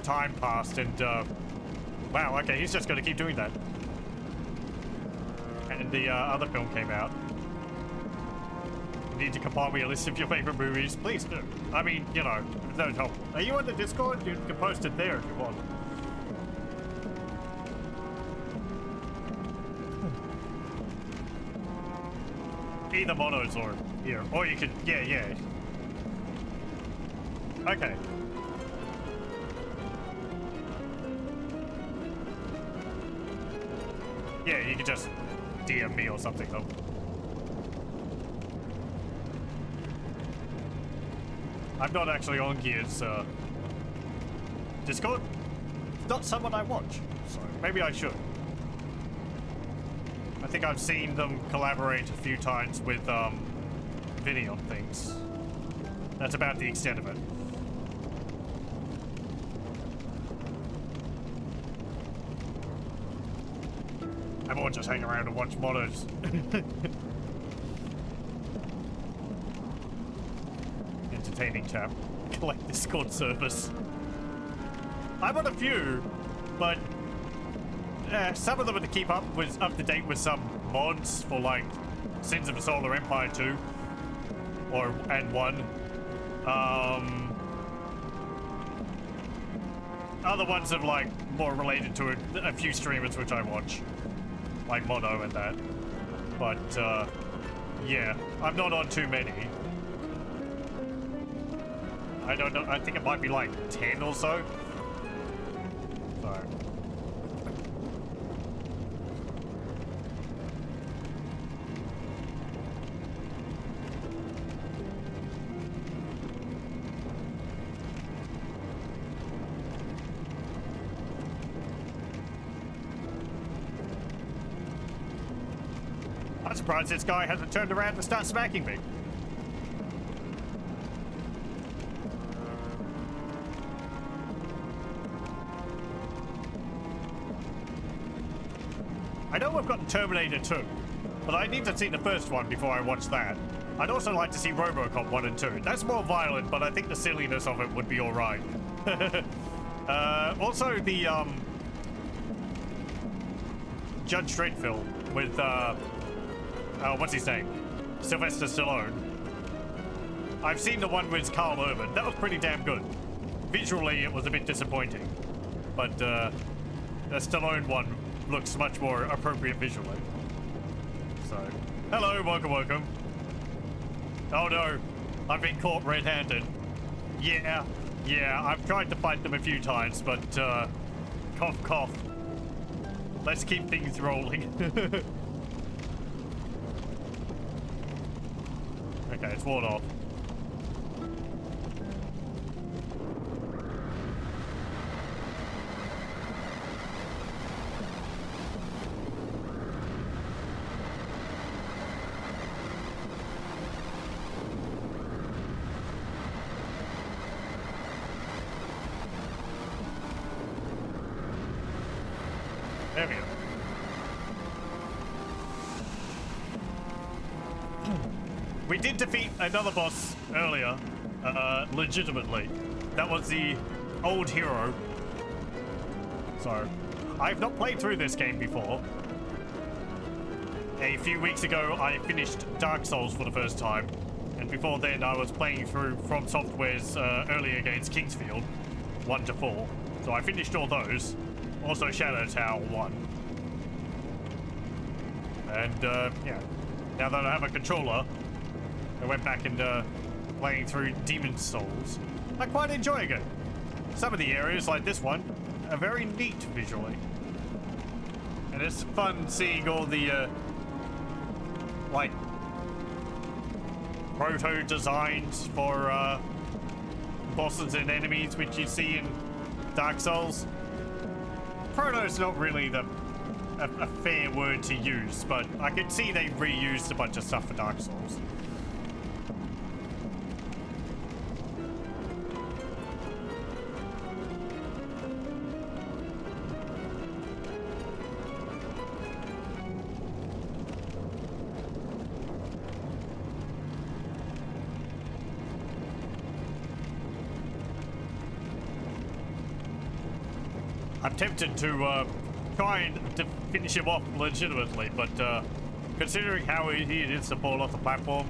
time passed and, wow, okay, he's just gonna keep doing that. And the other film came out. You need to compile me a list of your favorite movies? Please do. I mean, you know, if that would help. Are you on the Discord? You can post it there if you want. Either monos or here. Or you can, yeah. Okay. Yeah, you can just DM me or something though. I'm not actually on Gears Discord. It's not someone I watch, so maybe I should. I think I've seen them collaborate a few times with Vinny on things. That's about the extent of it. I won't just hang around and watch modders. Entertaining chap. Collect Discord service. I'm on a few, but some of them are to keep up to date with some mods for like Sins of the Solar Empire 2 and 1. Other ones are like more related to a few streamers which I watch, like Mono and that. But yeah, I'm not on too many. I don't know. I think it might be like 10 or so. So. I'm surprised this guy hasn't turned around to start smacking me. I know we've gotten Terminator 2, but I need to see the first one before I watch that. I'd also like to see RoboCop 1 and 2. That's more violent, but I think the silliness of it would be alright. Also, the Judge Dredd film with, what's his name? Sylvester Stallone. I've seen the one with Carl Urban. That was pretty damn good. Visually, it was a bit disappointing, but the Stallone one looks much more appropriate visually. So, hello, welcome. Oh no, I've been caught red-handed. Yeah, I've tried to fight them a few times, but cough cough. Let's keep things rolling. Okay, it's worn off. There we go. We did defeat another boss earlier, legitimately. That was the old hero. So, I've not played through this game before. A few weeks ago, I finished Dark Souls for the first time. And before then, I was playing through FromSoftware's earlier games, Kingsfield, 1 to 4. So I finished all those. Also Shadow Tower 1. And, yeah. Now that I have a controller, I went back and, playing through Demon's Souls. I'm quite enjoying it. Some of the areas, like this one, are very neat visually. And it's fun seeing all the, like, proto designs for, bosses and enemies which you see in Dark Souls. Proto is not really a fair word to use, but I could see they reused a bunch of stuff for Dark Souls. I'm tempted to try and to finish him off legitimately, but considering how he is to fall off the platform,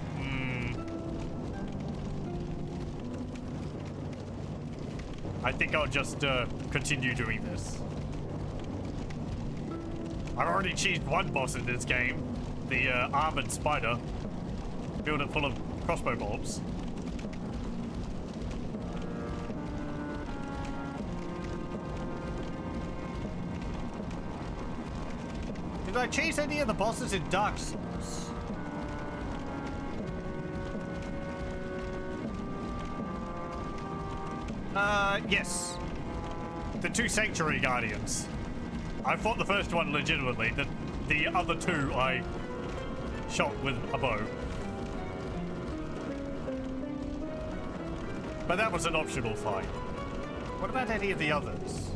I think I'll just continue doing this. I've already achieved one boss in this game, the armored spider, filled it full of crossbow bolts. Did I chase any of the bosses in Dark Souls? Yes. The two Sanctuary Guardians. I fought the first one legitimately. The other two I shot with a bow. But that was an optional fight. What about any of the others?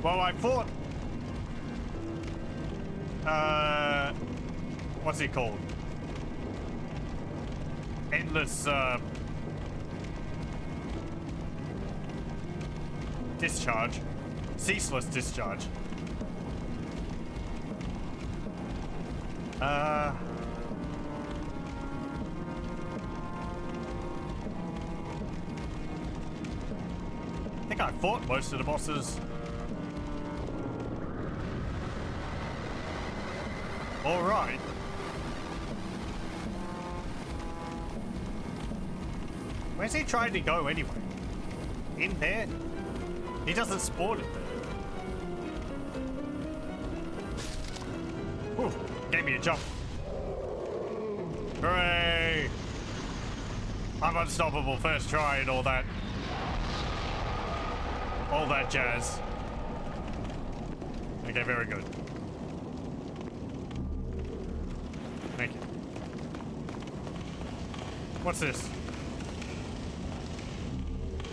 Well, I fought... what's it called? Endless, discharge. Ceaseless discharge. I think I fought most of the bosses. All right. Where's he trying to go anyway? In there? He doesn't spawn it there. Ooh, gave me a jump. Hooray! I'm unstoppable, first try and all that. All that jazz. Okay, very good. Thank you. What's this?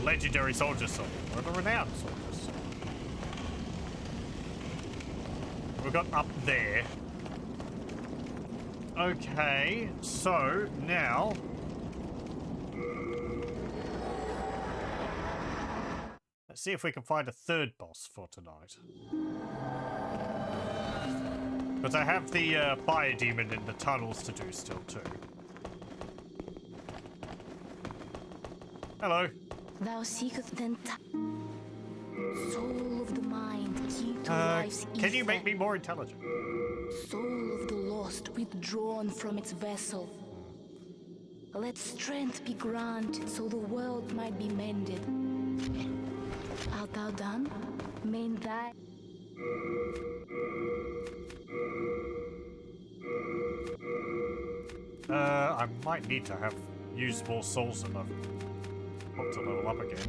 Legendary Soldier Soul, or the Renowned Soldier Soul. We've got up there. Okay, so now... let's see if we can find a third boss for tonight. Because I have the fire demon in the tunnels to do still too. Hello. Thou seekest then soul of the mind, key to life's can you ether. make me more intelligent? Soul of the lost withdrawn from its vessel. Let strength be granted so the world might be mended. Art thou done? Main thy... I might need to have used more souls than I've got to level up again.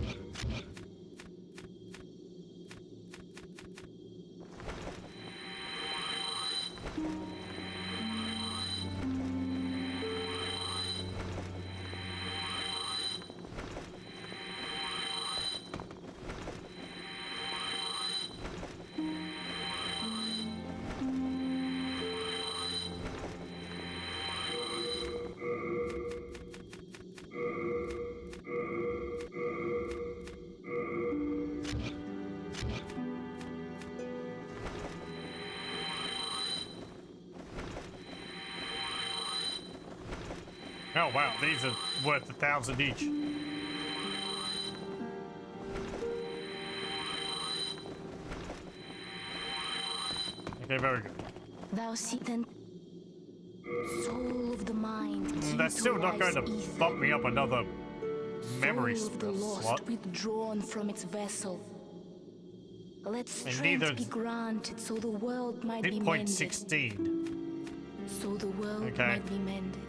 Oh wow, these are worth 1,000 each. Okay, very good. Thou seek then soul of the mind. Key That's to still not going to life's ether. bump me up another memory Soul of the lost slot. withdrawn from its vessel. Let strength neither be granted so the world might Hit be point mended. 16. So the world Okay. might be mended.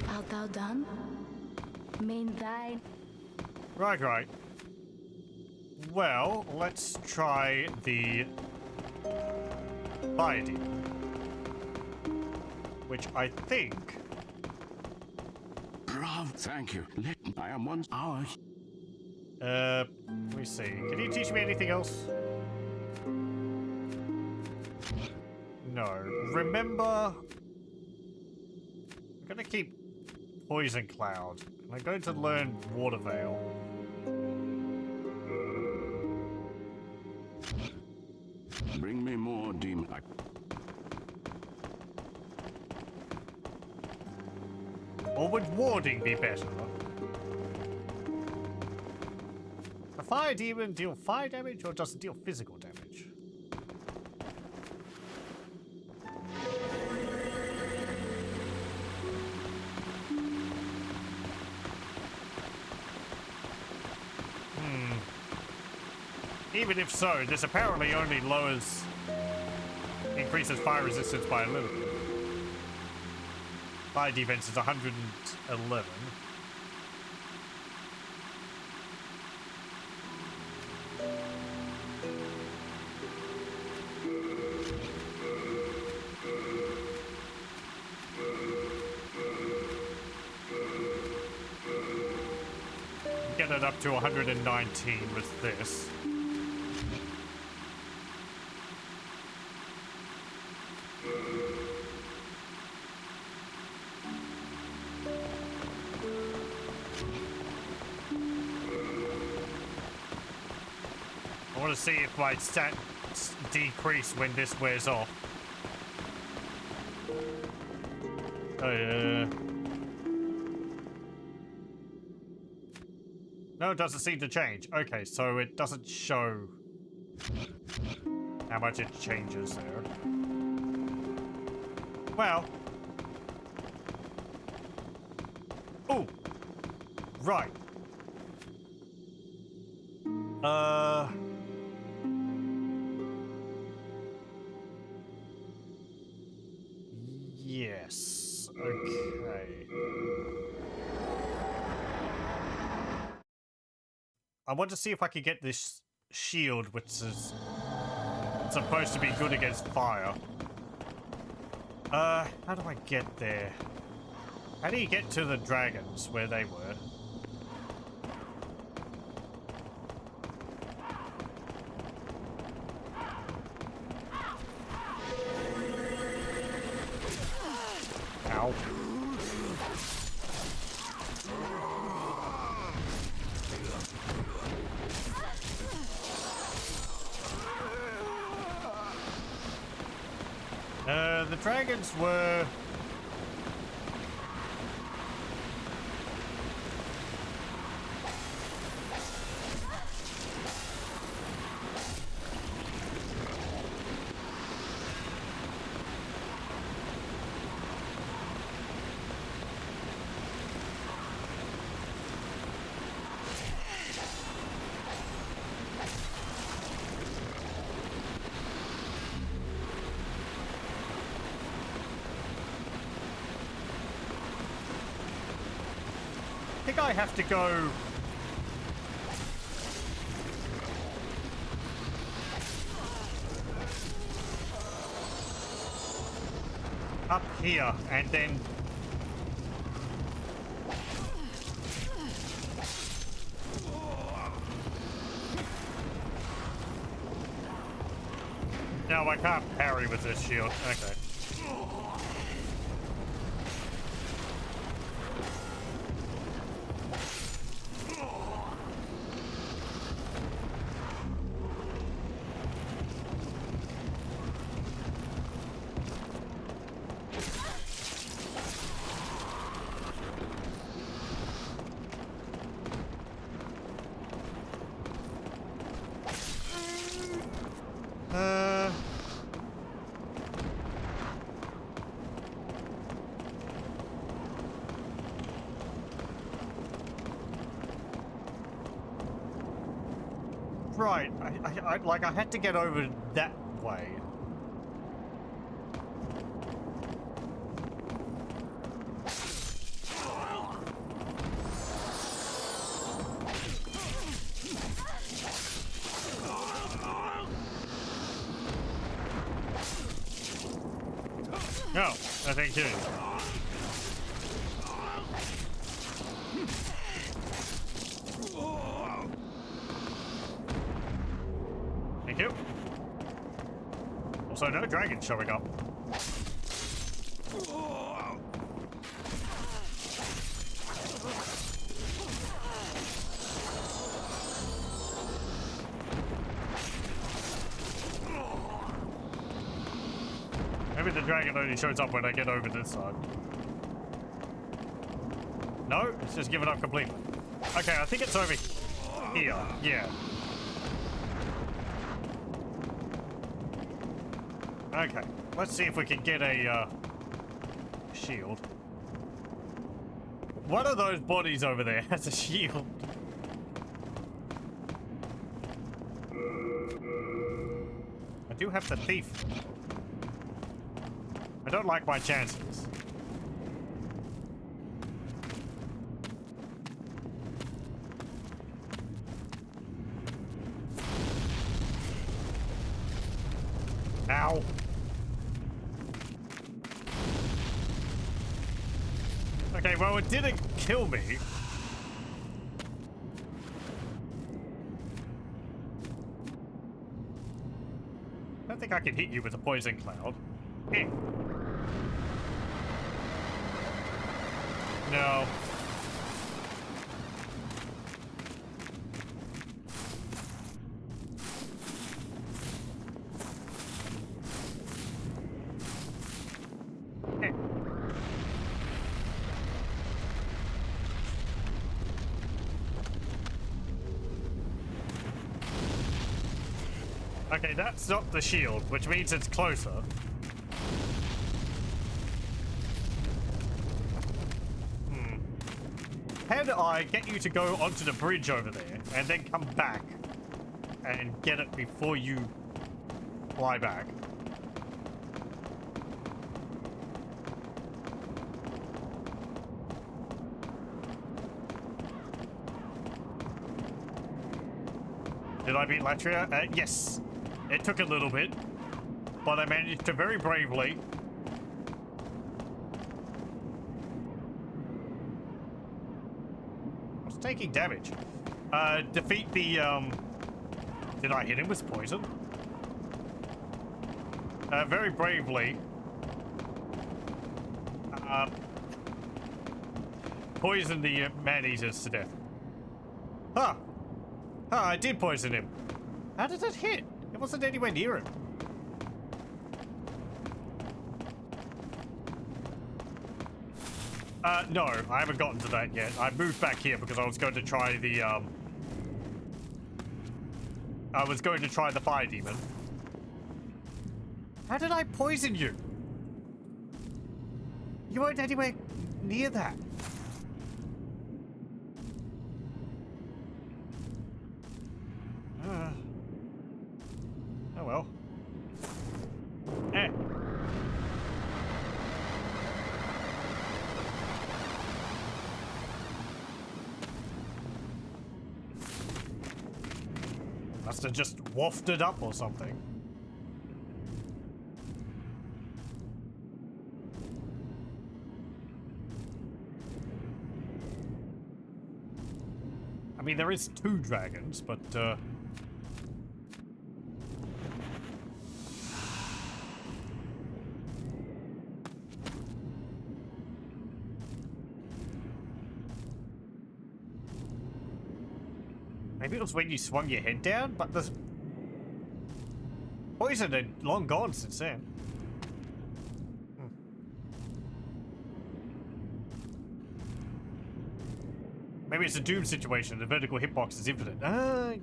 Art thou done? Main thine. Right. Well, let's try the fire demon, which I think... Bravo. Thank you. I am once our... let me see. Can you teach me anything else? No. Remember... I'm gonna keep Poison Cloud. I'm going to learn Water Veil. Bring me more demon. Or would warding be better? A fire demon deal fire damage or does it deal physical damage? Even if so, this apparently only increases fire resistance by a little bit. Fire defense is 111. Get it up to 119 with this. I want to see if my stats decrease when this wears off. Oh, yeah. No, it doesn't seem to change. Okay, so it doesn't show how much it changes there. Well. Oh! Right. Yes. Okay. I want to see if I can get this shield, which is supposed to be good against fire. How do I get there? How do you get to the dragons where they were? Ow. The dragons were... I think I have to go up here and then no, I can't parry with this shield. Okay. Right, I had to get over that way. No, I think too. Thank you. Also, no dragon showing up. the dragon only shows up when I get over this side. No, it's just given up completely. Okay, I think it's over here. Yeah. Okay, let's see if we can get a shield. One of those bodies over there has a shield. I do have the thief. I don't like my chances. Ow. Okay, well, it didn't kill me. I don't think I can hit you with a poison cloud. Eh. No. Eh. Okay, that's not the shield, which means it's closer. Can I get you to go onto the bridge over there and then come back and get it before you fly back? Did I beat Latria? Yes. It took a little bit, but I managed to very bravely. I was taking damage. Defeat the, Did I hit him with poison? Very bravely. Poison the man-eaters to death. Huh. Huh, I did poison him. How did it hit? It wasn't anywhere near him. No, I haven't gotten to that yet. I moved back here because I was going to try the, I was going to try the fire demon. How did I poison you? You weren't anywhere near that. Oh well. Eh. Must have just wafted up or something. I mean, there is 2 dragons, but, maybe it was when you swung your head down, but the poison had long gone since then. Maybe it's a Doom situation, the vertical hitbox is infinite. Yeah.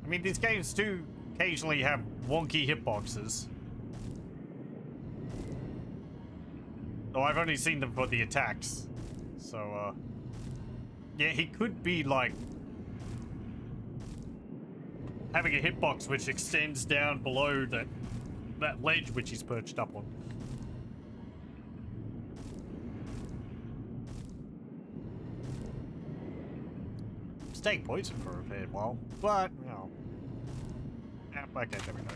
I mean, these games do occasionally have wonky hitboxes. Though I've only seen them for the attacks. So, yeah, he could be, like, having a hitbox which extends down below that ledge which he's perched up on. Staying poison for a fair while, but, you know. Yeah, okay, there we go.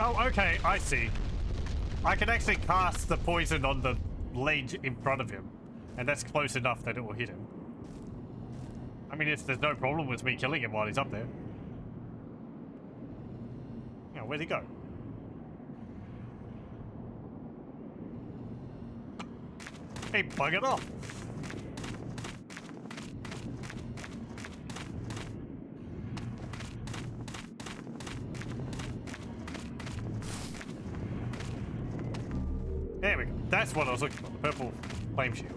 Oh, okay, I see. I can actually cast the poison on the ledge in front of him. And that's close enough that it will hit him. I mean, there's no problem with me killing him while he's up there. Yeah, where'd he go? He buggered off. There we go. That's what I was looking for. The purple flame shield.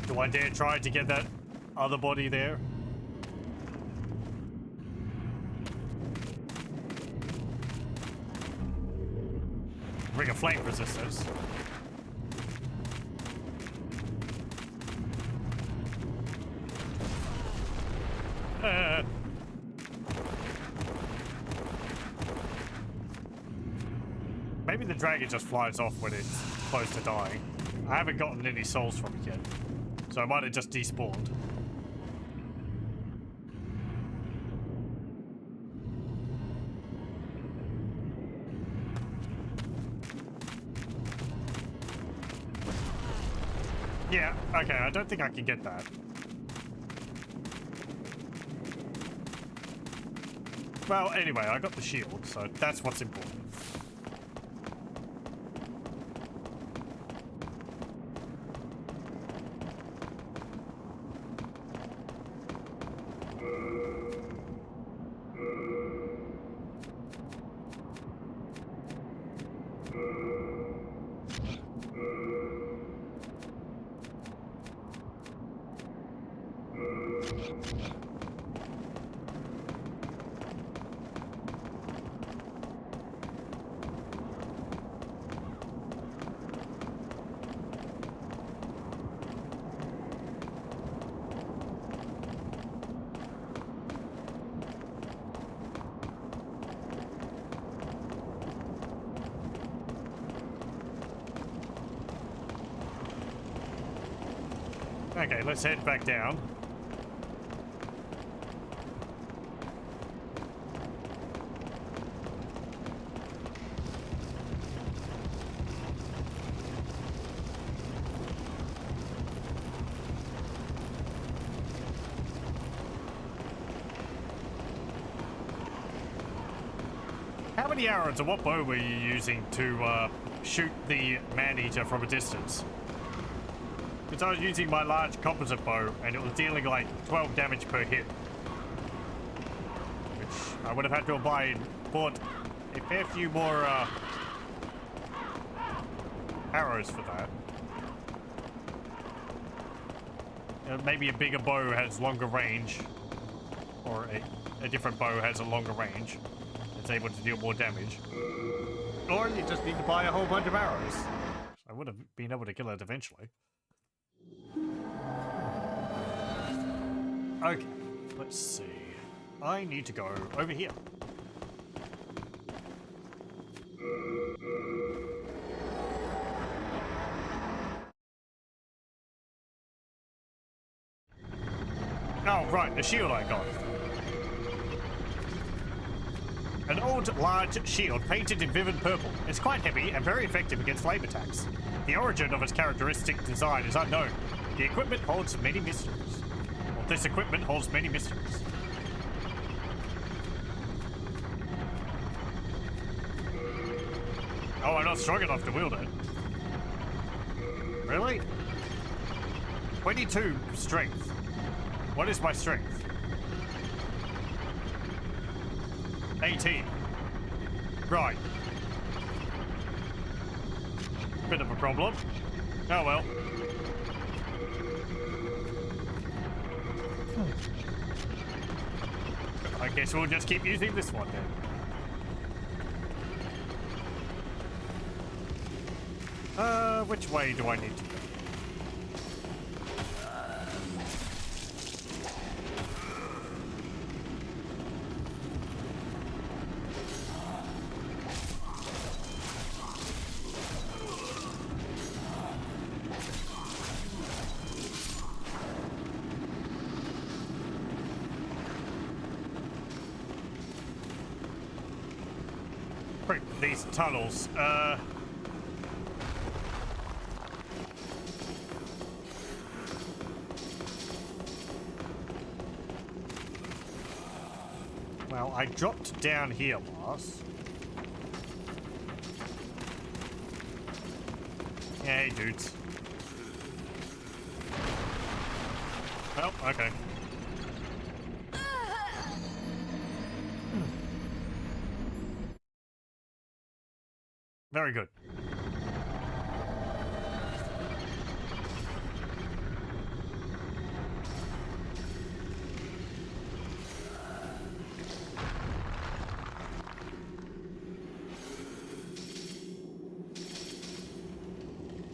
Do I dare try to get that other body there? Ring of flame resistors. Maybe the dragon just flies off when it's close to dying. I haven't gotten any souls from it yet, so I might have just despawned. Yeah, okay, I don't think I can get that. Well, anyway, I got the shield, so that's what's important. Okay, let's head back down. How many arrows or what bow were you using to shoot the man-eater from a distance? Because I was using my large composite bow and it was dealing like 12 damage per hit. Which I would have had to have bought a fair few more arrows for that. Maybe a bigger bow has longer range. Or a different bow has a longer range. It's able to deal more damage. Or you just need to buy a whole bunch of arrows. I would have been able to kill it eventually. Okay, let's see. I need to go over here. Oh, right, the shield I got. An old, large shield painted in vivid purple. It's quite heavy and very effective against flame attacks. The origin of its characteristic design is unknown. The equipment holds many mysteries. Well, this equipment holds many mysteries. Oh, I'm not strong enough to wield it. Really? 22 strength. What is my strength? 18. Right. Bit of a problem. Oh well. I guess we'll just keep using this one then. Which way do I need to go? these tunnels. Well, I dropped down here last. Yeah, hey, dudes. Well, okay. Very good.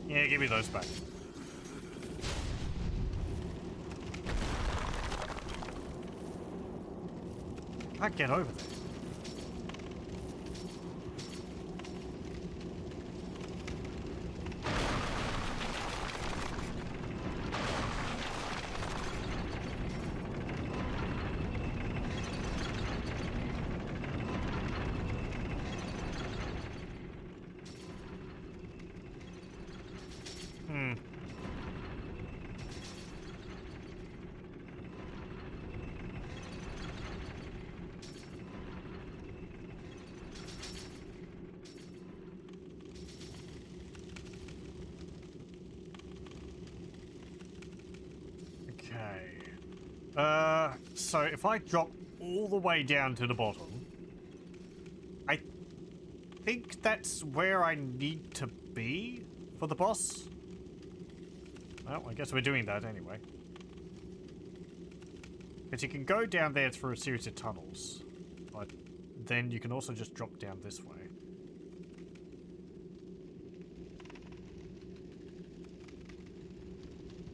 Yeah, give me those back. Can't get over there. So if I drop all the way down to the bottom, I think that's where I need to be for the boss. Well, I guess we're doing that anyway. Because you can go down there through a series of tunnels, but then you can also just drop down this way.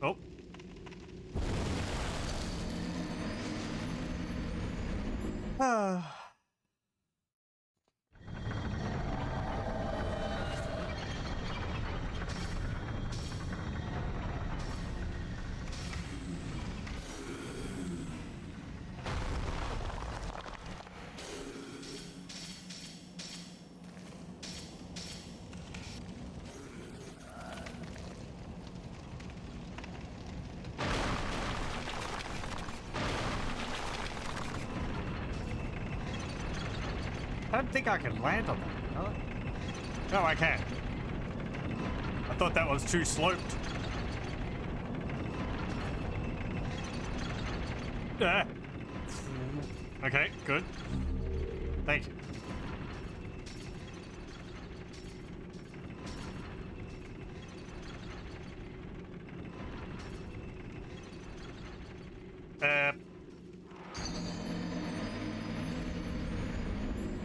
Oh. I don't think I can land on that, can I? No, I can. I thought that was too sloped. Ah. Okay, good. Thank you.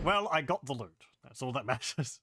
Well, I got the loot. That's all that matters.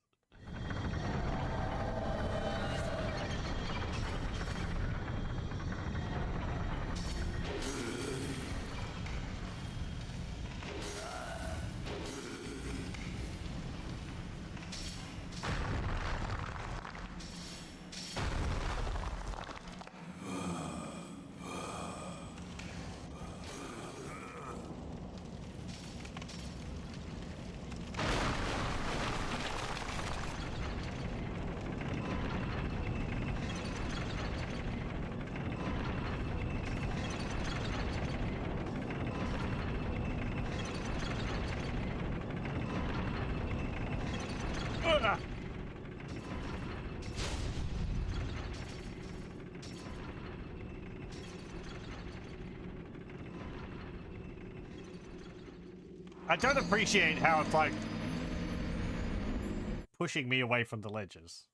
I don't appreciate how it's like pushing me away from the ledges.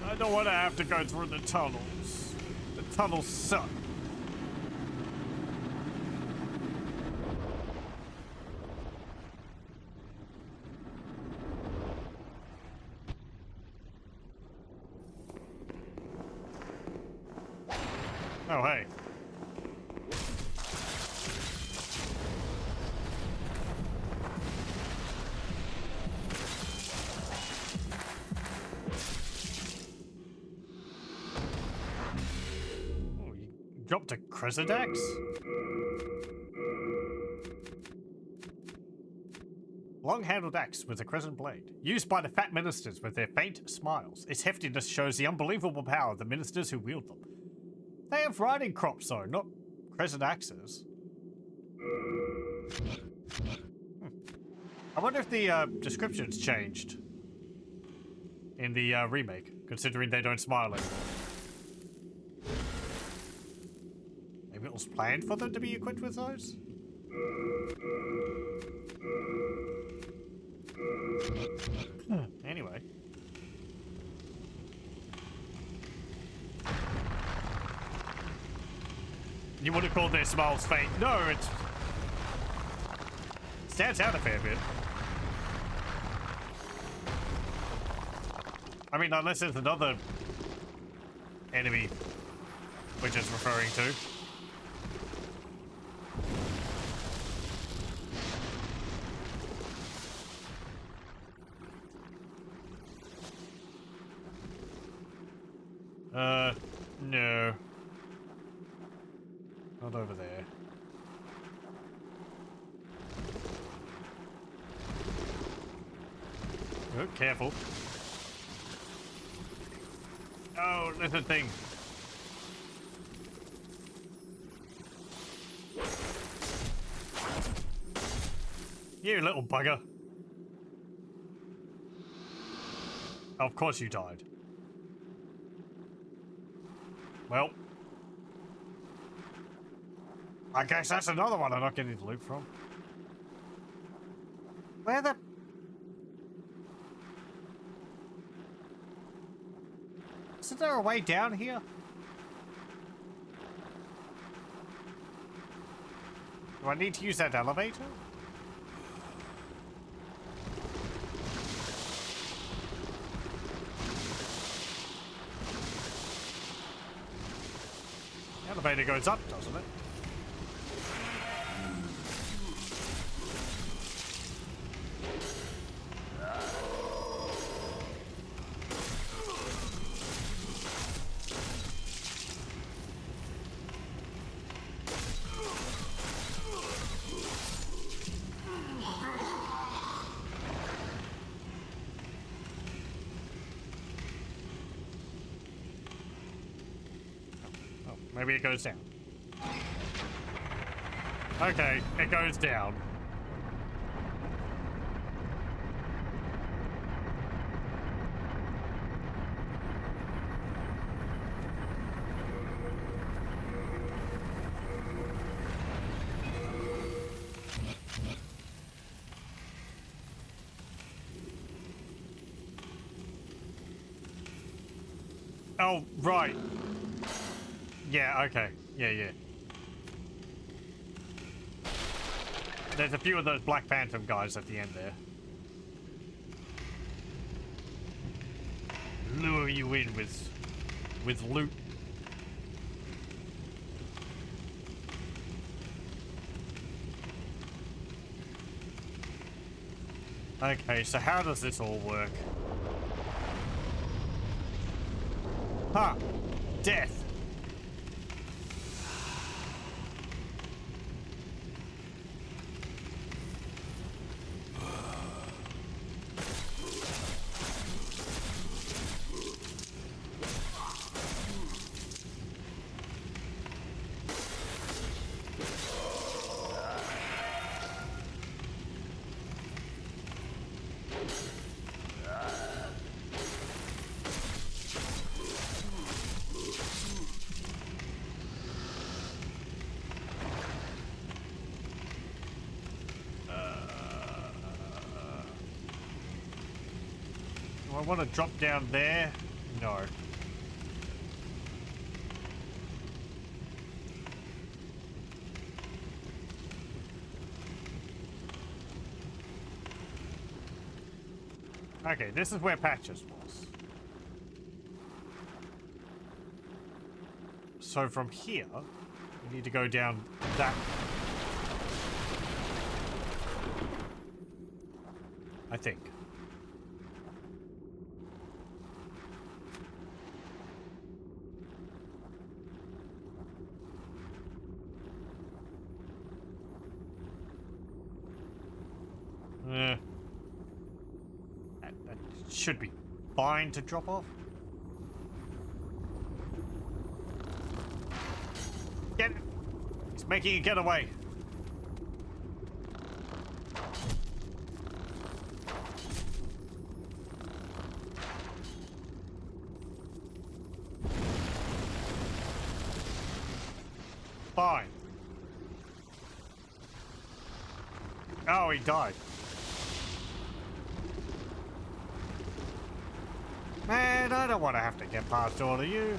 I don't want to have to go through the tunnels. The tunnels suck. Oh, hey. Dropped a crescent axe? Long-handled axe with a crescent blade. Used by the fat ministers with their faint smiles. Its heftiness shows the unbelievable power of the ministers who wield them. They have riding crops, though, not crescent axes. I wonder if the description's changed in the remake, considering they don't smile anymore. Maybe it was planned for them to be equipped with those? Anyway. You would have called their smiles fake. No, it's... stands out a fair bit. I mean, unless there's another enemy we're just referring to. No. Not over there. Oh, careful. Oh, there's a thing. You little bugger. Of course you died. Well. I guess that's another one I'm not getting the loot from. Where the... Isn't there a way down here? Do I need to use that elevator? The elevator goes up, doesn't it? Maybe it goes down. Okay, it goes down. Oh, right. Yeah, okay. Yeah. There's a few of those Black Phantom guys at the end there. Lure you in with loot. Okay, so how does this all work? Ha! Death! Do I want to drop down there? No. Okay, this is where Patches was. So from here, we need to go down that. I think. should be fine to drop off. Get it! It's making a getaway. Fine. Oh, he died. Man, I don't want to have to get past all of you.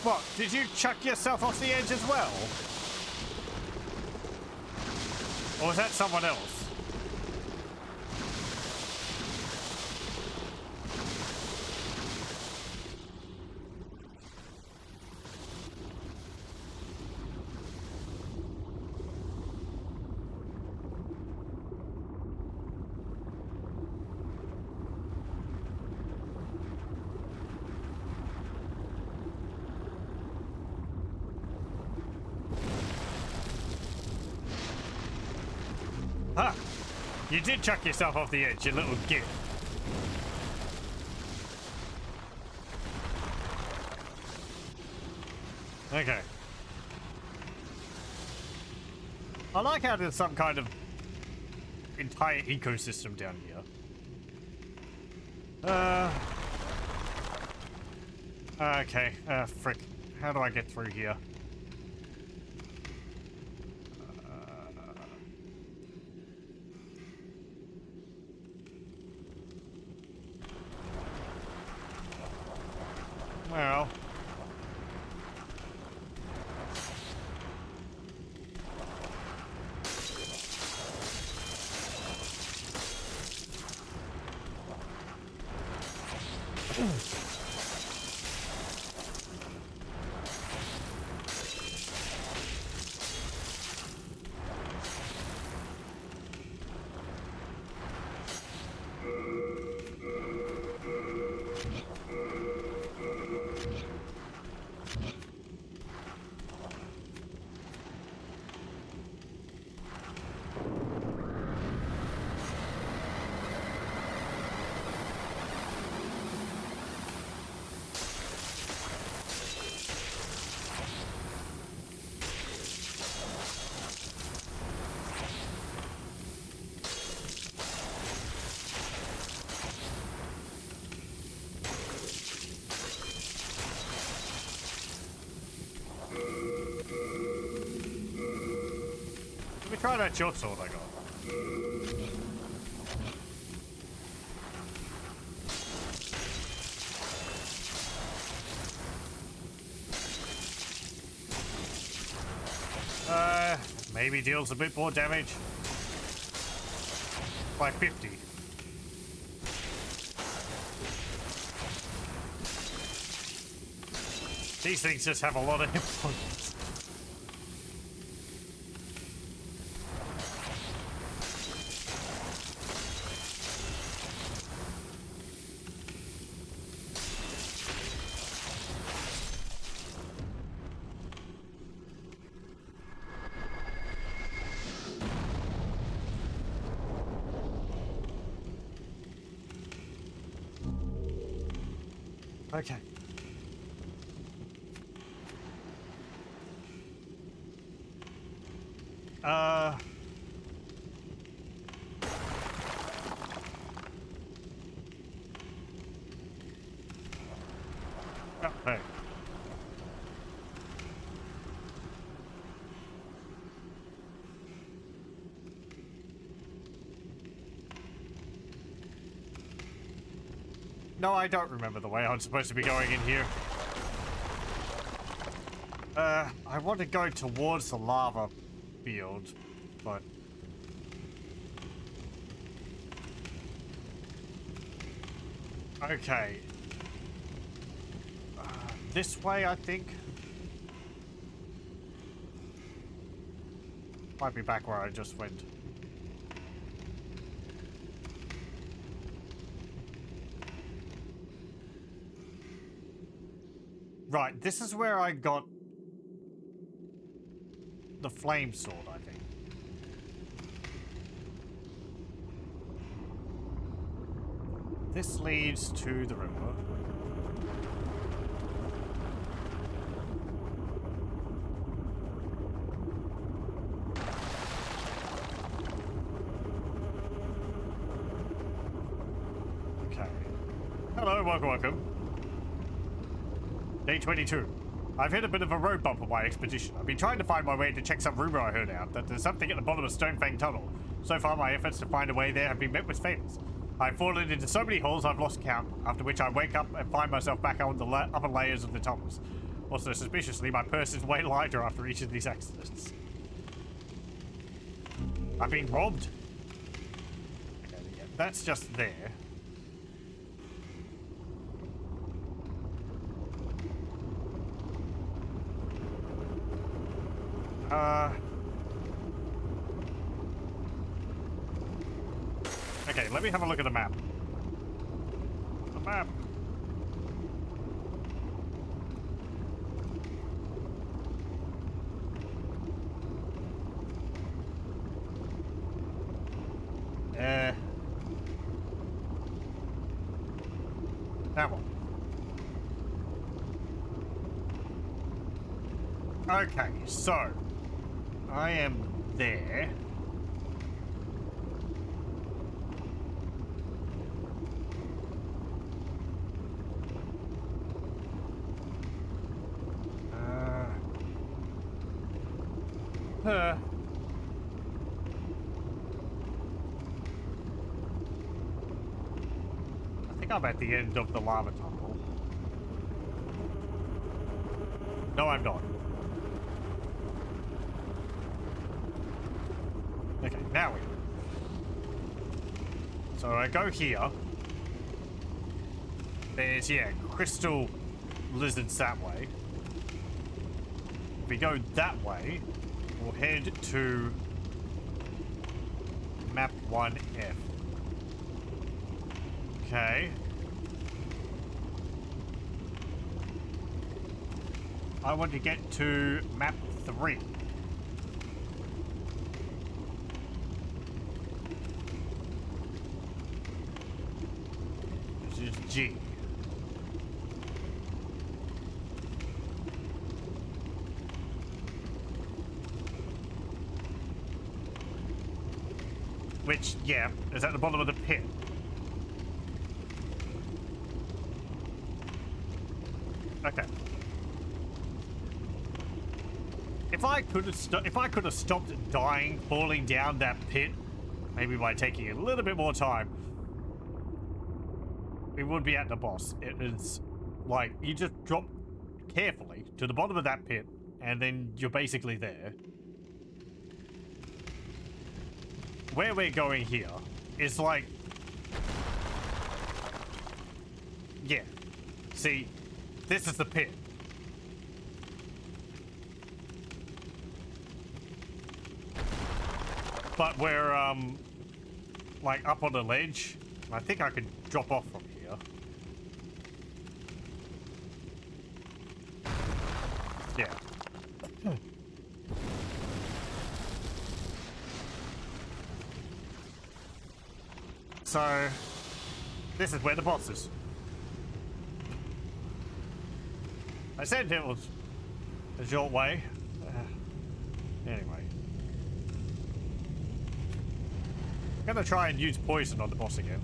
What? Did you chuck yourself off the edge as well? Or was that someone else? Huh. You did chuck yourself off the edge, you little git. Okay. I like how there's some kind of entire ecosystem down here. Okay. Frick. How do I get through here? Well. Let me try that short sword I got. Maybe deals a bit more damage. By 50. These things just have a lot of hit points. Okay. Oh, hey. No, I don't remember the way I'm supposed to be going in here. I want to go towards the lava field, but... Okay. This way, I think. Might be back where I just went. Right, this is where I got the flame sword, I think. this leads to the river. Okay. Hello, welcome. Day 22. I've hit a bit of a road bump on my expedition. I've been trying to find my way to check some rumor I heard out that there's something at the bottom of Stonefang Tunnel. So far, my efforts to find a way there have been met with failures. I've fallen into so many holes I've lost count, after which I wake up and find myself back on the upper layers of the tunnels. Also, suspiciously, my purse is way lighter after each of these accidents. I've been robbed. Okay, yeah, that's just there. Okay, let me have a look at the map. The map. That one. Okay, so I am there. I think I'm at the end of the lava tunnel. No, I'm not. Okay, now we. So I go here. There's, yeah, crystal lizards that way. If we go that way, we'll head to map 1F. Okay. I want to get to map 3. This is G. Which, yeah, is at the bottom of the pit. Okay. If I could have stopped dying, falling down that pit, maybe by taking a little bit more time, we would be at the boss. It is like you just drop carefully to the bottom of that pit, and then you're basically there. Where we're going here is like, yeah. See, this is the pit. But we're, like up on the ledge. I think I could drop off from here. Yeah. So, this is where the boss is. I said it was a short way. Anyway. I'm gonna try and use poison on the boss again.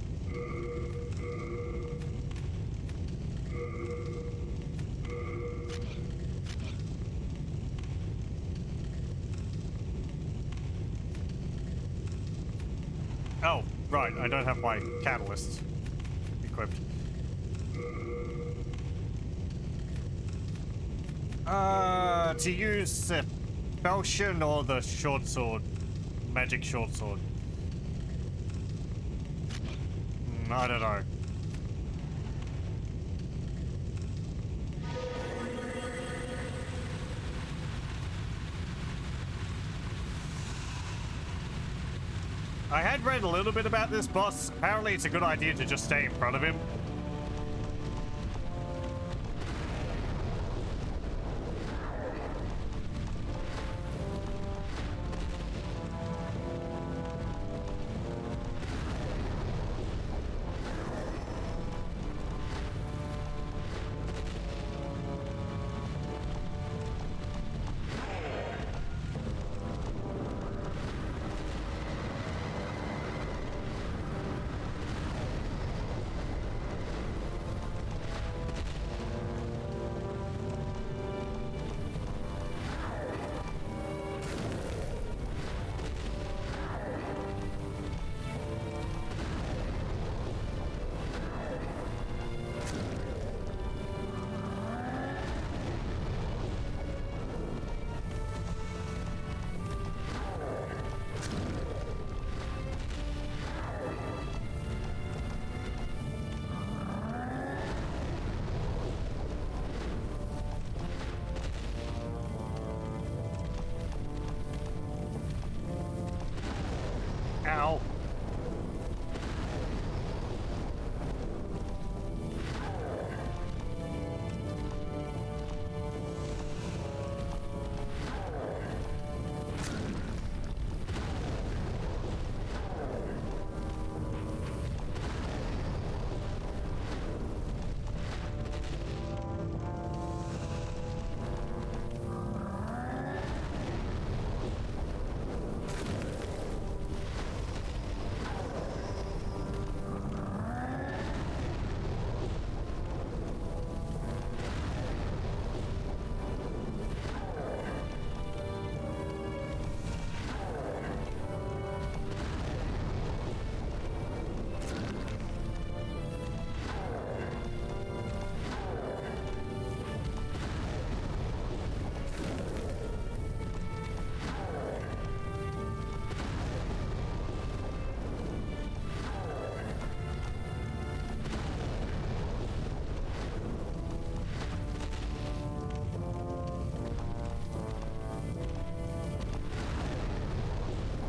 Oh, right, I don't have my catalysts equipped. To use the falchion or the short sword, magic short sword. I don't know. I had read a little bit about this boss. Apparently it's a good idea to just stay in front of him.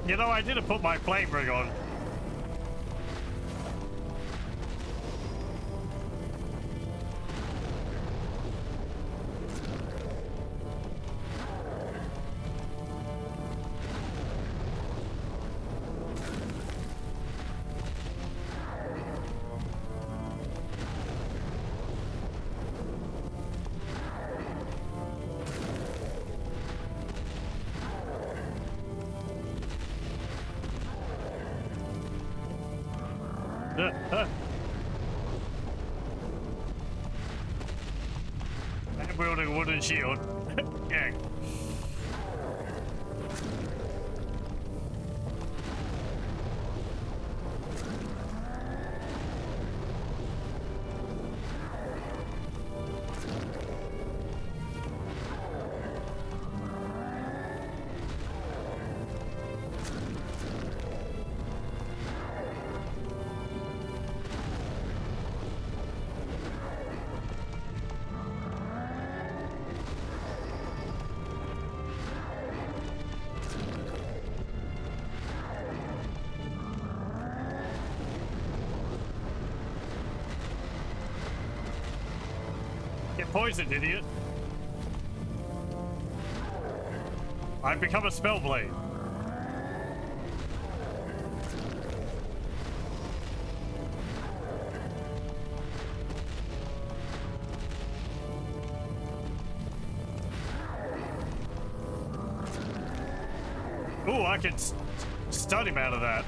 You know, I didn't put my flame ring on. I'm wielding a wooden shield. Yeah. Get poisoned, idiot. I've become a spellblade. Ooh, I can stun him out of that.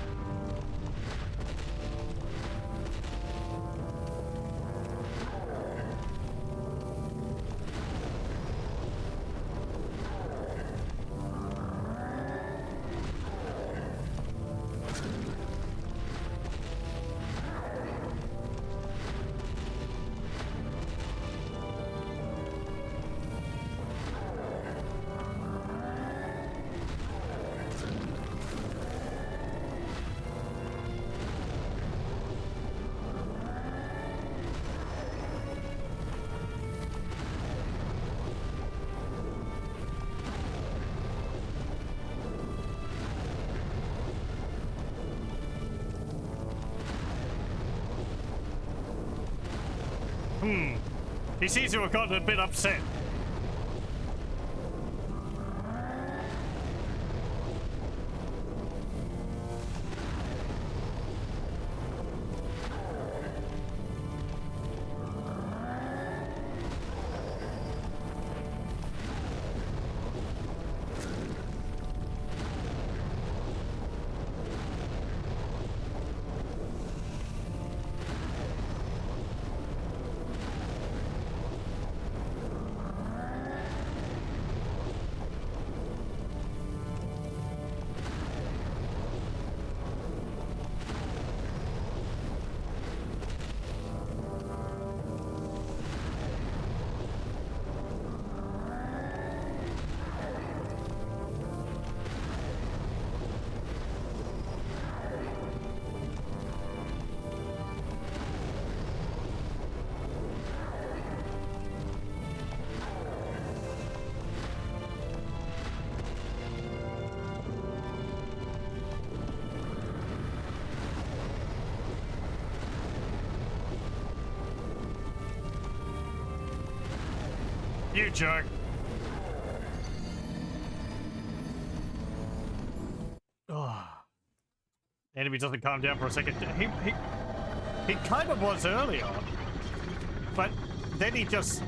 He seems to have gotten a bit upset. You jerk. Enemy doesn't calm down for a second. He kind of was earlier, but then he just,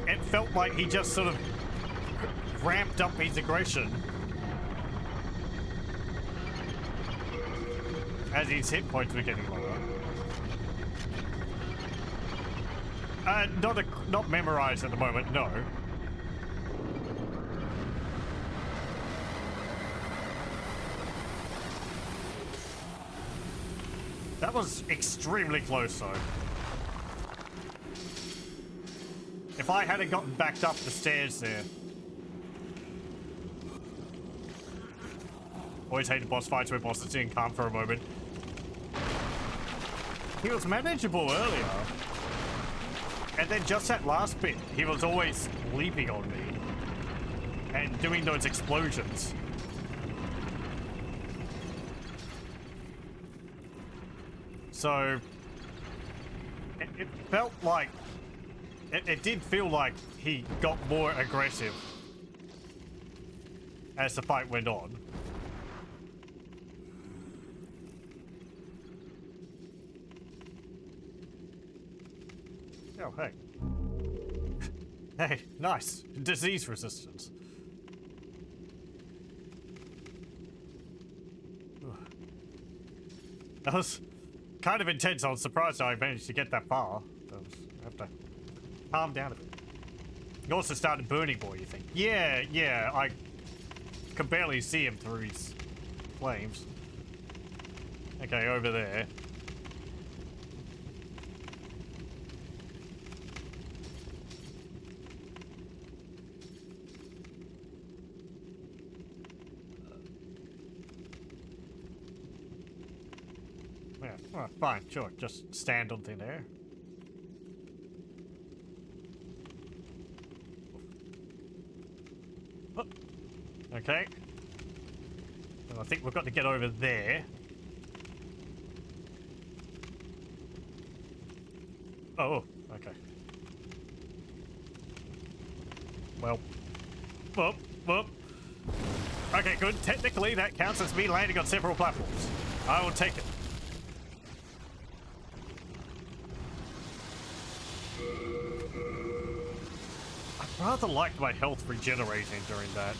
it felt like he just sort of ramped up his aggression as his hit points were getting lower. Not memorized at the moment, no. That was extremely close, though. If I hadn't gotten backed up the stairs there. Always hated boss fights where bosses didn't calm for a moment. He was manageable earlier. And then just that last bit, he was always leaping on me. And doing those explosions. So it felt like it did feel like he got more aggressive as the fight went on. Oh, hey. Hey, nice. Disease resistance. That was kind of intense. I was surprised I managed to get that far. I have to calm down a bit. You also started burning more, you think? Yeah, I can barely see him through his flames. Okay, over there. Yeah, well, fine, sure. Just stand on thin air. Oh, okay. And I think we've got to get over there. Oh, okay. Well. Whoop, whoop. Okay, good. Technically, that counts as me landing on several platforms. I will take it. I rather liked my health regenerating during that.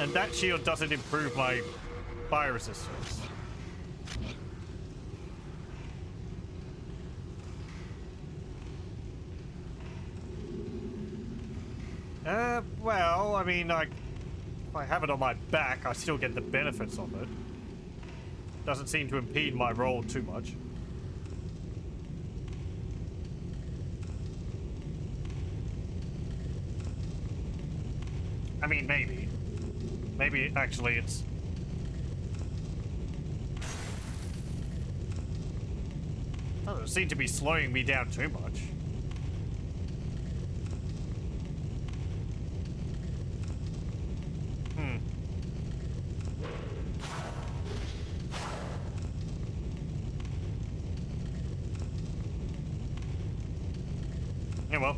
And that shield doesn't improve my fire resistance. Well, I mean, if I have it on my back, I still get the benefits of it. Doesn't seem to impede my roll too much. I mean, maybe. Maybe, actually, it's... Doesn't seem to be slowing me down too much. Yeah, well.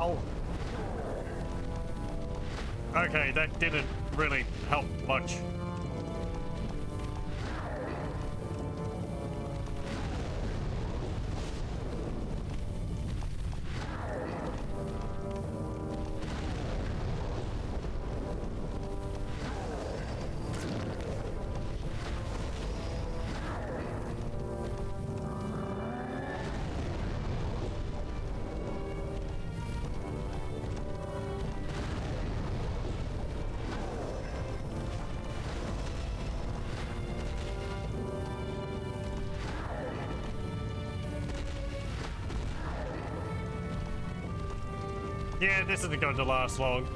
Oh. Okay, that didn't really help much. Yeah, this isn't going to last long.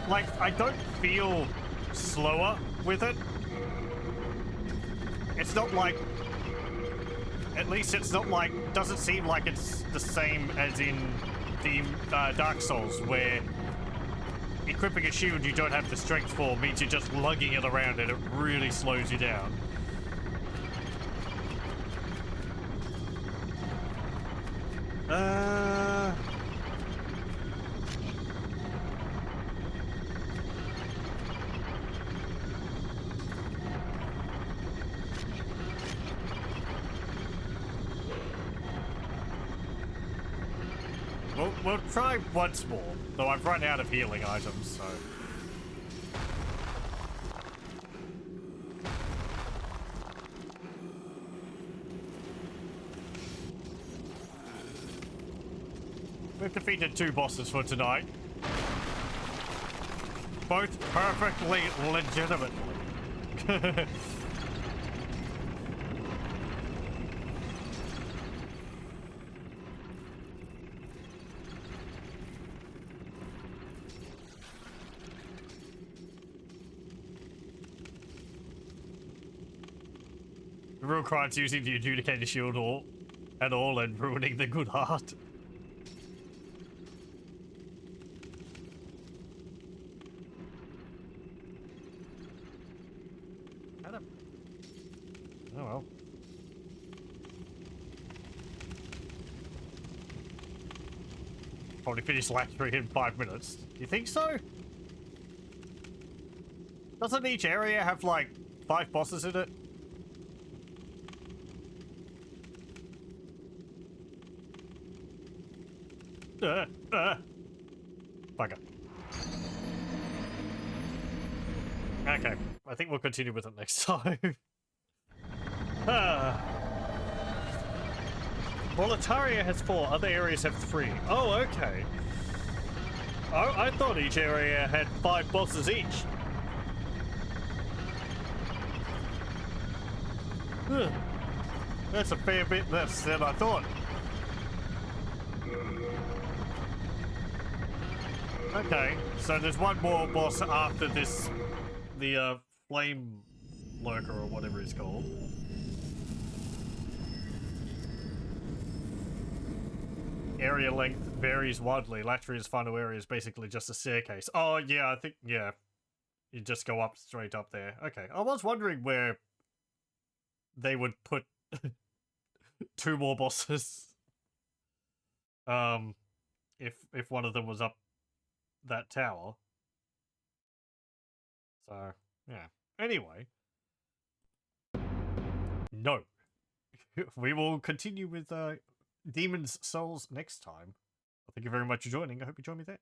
Like, I don't feel slower with it. It's not like... At least it's not like... Doesn't seem like it's the same as in the Dark Souls, where equipping a shield you don't have the strength for means you're just lugging it around and it really slows you down. We'll try once more, though I've run out of healing items, so... We've defeated 2 bosses for tonight. Both perfectly legitimate. The real crime's using the adjudicator shield at all and ruining the good heart. Oh well. Probably finish Act 3 in 5 minutes. Do you think so? Doesn't each area have like 5 bosses in it? Bugger. Okay, I think we'll continue with it next time. Boletaria has 4, other areas have 3. Oh, okay. I thought each area had 5 bosses each. That's a fair bit less than I thought. Okay, so there's one more boss after this, the flame lurker or whatever it's called. Area length varies widely. Latria's final area is basically just a staircase. Oh yeah, I think, yeah. You just go up, straight up there. Okay, I was wondering where they would put 2 more bosses. If one of them was up that tower. So, yeah. Anyway. No. We will continue with Demon's Souls next time. Thank you very much for joining. I hope you join me then.